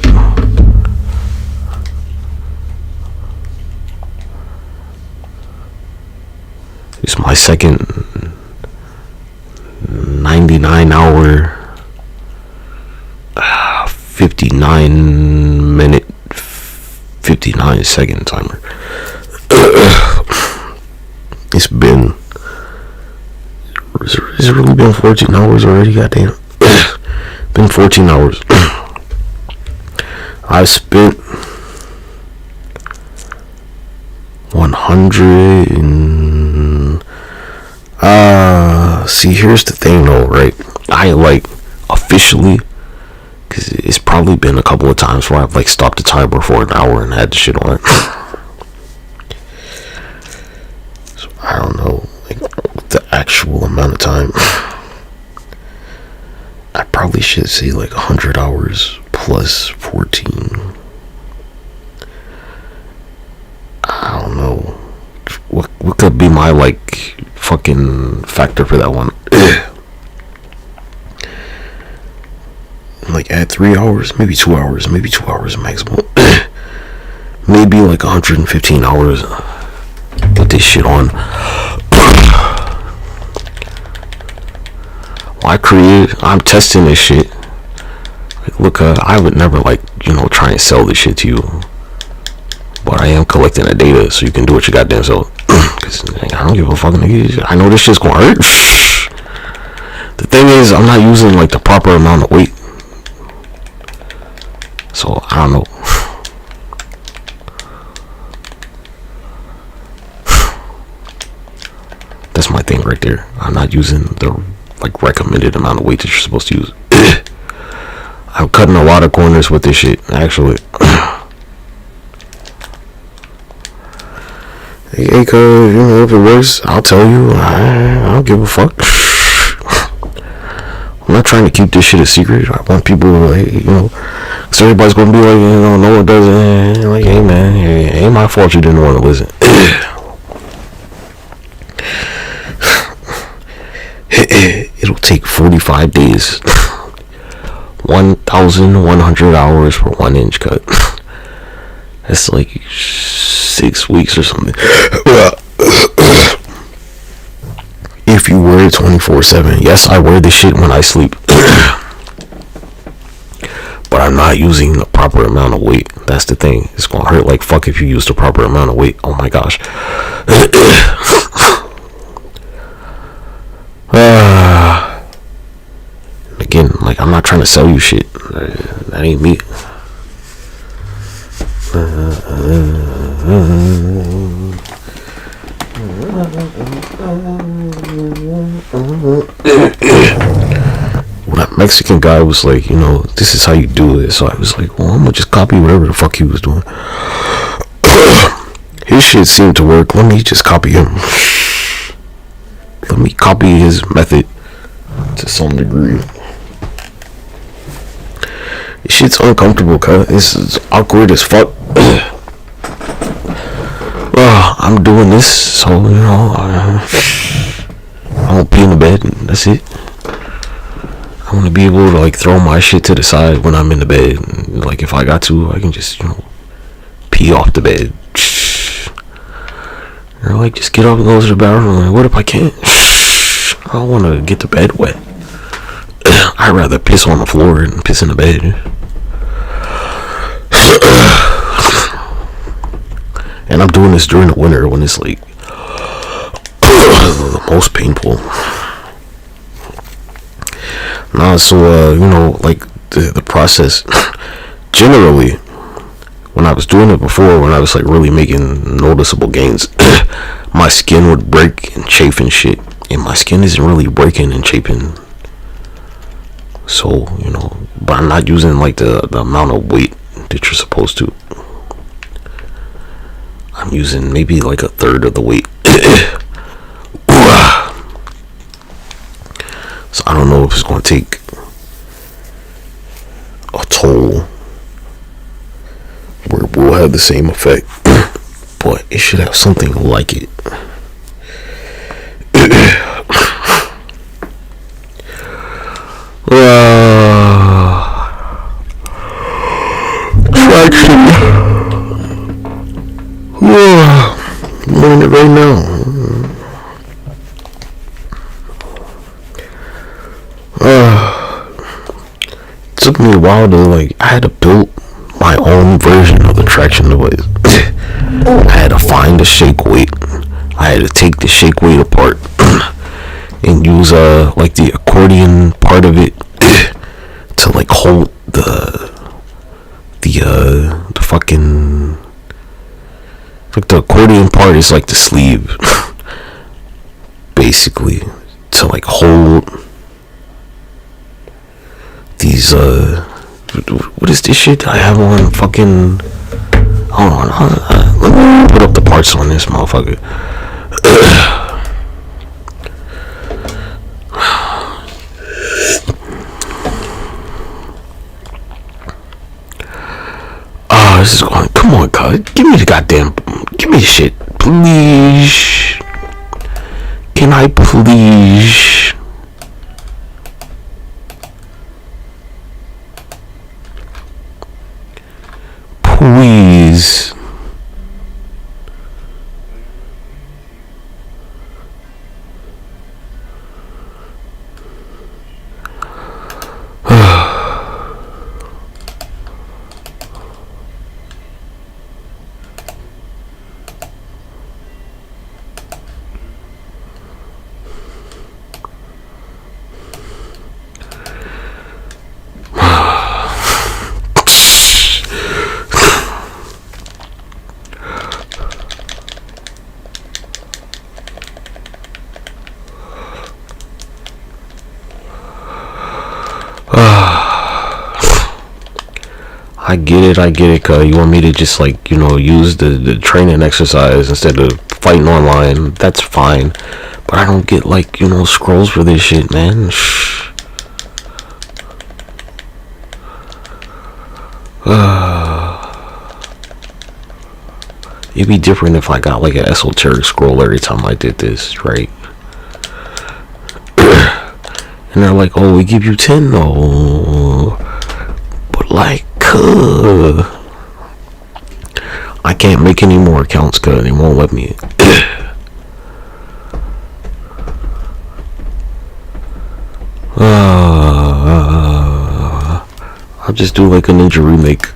It's my second 99-hour 59-minute 59-second timer. It's been, has it really been 14 hours already? Goddamn. Been 14 hours. I've spent 100 and see, here's the thing though, right? I like officially, because it's probably been a couple of times where I've like stopped the timer for an hour and had the shit on it. So I don't know like the actual amount of time. I probably should say like 100 hours plus 14. I don't know what could be my like fucking factor for that one. Like add 3 hours, maybe 2 hours, maybe 2 hours maximum. Maybe like 115 hours. Put this shit on. I'm testing this shit. Like, look, I would never like, try and sell this shit to you. But I am collecting the data so you can do what you goddamn self. Cause I don't give a fuck, nigga. I know this shit's gonna hurt. The thing is, I'm not using like the proper amount of weight. So I don't know. That's my thing right there. I'm not using the like recommended amount of weight that you're supposed to use. I'm cutting a lot of corners with this shit, actually. Hey, cause if it works, I'll tell you. I don't give a fuck. I'm not trying to keep this shit a secret. I want people to, like, cause everybody's gonna be like, no one does it. Like, hey man, it ain't my fault you didn't want to listen. It'll take 45 days. 1,100 hours for 1 inch cut. That's like 6 weeks or something. Well, if you were wear it 24/7. Yes, I wear this shit when I sleep. But I'm not using the proper amount of weight. That's the thing. It's gonna hurt like fuck if you use the proper amount of weight. Oh my gosh. Again, like, I'm not trying to sell you shit. That ain't me. When that Mexican guy was like, you know, this is how you do it. So I was like, well, I'm gonna just copy whatever the fuck he was doing. His shit seemed to work. Let me just copy him. Let me copy his method to some degree. This shit's uncomfortable, cuz. It's awkward as fuck. I'm doing this, so, you know, I won't pee in the bed, and that's it. I want to be able to, like, throw my shit to the side when I'm in the bed. And, like, if I got to, I can just, you know, pee off the bed. Or, like, just get up and go to the bathroom. Like, what if I can't? I don't want to get the bed wet. I'd rather piss on the floor than piss in the bed. And I'm doing this during the winter when it's like the most painful. Nah, so you know, like the process. Generally, when I was doing it before, when I was like really making noticeable gains, my skin would break and chafe and shit. And my skin isn't really breaking and chafing. So, you know, but I'm not using like the amount of weight that you're supposed to. I'm using maybe like a third of the weight. So I don't know if it's going to take a toll where it will have the same effect. But it should have something like it. Traction. I'm doing it right now. It took me a while to, like, I had to build my own version of the traction device. I had to find the shake weight. I had to take the shake weight apart and use like the accordion part of it to like hold the fucking, like, the accordion part is like the sleeve basically, to like hold these what is this shit I have on fucking, hold on, let me put up the parts on this motherfucker. This is going, come on, God, give me the shit, please. Can I please? Please. I get it, cuz you want me to just, like, you know, use the training exercise instead of fighting online. That's fine, but I don't get, like, you know, scrolls for this shit, man. It'd be different if I got like an esoteric scroll every time I did this, right? And they're like, oh, we give you 10 though, but like, I can't make any more accounts because they won't let me. I'll just do like a ninja remake.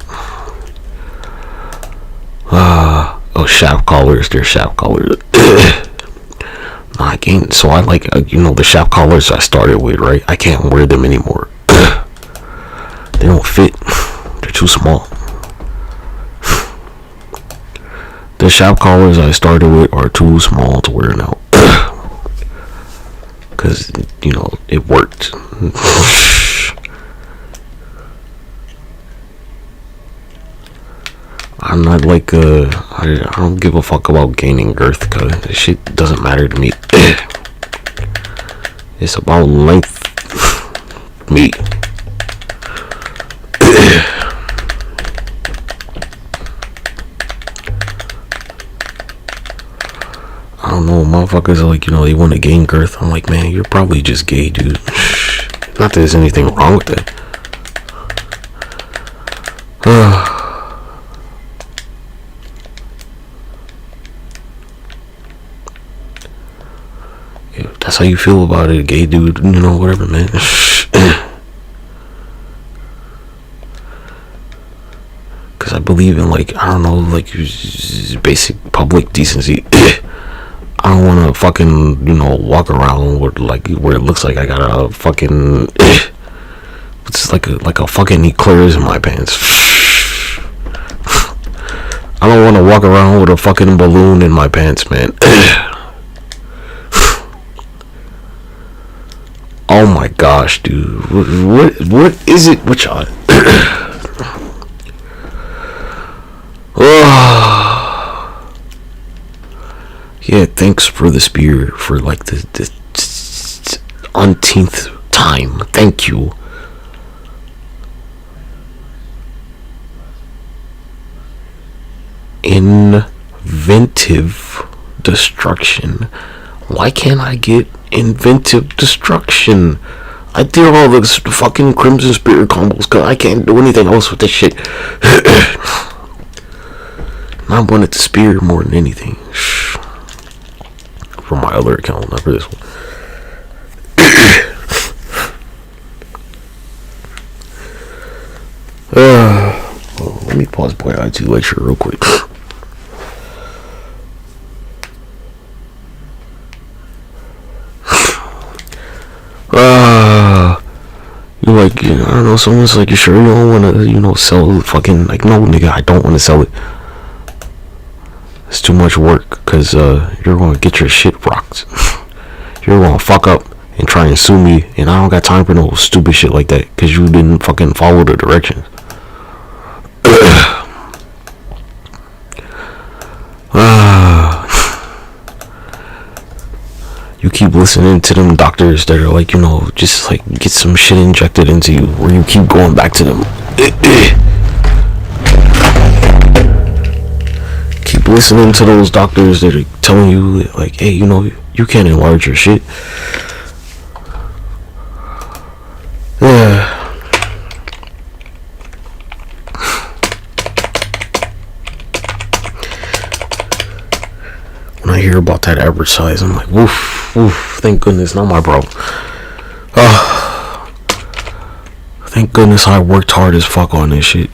Oh, shaft collars. They're shaft collars. Nah, again, so I like, the shaft collars I started with, right? I can't wear them anymore. They don't fit. They're too small. The shaft collars I started with are too small to wear now. Because, it worked. I'm not like I don't give a fuck about gaining girth, cause this shit doesn't matter to me. It's about length. Me. I don't know, motherfuckers are like, they want to gain girth. I'm like, man, you're probably just gay, dude. Not that there's anything wrong with it. If that's how you feel about it, gay dude, whatever, man. Because I believe in, like, I don't know, like, basic public decency. I don't want to fucking, walk around with, like, where it looks like I got a fucking, it's like a fucking eclairs in my pants. I don't want to walk around with a fucking balloon in my pants, man. Oh my gosh, dude. What is it with y'all? Yeah, thanks for the spear for like the umpteenth time. Thank you. Inventive destruction. Why can't I get inventive destruction? I did all the fucking Crimson Spirit combos because I can't do anything else with this shit. I wanted to spear more than anything. For my other account, not for this one. Well, let me pause Boy IT lecture real quick. You're like, I don't know, someone's like, you sure you don't want to, sell fucking, like, no, nigga, I don't want to sell it. It's too much work, because you're going to get your shit rocked. You're going to fuck up and try and sue me, and I don't got time for no stupid shit like that, because you didn't fucking follow the directions. You keep listening to them doctors that are like, just like get some shit injected into you, where you keep going back to them. Keep listening to those doctors that are telling you like, hey, you can't enlarge your shit. When I hear about that average size, I'm like, woof, woof, thank goodness, not my bro. Thank goodness I worked hard as fuck on this shit.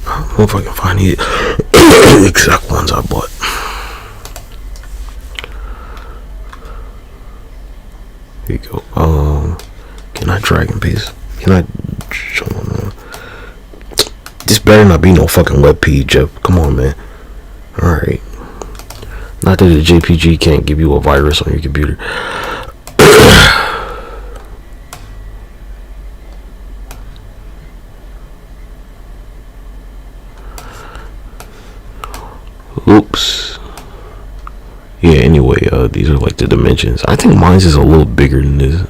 I don't know if I can find the exact ones I bought. Here you go. Can I drag and paste? Can I? This better not be no fucking WebP, Jeff. Come on, man. Alright. Not that the JPG can't give you a virus on your computer. Oops. Yeah, anyway, these are like the dimensions. I think mine's is a little bigger than this.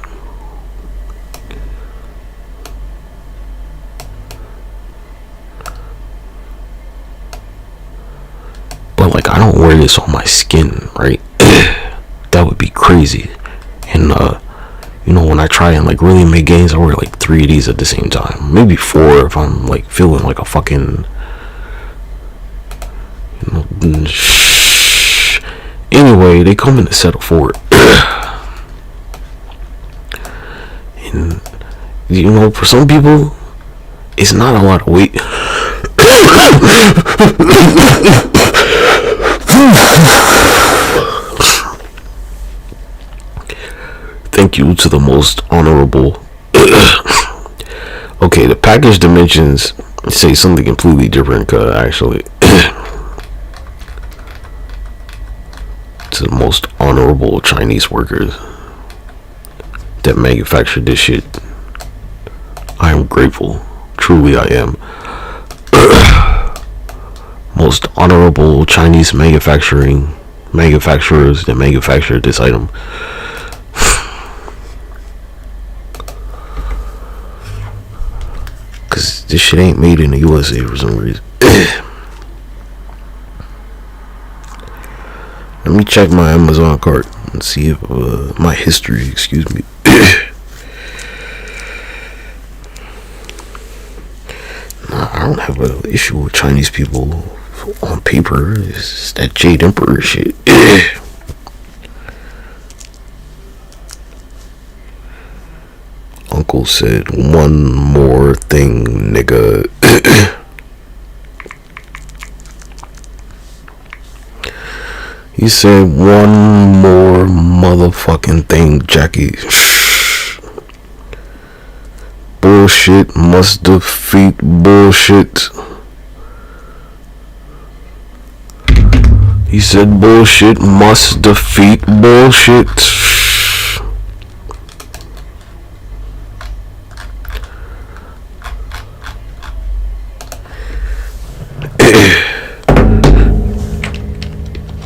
But like, I don't wear this on my skin, right? That would be crazy. And when I try and like really make gains, I wear like 3 of these at the same time, maybe 4 if I'm like feeling like a fucking Anyway, they come in a set of 4. And, you know, for some people, it's not a lot of weight. Thank you to the most honorable. Okay, the package dimensions say something completely different, actually. To the most honorable Chinese workers that manufacture this shit, I am grateful. Truly, I am. Most honorable Chinese manufacturers that manufacture this item. Cause this shit ain't made in the USA for some reason. Let me check my Amazon cart and see if my history, excuse me. Nah, I don't have an issue with Chinese people on paper. It's that Jade Emperor shit. Uncle said one more thing, nigga. He said one more motherfucking thing, Jackie. Bullshit must defeat bullshit. He said bullshit must defeat bullshit.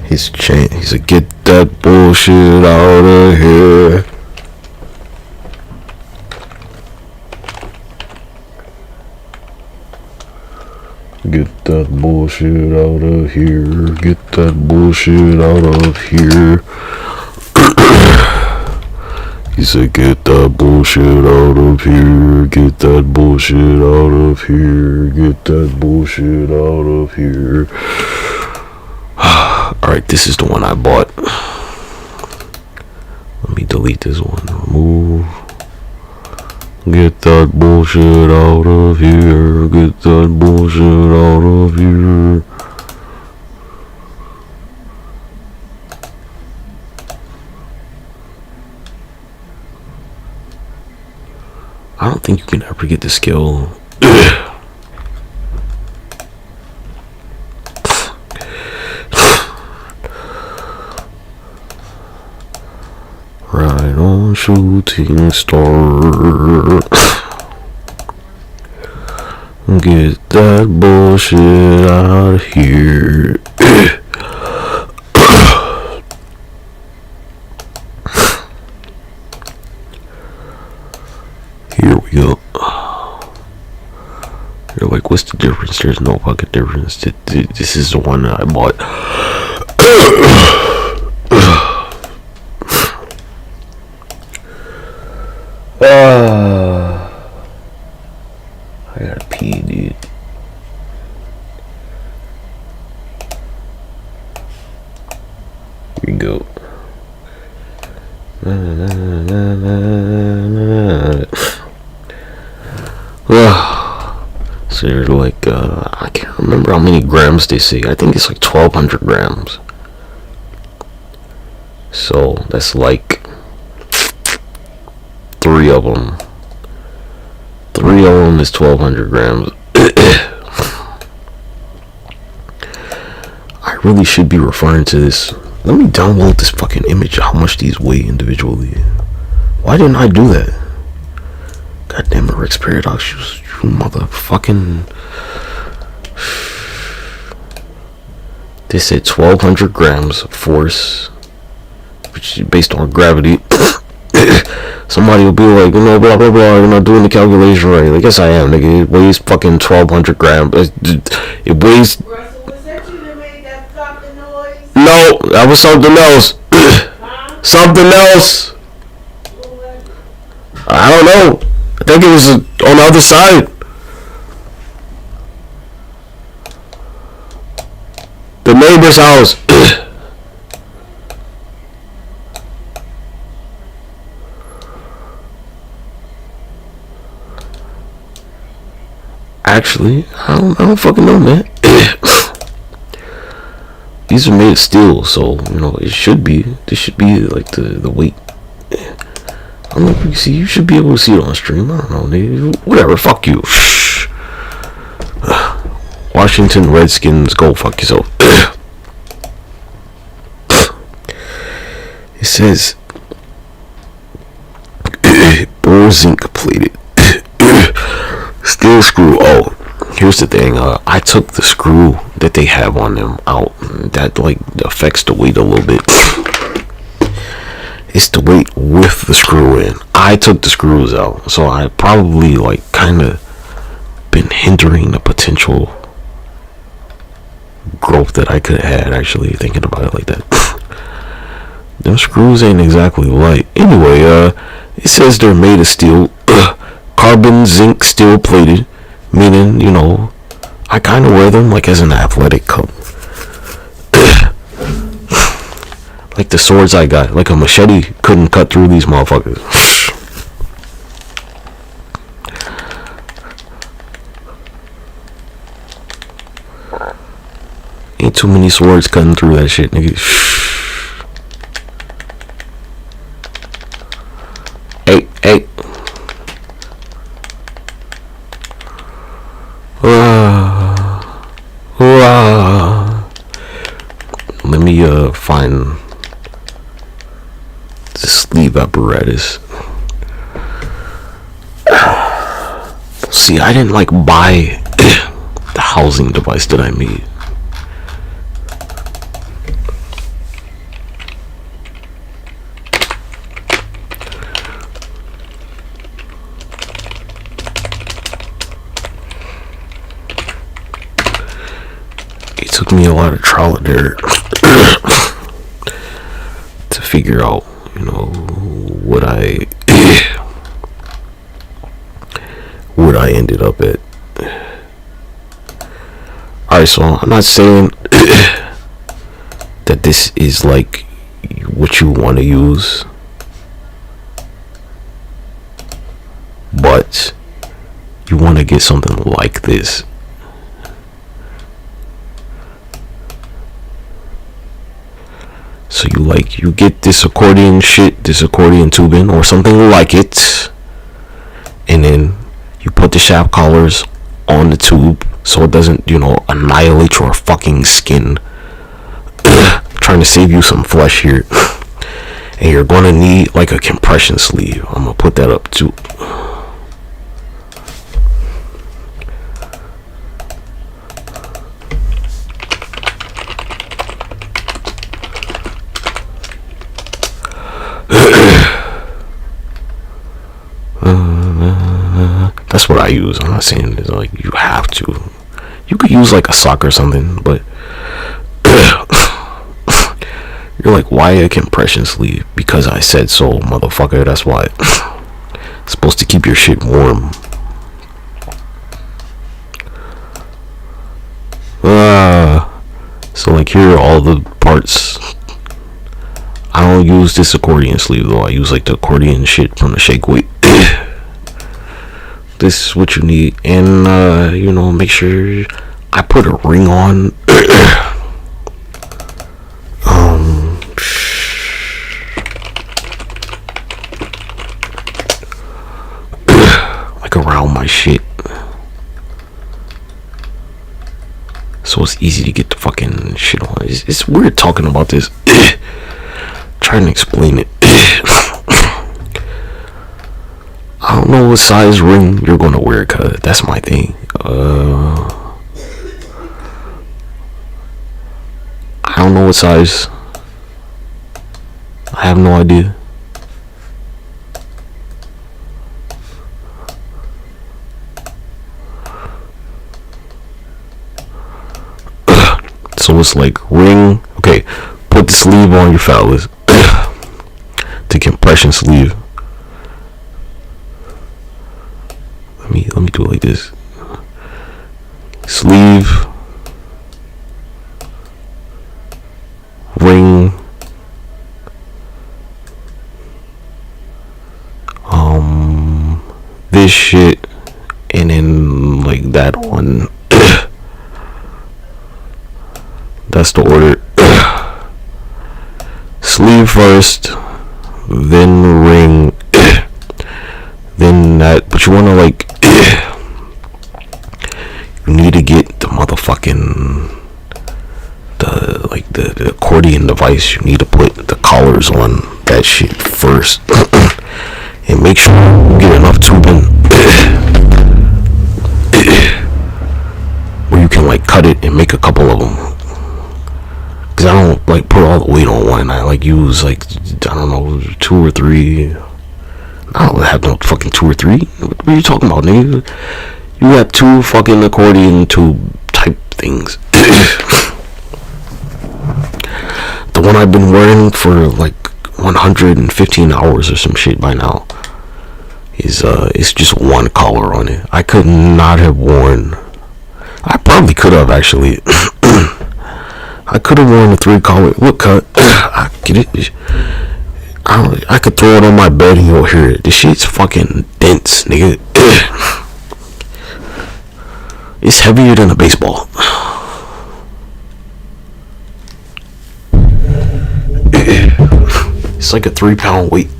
His chant, he said, get that bullshit out of here. Get that bullshit out of here. Get that bullshit out of here. He said, get that bullshit out of here. Get that bullshit out of here. Get that bullshit out of here. Alright, this is the one I bought. Let me delete this one. Remove. Get that bullshit out of here. Get that bullshit out of here. I don't think you can ever get the skill. Right on shooting star. Get that bullshit out of here. Here we go. You're like, what's the difference? There's no fucking difference. This is the one that I bought. I gotta pee, dude. Here we go. So they're like, I can't remember how many grams they say. I think it's like 1,200 grams. So that's like 3 of them. 3 of them is 1,200 grams. I really should be referring to this. Let me download this fucking image of how much these weigh individually. Why didn't I do that? God damn it, RexParadox, you motherfucking. They said 1,200 grams of force, which is based on gravity. Somebody will be like, you know, blah blah blah, you're not doing the calculation right. Like, yes I am, nigga. It weighs fucking 1,200 grams. It weighs. Russell, was that you that made that fucking noise? No, that was something else. Huh? Something else. I don't know. I think it was on the other side. The neighbor's house. Actually, I don't fucking know, man. These are made of steel, so you know it should be. This should be like the weight. I don't know if you can see. You should be able to see it on stream. I don't know, nigga. Whatever. Fuck you. Washington Redskins, go fuck yourself. It says Buru zinc plated steel screw. Oh, here's the thing. I took the screw that they have on them out. That like affects the weight a little bit. It's the weight with the screw in. I took the screws out, so I probably like kind of been hindering the potential growth that I could have had. Actually, thinking about it like that. Them screws ain't exactly light. Anyway, it says they're made of steel, carbon zinc steel plated, meaning, you know, I kind of wear them like as an athletic coat. Like the swords I got, like a machete couldn't cut through these motherfuckers. Ain't too many swords cutting through that shit, nigga. Hey. Let me find the sleeve apparatus. See, I didn't like buy the housing device that I made. It took me a lot of trial and error to figure out, you know, what I ended up at. Alright, so I'm not saying that this is like what you want to use, but you want to get something like this. So you get this accordion shit, this accordion tubing or something like it, and then you put the shaft collars on the tube so it doesn't, you know, annihilate your fucking skin. Trying to save you some flesh here. And you're gonna need like a compression sleeve. I'm gonna put that up too. That's what I use. I'm not saying it's like you have to. You could use like a sock or something, but you're like, why a compression sleeve? Because I said so, motherfucker. That's why. It's supposed to keep your shit warm. So like here are all the parts. I don't use this accordion sleeve though. I use like the accordion shit from the shake weight. This is what you need, and you know, make sure I put a ring on. Like around my shit, so it's easy to get the fucking shit on. It's weird talking about this. Trying to explain it. I don't know what size ring you're gonna wear, cause that's my thing. I don't know what size. I have no idea. So it's like ring. Okay, put the sleeve on your fellas. The compression sleeve. Let me do it like this. Sleeve, ring, this shit, and then like that one. That's the order. Sleeve first, then ring, then that. But you wanna like, you need to get the motherfucking the accordion device. You need to put the collars on that shit first, and make sure you get enough tubing where you can like cut it and make a couple of them. Cause I don't like put all the weight on one. I like use like, I don't know, 2 or 3. I don't have no fucking 2 or 3. What are you talking about, nigga? You got 2 fucking accordion tube type things. The one I've been wearing for like 115 hours or some shit by now is it's just one collar on it. I could not have worn. I probably could have actually. I could have worn a 3 collar. Look, cut. I get it. I could throw it on my bed and you'll hear it. This shit's fucking dense, nigga. It's heavier than a baseball. It's like a 3-pound weight,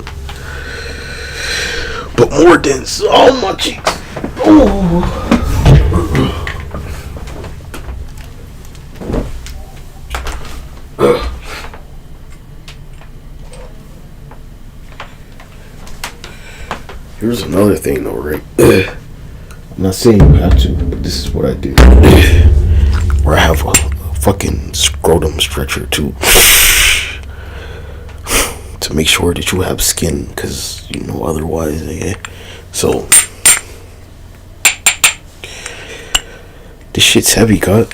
but more dense. Oh, my cheeks. Oh. Here's another thing though, right? I'm not saying you have to, but this is what I do. Where I have a fucking scrotum stretcher too, to make sure that you have skin, because you know otherwise, yeah. So this shit's heavy, cut.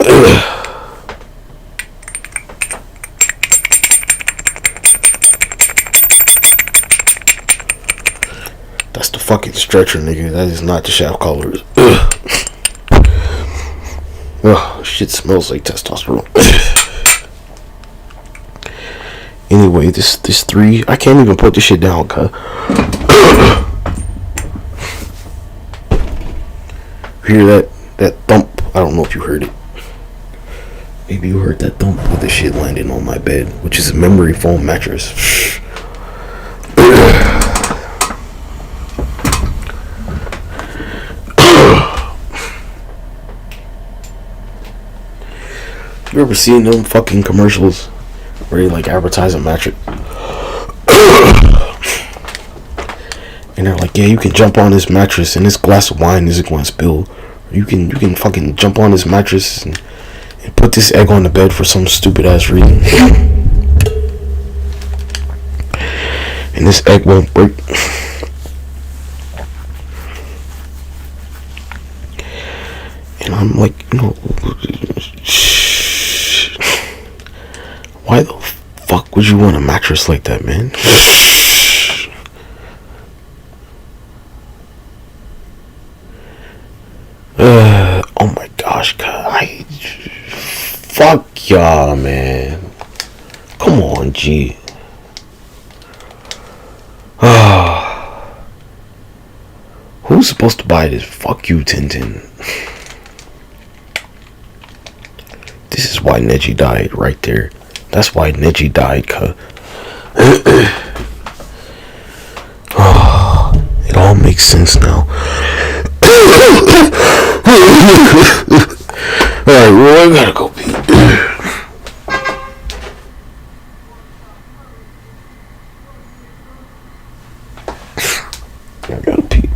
That's the fucking stretcher, nigga. That is not the shaft collars. Oh, shit smells like testosterone. Anyway, this 3, I can't even put this shit down, cuz. Hear that thump? I don't know if you heard it. Maybe you heard that thump with the shit landing on my bed, which is a memory foam mattress. You ever seen them fucking commercials where they like advertise a mattress? And they're like, yeah, you can jump on this mattress and this glass of wine isn't going to spill. Or you can fucking jump on this mattress and put this egg on the bed for some stupid ass reason. And this egg won't break. And I'm like, you know, why the fuck would you want a mattress like that, man? Oh my gosh, God. Fuck y'all, man. Come on, G. Who's supposed to buy this? Fuck you, Tintin. This is why Neji died right there. That's why Neji died, cuz. Oh, it all makes sense now. Alright, well, I gotta go pee. I gotta pee.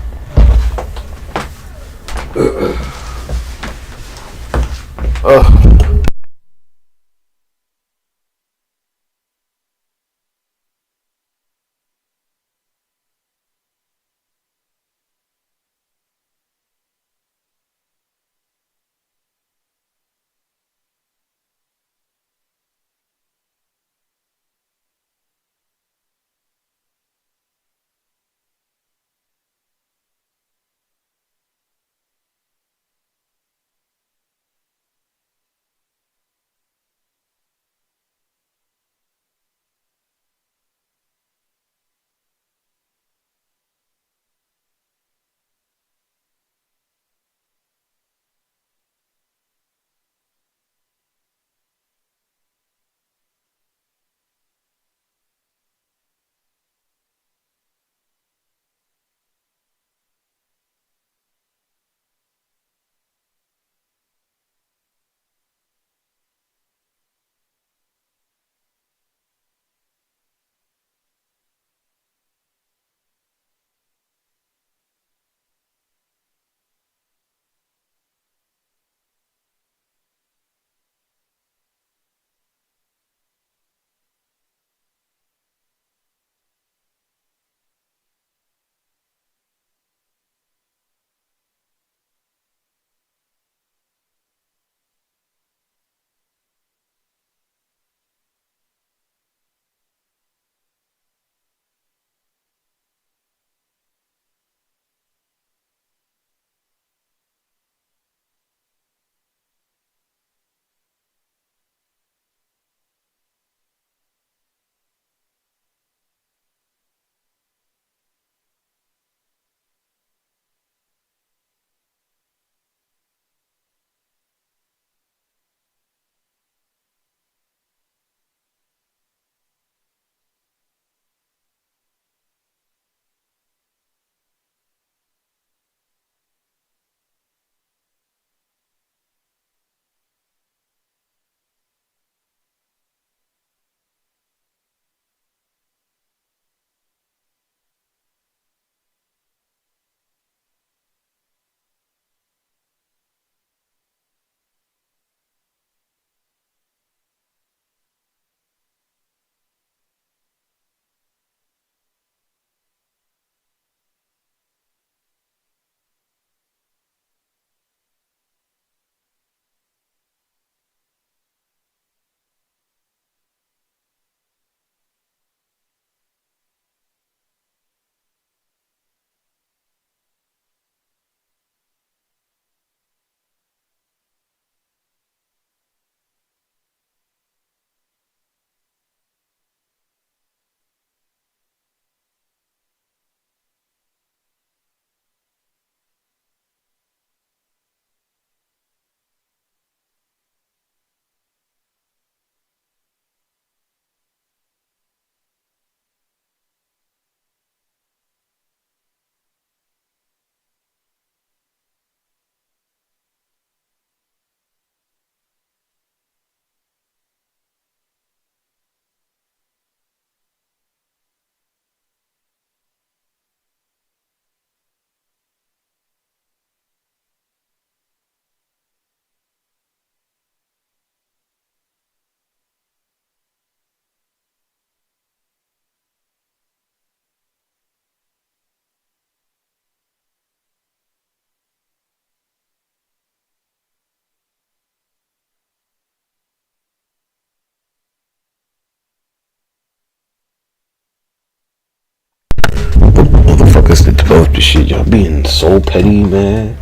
niggas that develop this shit, y'all being so petty, man.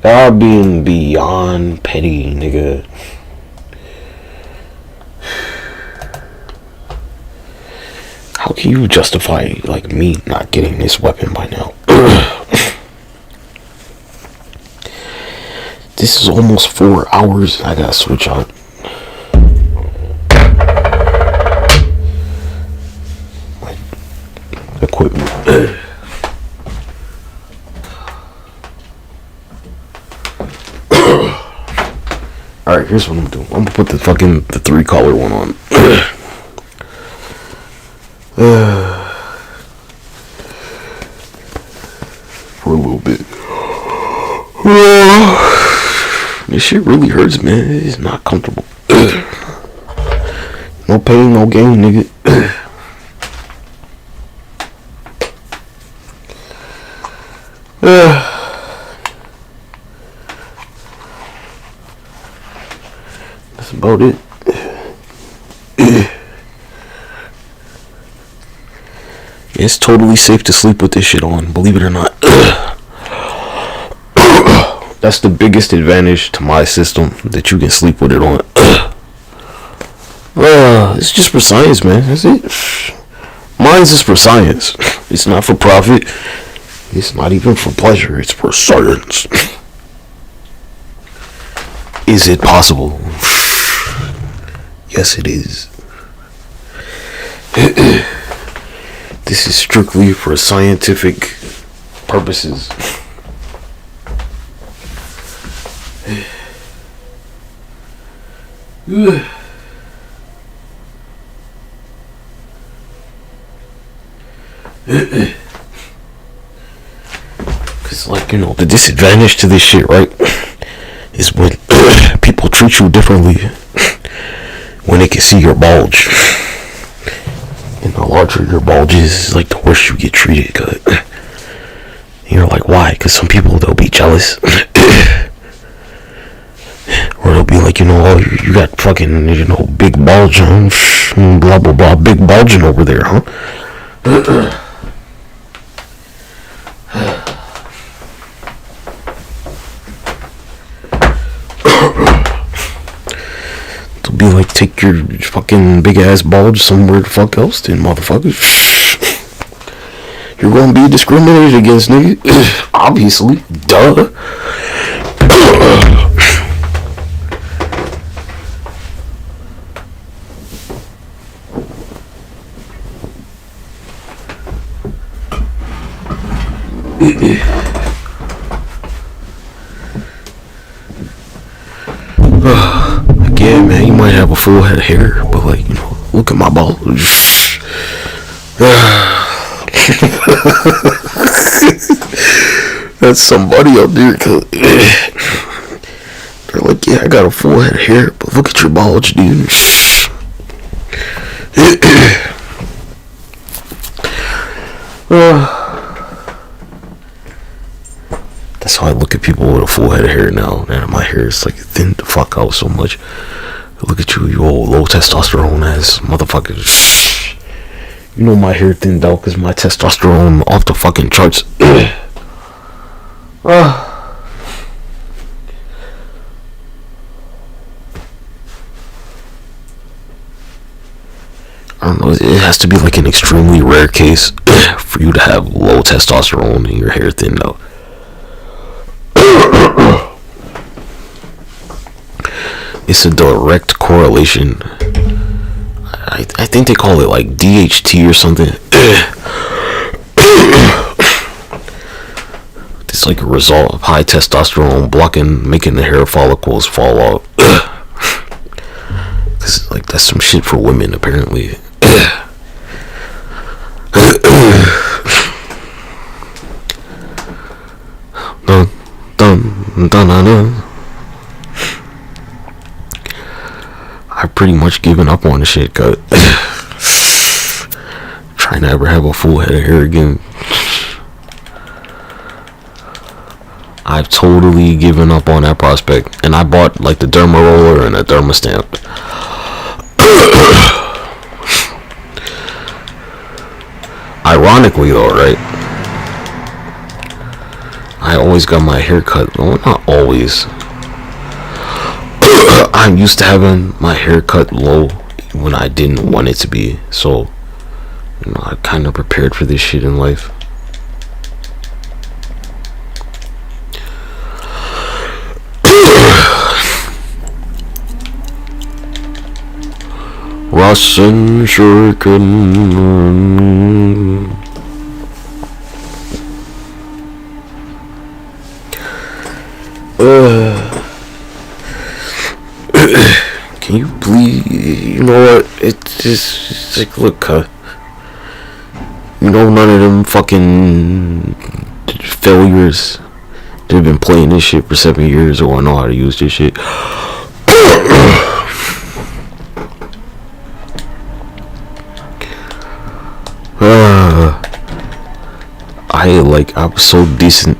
Y'all being beyond petty, nigga. How can you justify, like, me not getting this weapon by now? This is almost 4 hours. I gotta switch out. My equipment. Alright, here's what I'm doing. I'm gonna put the 3-color one on. For a little bit. This shit really hurts, man. It's not comfortable. No pain, no gain, nigga. That's about it. It's totally safe to sleep with this shit on, believe it or not. That's the biggest advantage to my system, that you can sleep with it on. It's just for science, man. That's it. Mine's is for science. It's not for profit. It's not even for pleasure. It's for science. Is it possible? Yes, it is. This is strictly for scientific purposes. Cause, like, you know, the disadvantage to this shit, right, is when people treat you differently when they can see your bulge. And the larger your bulge is, like, the worse you get treated. Cause you're like, why? Cause some people, they'll be jealous. Or they'll be like, you know, oh, you got fucking, you know, big bulge on, blah, blah, blah, big bulging over there, huh? They'll be like, take your fucking big ass bulge somewhere the fuck else then, motherfuckers. You're gonna be discriminated against, nigga. Obviously. Duh. Again, man, you might have a full head of hair, but, like, you know, look at my balls. That's somebody out there. They're like, yeah, I got a full head of hair, but look at your bulge, dude. That's how I look at people with a full head of hair now. And my hair is, like, thinned the fuck out so much. Look at you, you old low testosterone ass motherfucker. You know my hair thinned out because my testosterone off the fucking charts. I don't know, it has to be like an extremely rare case for you to have low testosterone and your hair thinned out. It's a direct correlation. I think they call it like DHT or something. It's like a result of high testosterone making the hair follicles fall out. Cause, like, that's some shit for women apparently. I've pretty much given up on the shit, cause trying to ever have a full head of hair again. I've totally given up on that prospect, and I bought like the derma roller and a derma stamp. Ironically though, right? I always got my hair cut. Well, not always. I'm used to having my hair cut low when I didn't want it to be. So, you know, I kind of prepared for this shit in life. Russian shuriken. Can you please, you know what, it's like, look, you know, none of them fucking failures that have been playing this shit for 7 years or know how to use this shit. I was so decent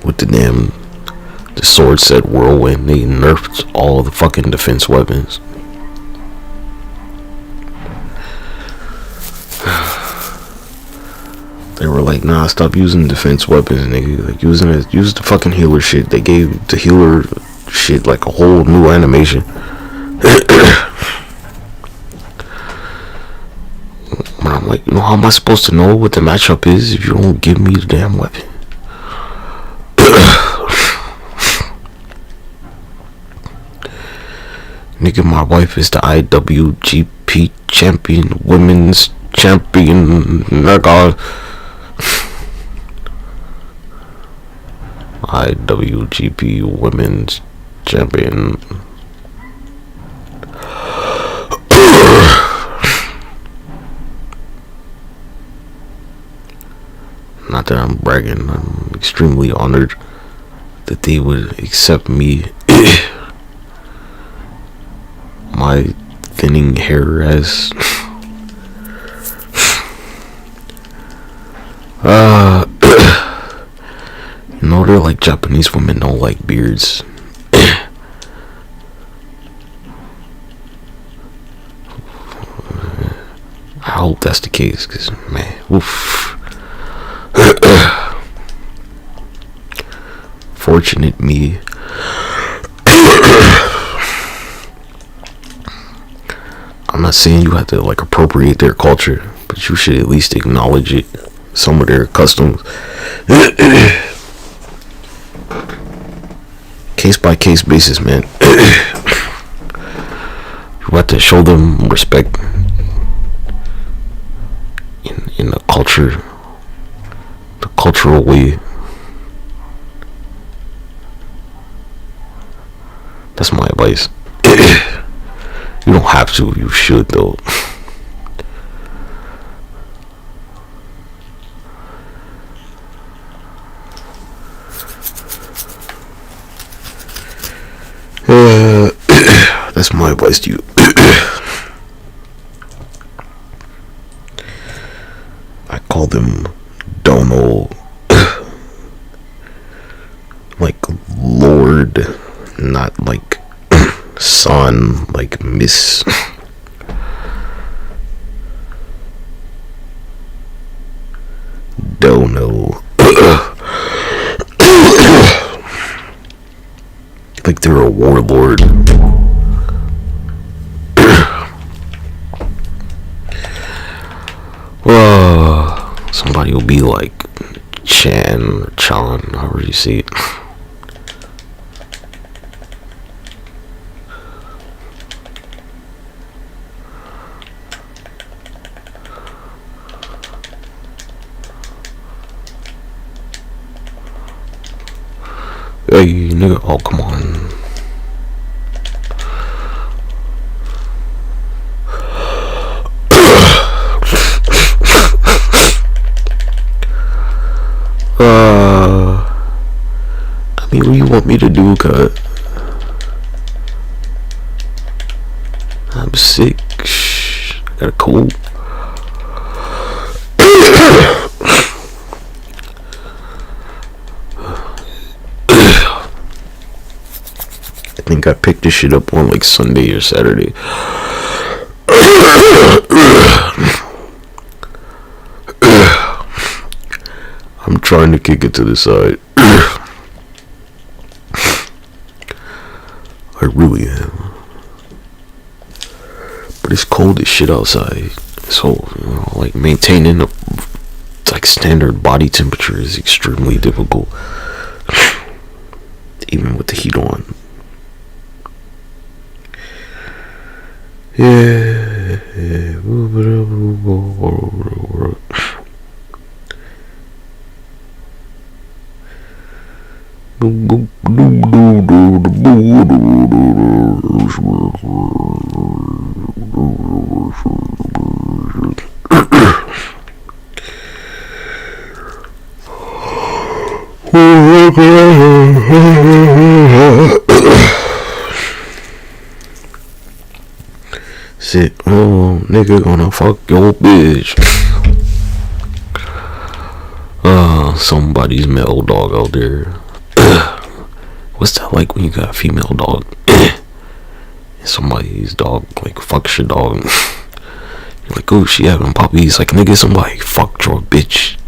with the sword set whirlwind. They nerfed all the fucking defense weapons. They were like, nah, stop using defense weapons, nigga. Like, use the fucking healer shit. They gave the healer shit like a whole new animation. But I'm like, you know, how am I supposed to know what the matchup is if you don't give me the damn weapon? Nigga, my wife is the IWGP champion, women's champion, nigga. IWGP women's champion. Not that I'm bragging, I'm extremely honored that they would accept me, my thinning hair as you know, they're like Japanese women don't like beards. I hope that's the case, cause man, oof. Fortunate me. I'm not saying you have to like appropriate their culture, but you should at least acknowledge it. Some of their customs. Case by case basis, man. You have to show them respect in the culture, the cultural way. That's my advice. You don't have to, you should though. That's my advice to you. I call them Dono, like Lord, not like son, like Miss. Dono. Like they're a warlord. Somebody will be like Chan or Chan, however you see it. Hey, nigga, oh, come on. I mean, what do you want me to do, cut? I'm sick. I got a cold. I think I picked this shit up on like Sunday or Saturday. I'm trying to kick it to the side. I really am. But it's cold as shit outside. So, you know, like maintaining a like standard body temperature is extremely difficult. Even with the heat on. Yeah. Shit, oh, nigga gonna fuck your bitch. Somebody's male dog out there. What's that like when you got a female dog? Somebody's dog like fucks your dog. You're like, oh, she having puppies. Like, nigga, somebody fucked your bitch.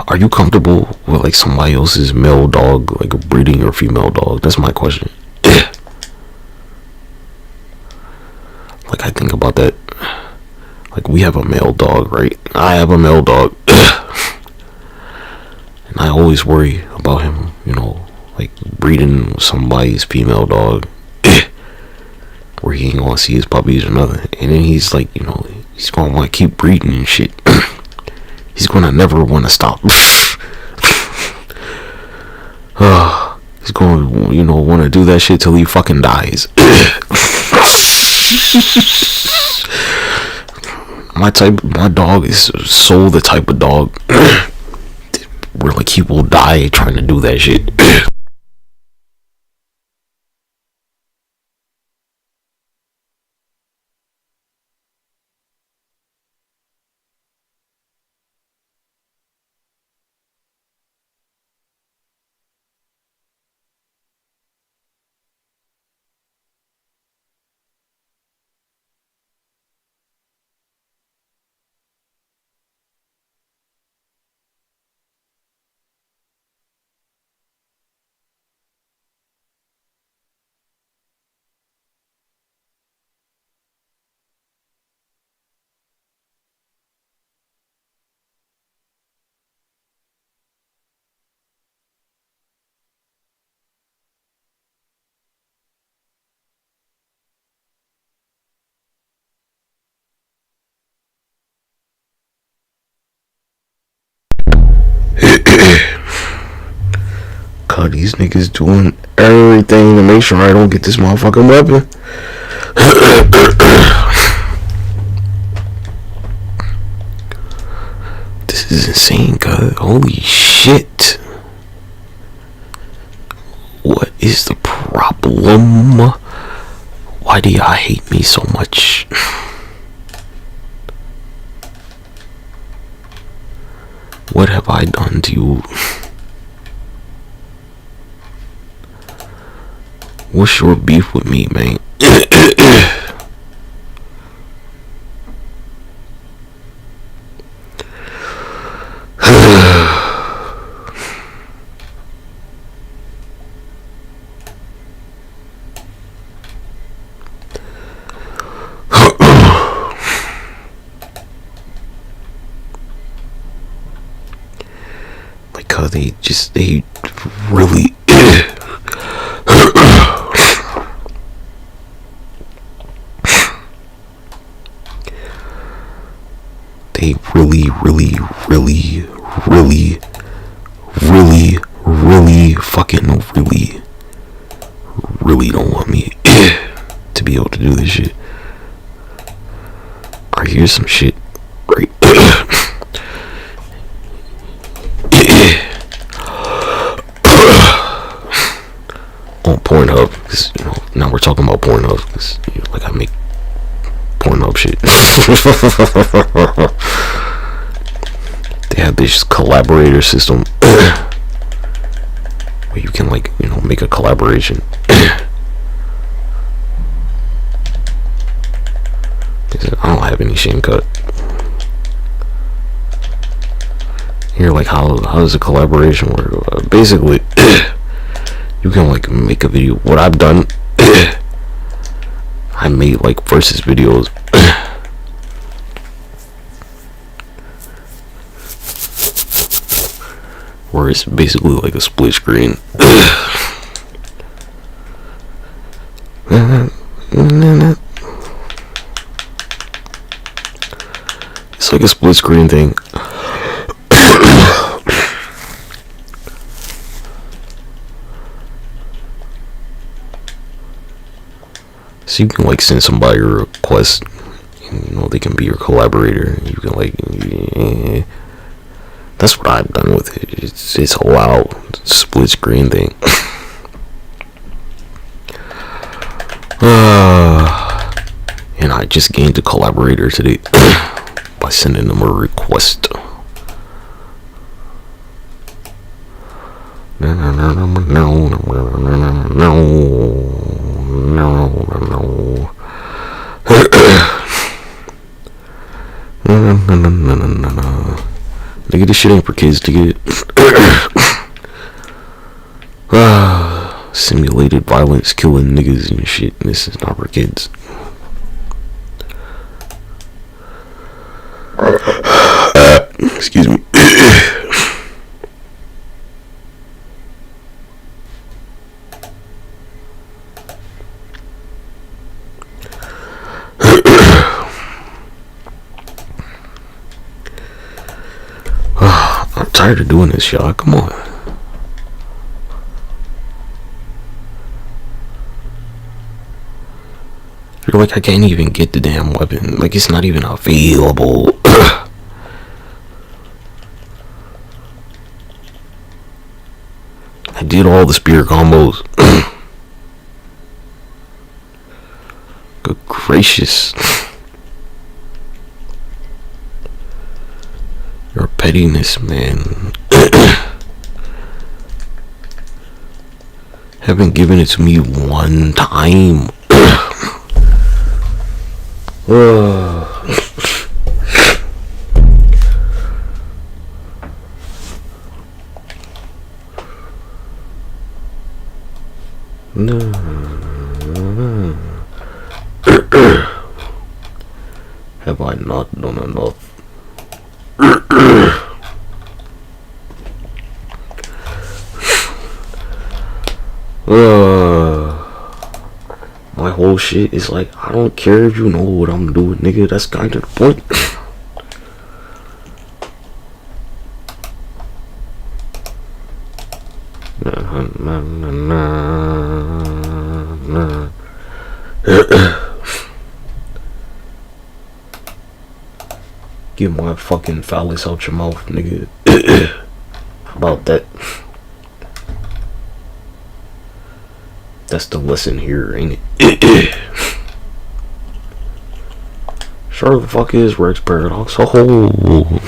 Are you comfortable with like somebody else's male dog like breeding your female dog? That's my question. Like, I think about that. Like, we have a male dog, right? I have a male dog. And I always worry about him, you know, like breeding somebody's female dog. Where he ain't gonna see his puppies or nothing. And then he's like, you know, he's gonna want to keep breeding and shit. He's gonna never want to stop. He's gonna, you know, want to do that shit till he fucking dies. My dog is so the type of dog where like he will die trying to do that shit. God, these niggas doing everything to make sure I don't get this motherfucking weapon. This is insane, God. Holy shit. What is the problem? Why do y'all hate me so much? What have I done to you? What's your beef with me, man? Like how they really they really fucking really don't want me to be able to do this shit. Alright, here's some shit, right? On Pornhub, because, you know, now we're talking about Pornhub, because, you know, like, I make Pornhub shit. They have this collaborator system where you can, like, you know, make a collaboration. I don't have any shame cut. You're like, how does a collaboration work? Basically, you can like make a video. What I've done, I made like versus videos. Where it's basically like a split screen. It's like a split screen thing. So you can like send somebody a request, and, you know, they can be your collaborator. You can like, that's what I've done with it. It's a wild split screen thing. And I just gained a collaborator today by sending them a request. Nigga, this shit ain't for kids to get. Simulated violence, killing niggas and shit. This is not for kids. Excuse me. I'm tired of doing this, y'all. Come on. You're like, I can't even get the damn weapon. Like, it's not even available. I did all the spear combos. Good gracious. Your pettiness, man. Haven't given it to me one time. No. Have I not done enough? My whole shit is like, I don't care if you know what I'm doing, nigga. That's kind of the point. Get my fucking phallus out your mouth, nigga. How about that? That's the lesson here, ain't it? Sure the fuck is RexParadox. Oh,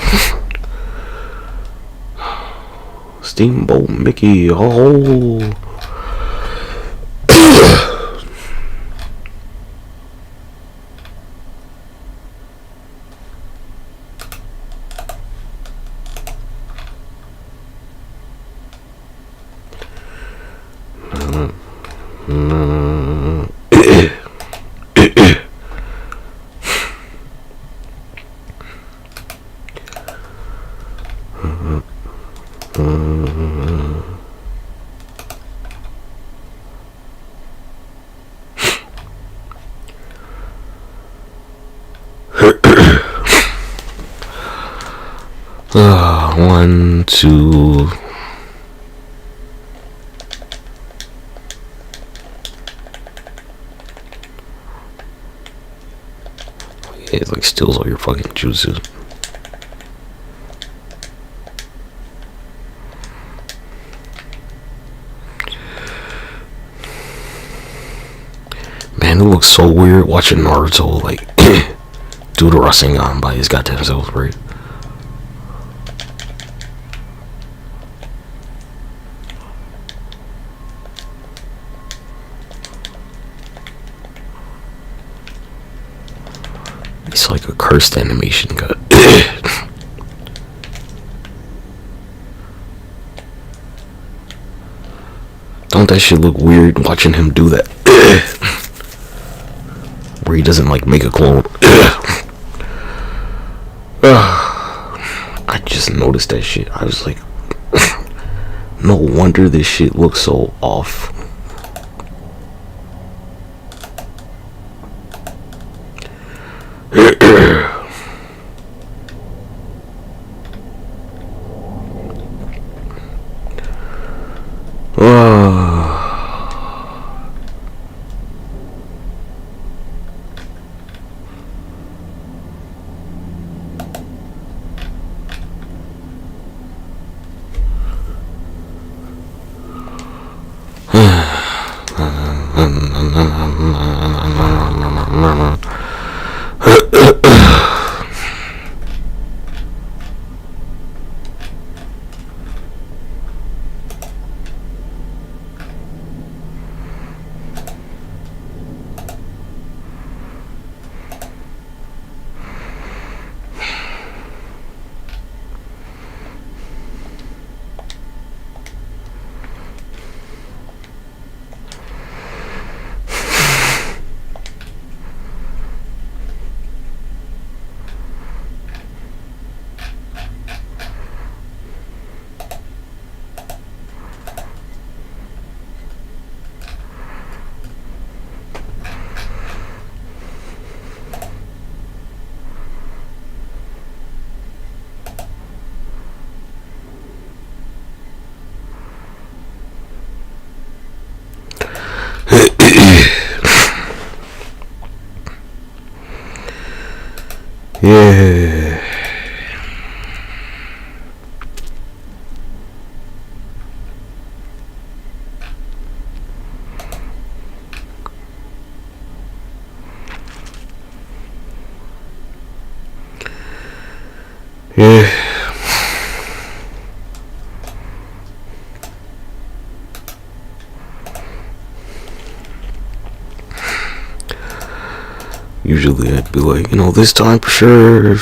Steamboat Mickey. Oh. One, two. It like steals all your fucking juices. Man, it looks so weird watching Naruto like do the Rasengan by his goddamn self, right? It's like a cursed animation cut. Don't that shit look weird watching him do that? Where he doesn't like make a clone. I just noticed that shit. I was like, no wonder this shit looks so off. Yeah. Yeah. Usually I'd be like, you know, this time for sure.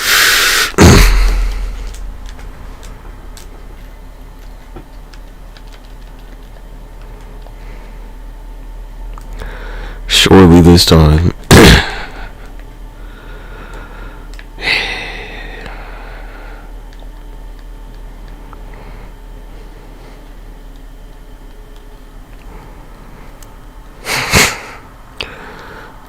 Surely this time.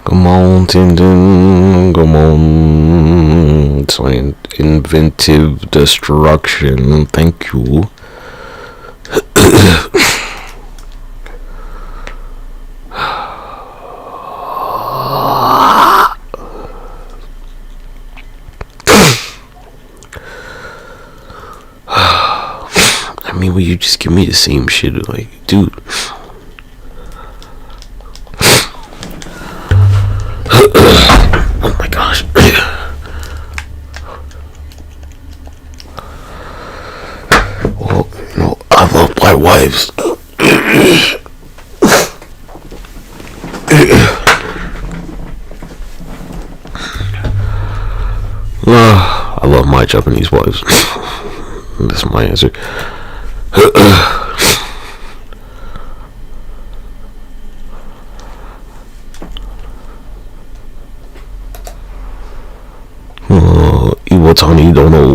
Come on, Tintin, come on. It's like inventive destruction. Thank you. I mean, will you just give me the same shit? Like, dude. Oh my gosh. Well, you know, I love my wives. I love my Japanese wives. That's my answer. Iwatani don't know.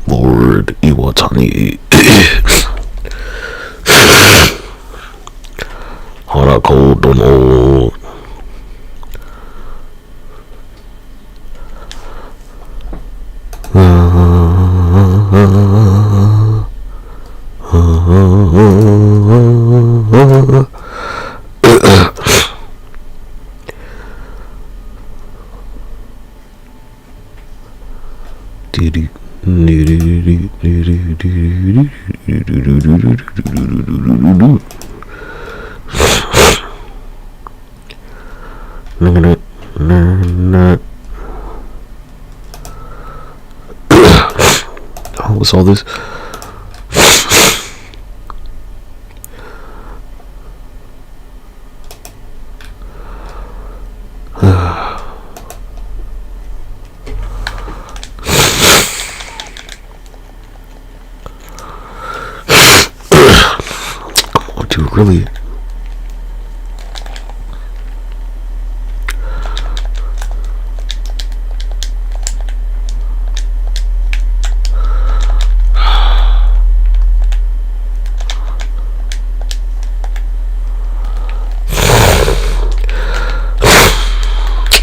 Lord Iwatani. Harako don't know. Oh, what's all this? really.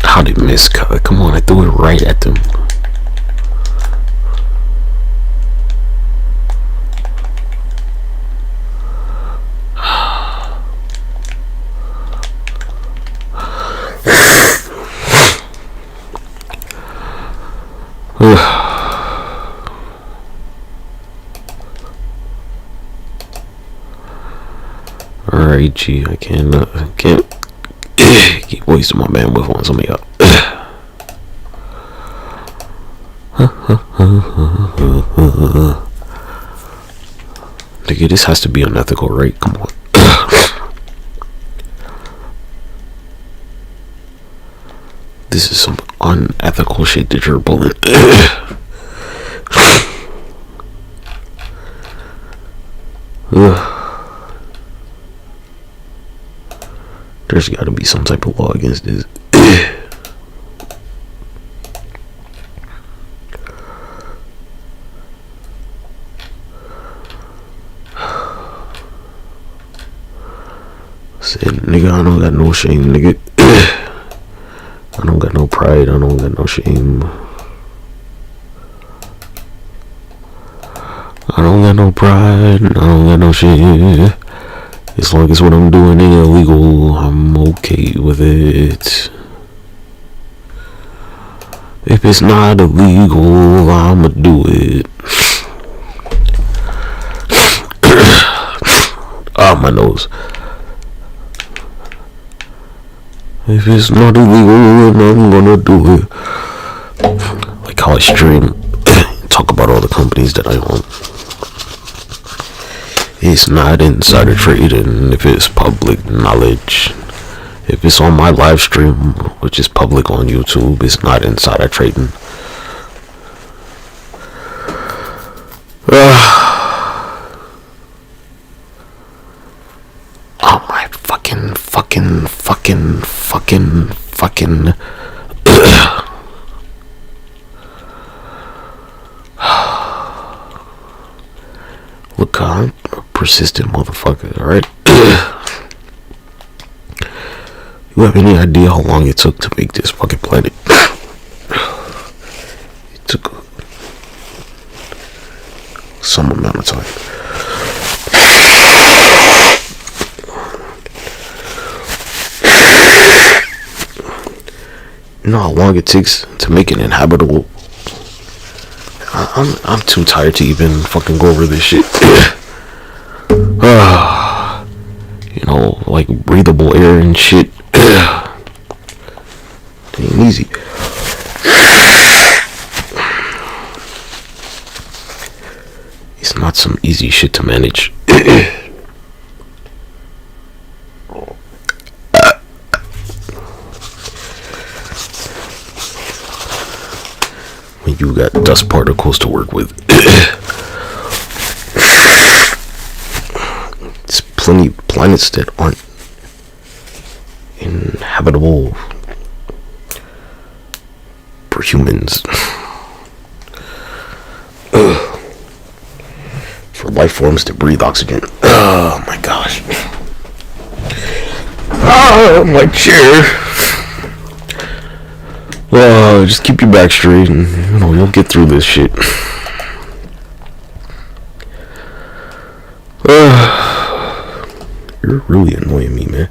How did miss cut? Come on, I threw it right at them. Alright, G, I can't keep wasting my bandwidth on some of y'all. Nigga, this has to be unethical, right? Come on. This is some unethical shit that you're pulling. There's got to be some type of law against this. Said, nigga, I don't got no shame, nigga. I don't got no pride, I don't got no shame. I don't got no pride, I don't got no shame. As long as what I'm doing ain't illegal, I'm okay with it. If it's not illegal, I'ma do it. Ah, my nose. If it's not illegal, then I'm gonna do it. Like how I stream, talk about all the companies that I own. It's not insider trading if it's public knowledge. If it's on my live stream, which is public on YouTube, it's not insider trading. Oh my fucking. Look, I'm a persistent motherfucker, alright? You have any idea how long it took to make this fucking planet? It took some amount of time. You know how long it takes to make it inhabitable? I'm too tired to even fucking go over this shit. You know, like breathable air and shit. It ain't easy. It's not some easy shit to manage. When you got dust particles to work with. There's plenty of planets that aren't inhabitable for humans. For life forms to breathe oxygen. Oh my gosh. Oh, my chair. Just keep your back straight and, you know, you'll get through this shit. You're really annoying me, man.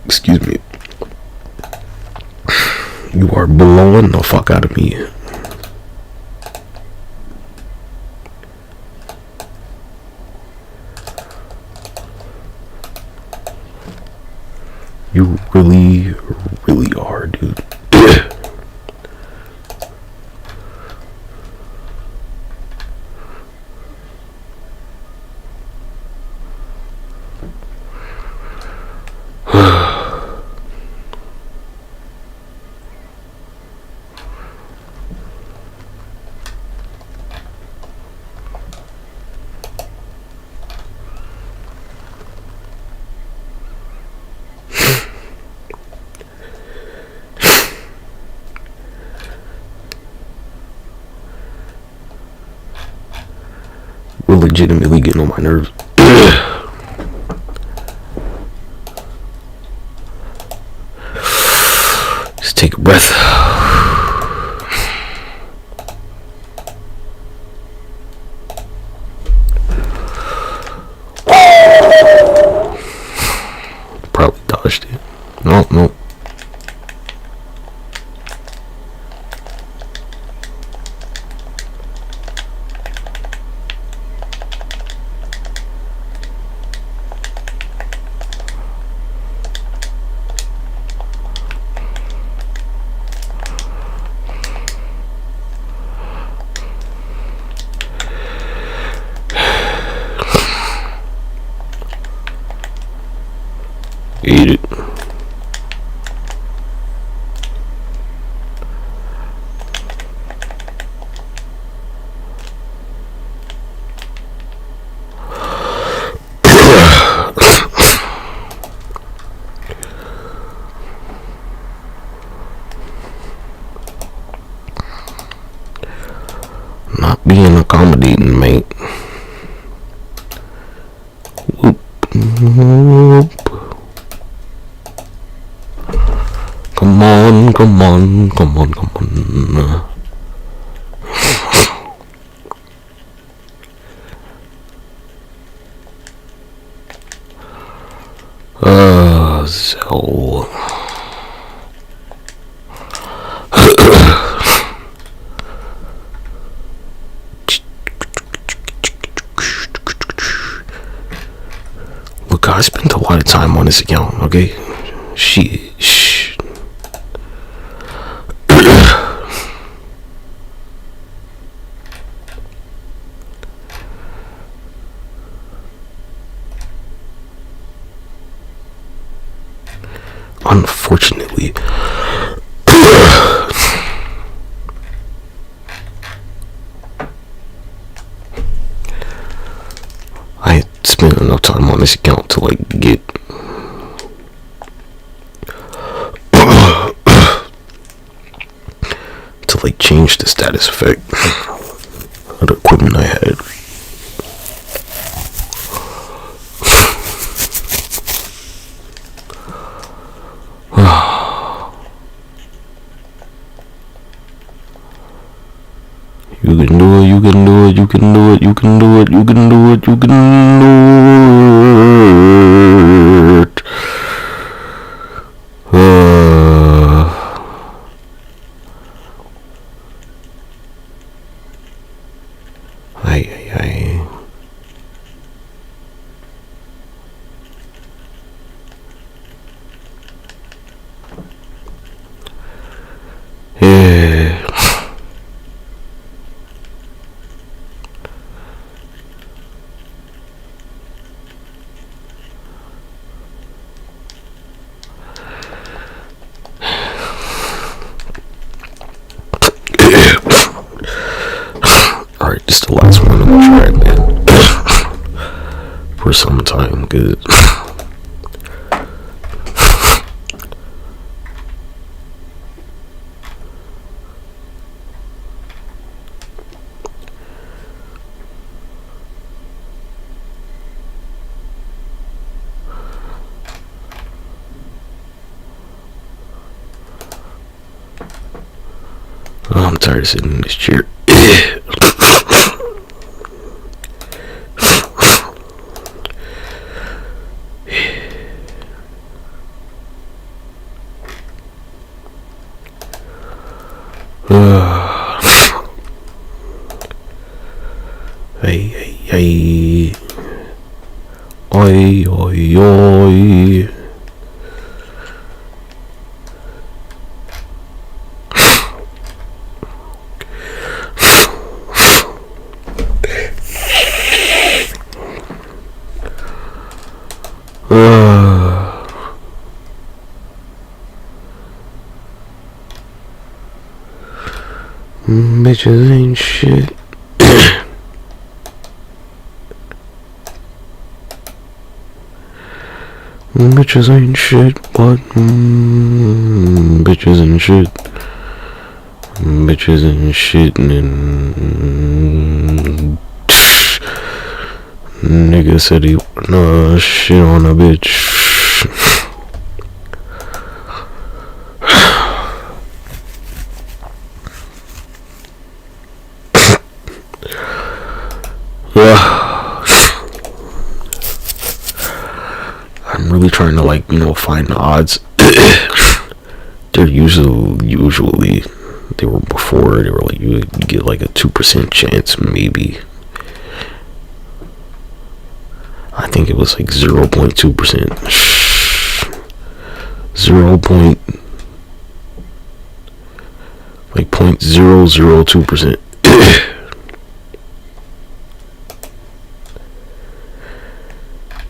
Excuse me. You are blowing the fuck out of me. You really, really are, dude. We're legitimately getting on my nerves. Just take a breath. Probably dodged it. No. Eat it. Not being accommodating, mate. Whoop. Whoop. Come on. So look, I spent a lot of time on this account, okay? Shh. Unfortunately, I spent enough time on this account to like get to like change the status effect of the equipment I had. You can do it. Ay. Yeah. Alright, this is the last one I'm gonna try, man. For some time, good. Oh, I'm tired of sitting in this chair. Hey. Oi. Bitches ain't shit. Bitches ain't shit, but bitches ain't shit. Bitches ain't shit, and Nigga said he wanna shit on a bitch. I'm really trying to, like, you know, find the odds. They're usually they were before, they were like, you get like a 2% chance, maybe. I think it was like 0.2%. 0.002%.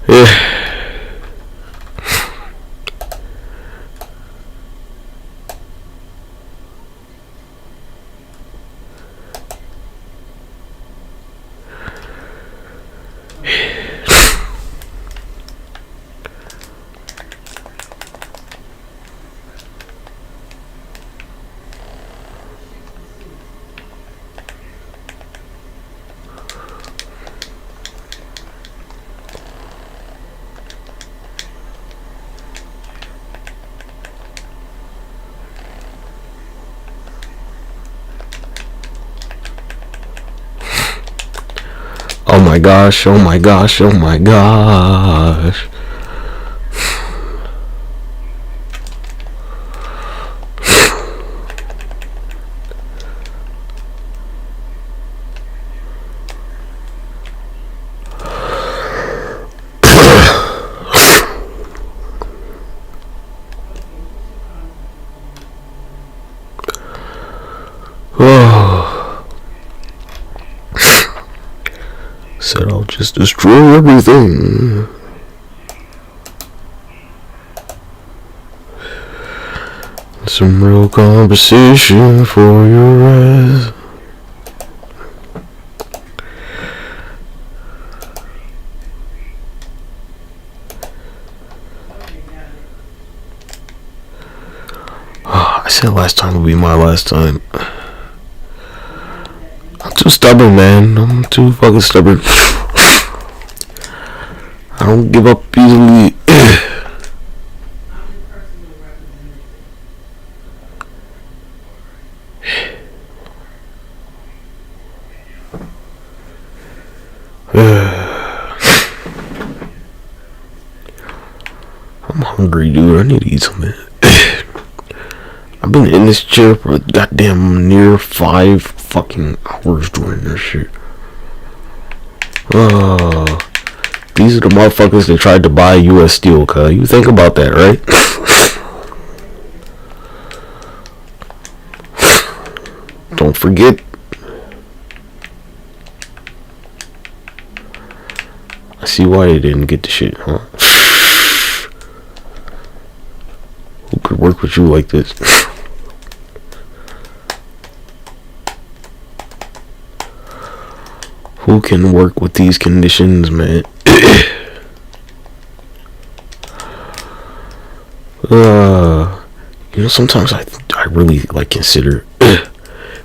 Yeah. Oh my gosh, oh my gosh, oh my gosh. Said I'll just destroy everything. Some real conversation for your eyes. I said last time would be my last time. I'm too stubborn, man. I'm too fucking stubborn. I don't give up easily. I'm hungry, dude. I need to eat something. I've been in this chair for goddamn near 5 fucking hours doing this shit. These are the motherfuckers that tried to buy U.S. Steel, cuz. You think about that, right? Don't forget. I see why they didn't get the shit, huh? Who could work with you like this? Who can work with these conditions, man? You know, sometimes I really like consider,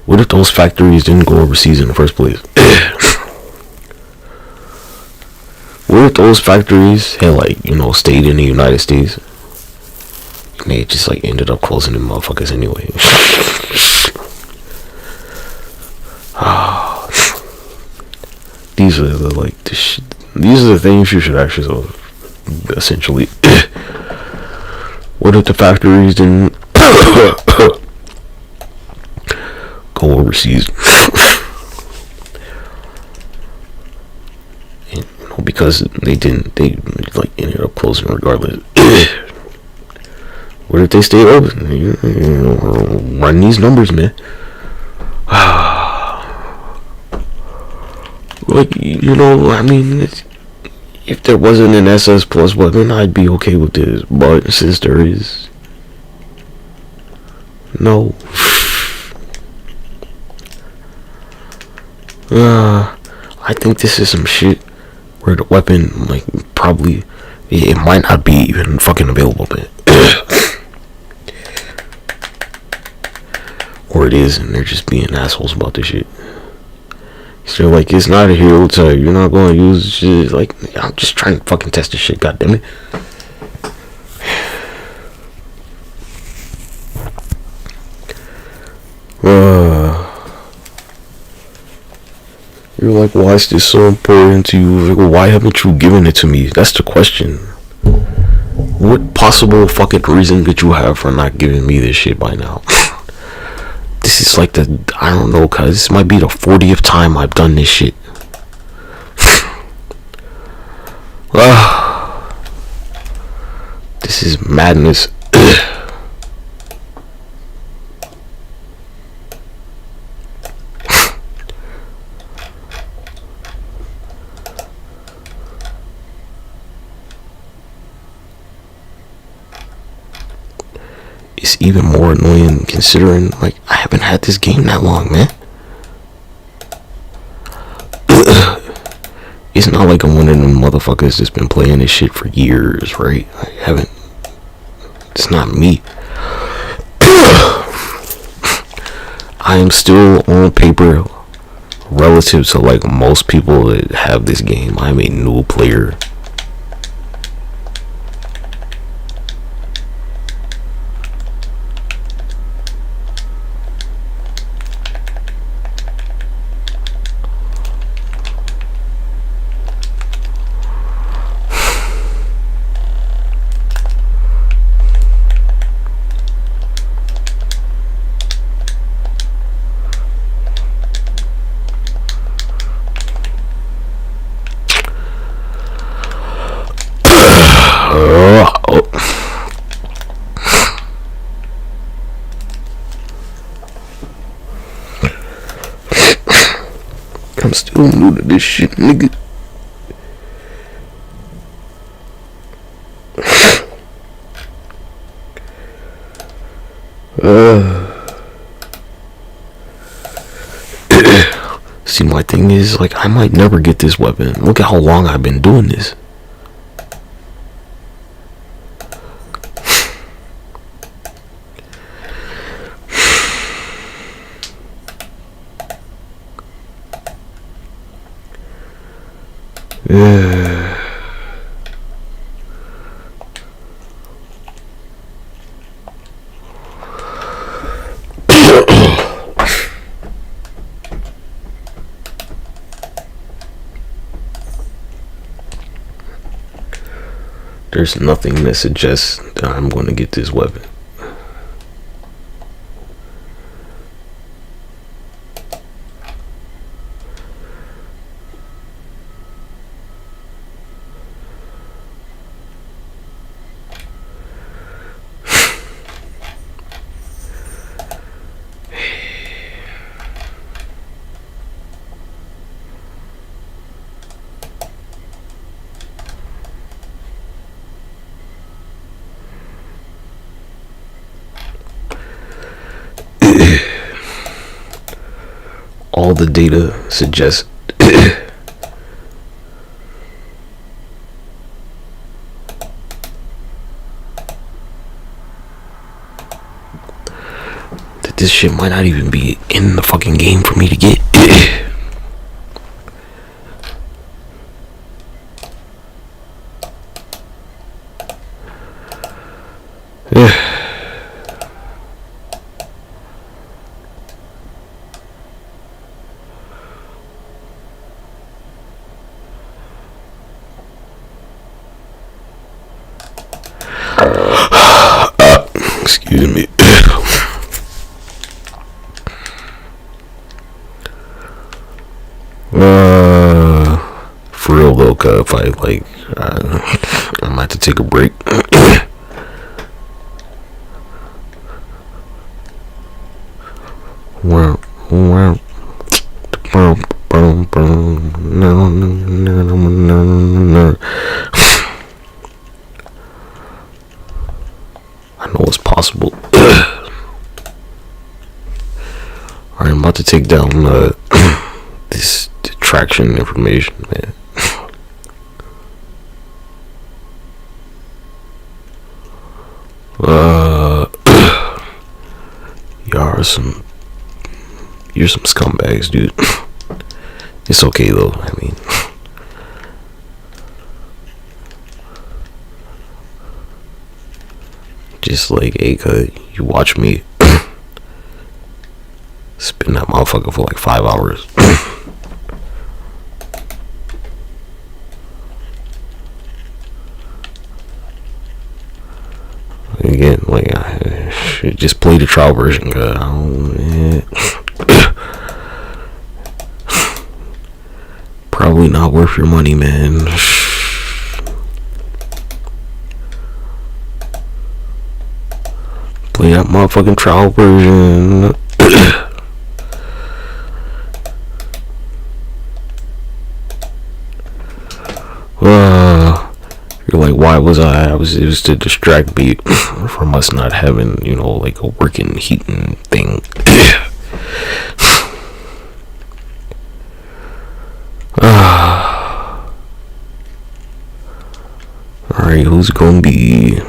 what if those factories didn't go overseas in the first place? What if those factories had, like, you know, stayed in the United States? And they just, like, ended up closing them motherfuckers anyway. These are the, like, these are the things you should ask yourself, essentially. What if the factories didn't go overseas? And, you know, because they like ended up closing regardless. What if they stayed open? You know, run these numbers, man. Like, you know, I mean, if there wasn't an SS Plus weapon, I'd be okay with this. But since there is, no. I think this is some shit where the weapon, like, probably, it might not be even fucking available, man. Or it is, and they're just being assholes about this shit. So like, it's not a hero type. You're not going to use shit. Like, I'm just trying to fucking test this shit. God damn it. You're like, why is this so important to you? Like, why haven't you given it to me? That's the question. What possible fucking reason could you have for not giving me this shit by now? This is like I don't know, cause this might be the 40th time I've done this shit. This is madness. It's even more annoying considering, like, I haven't had this game that long, man. It's not like I'm one of them motherfuckers that's been playing this shit for years, right? I haven't. It's not me. I am still on paper, relative to like most people that have this game, I'm a new player. I'm still new to this shit, nigga. See, my thing is, like, I might never get this weapon. Look at how long I've been doing this. There's nothing that suggests that I'm going to get this weapon. All the data suggests that this shit might not even be in the fucking game for me to get. Excuse me. For real though, cause if I like, I might have to take a break. I know it's possible. Alright, I'm about to take down this traction information, man. You're some scumbags, dude. It's okay though. I mean, just like, hey, you watch me spin that motherfucker for like 5 hours. Again, like, I should just play the trial version, cause I don't, probably not worth your money, man. Play that motherfucking trial version. You're like, why was I? It was to distract me from us not having, you know, like a working heating thing. Alright, who's gonna be?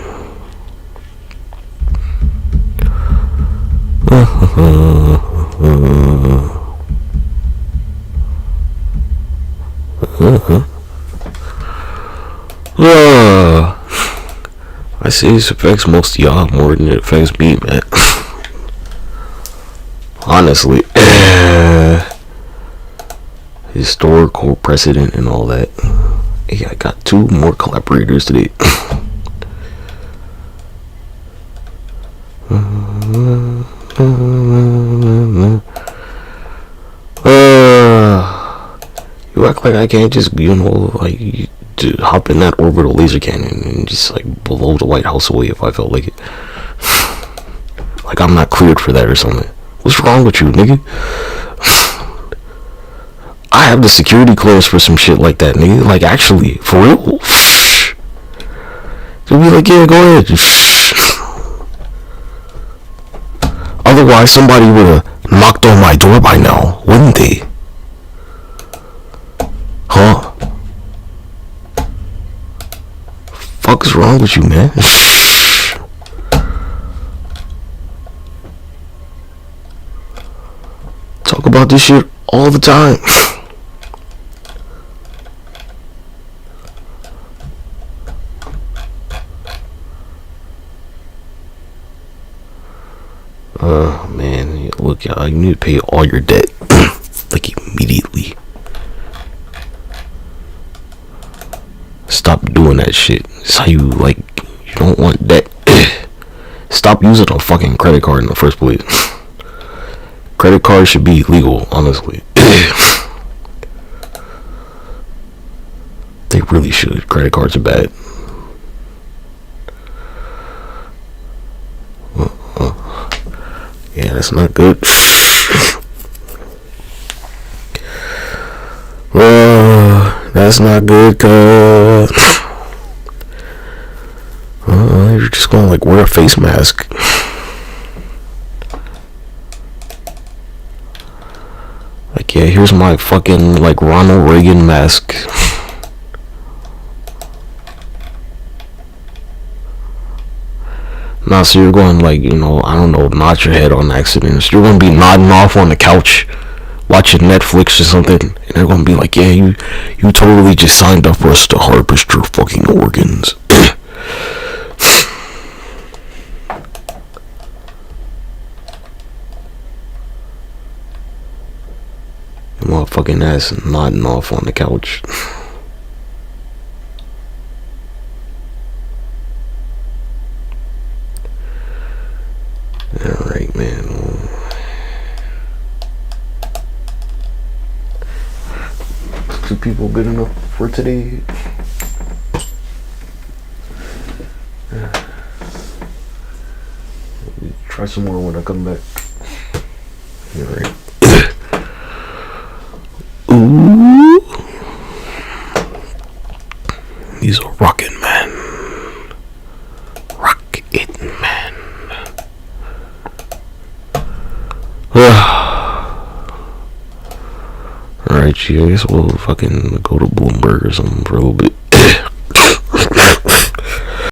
I say this affects most of y'all more than it affects me, man. Honestly. Historical precedent and all that. Hey, I got 2 more collaborators today. You act like I can't just, you know, like, hop in that orbital laser cannon and just like blow the White House away if I felt like it. Like I'm not cleared for that or something. What's wrong with you, nigga? I have the security clearance for some shit like that, nigga. Like actually, for real. They'll be like, yeah, go ahead. Otherwise, somebody would have knocked on my door by now, wouldn't they? Huh? Fuck is wrong with you, man? Talk about this shit all the time. Man, look, y'all, you need to pay all your debt like immediately. Stop doing that shit. It's how you, like, you don't want debt. Stop using a fucking credit card in the first place. Credit cards should be legal, honestly. They really should. Credit cards are bad. Yeah, that's not good. That's not good, cuz you're just gonna like wear a face mask. Like, yeah, here's my fucking like Ronald Reagan mask. Nah, so you're going like, you know, I don't know, nod your head on accident. So you're gonna be nodding off on the couch watching Netflix or something, and they're gonna be like, yeah, you totally just signed up for us to harvest your fucking organs. Motherfucking ass nodding off on the couch. Alright, man. Two people good enough for today? Try some more when I come back. Alright. Ooh. He's a rocket man. Rocket man. Alright, I guess we'll fucking go to Bloomberg or something for a little bit.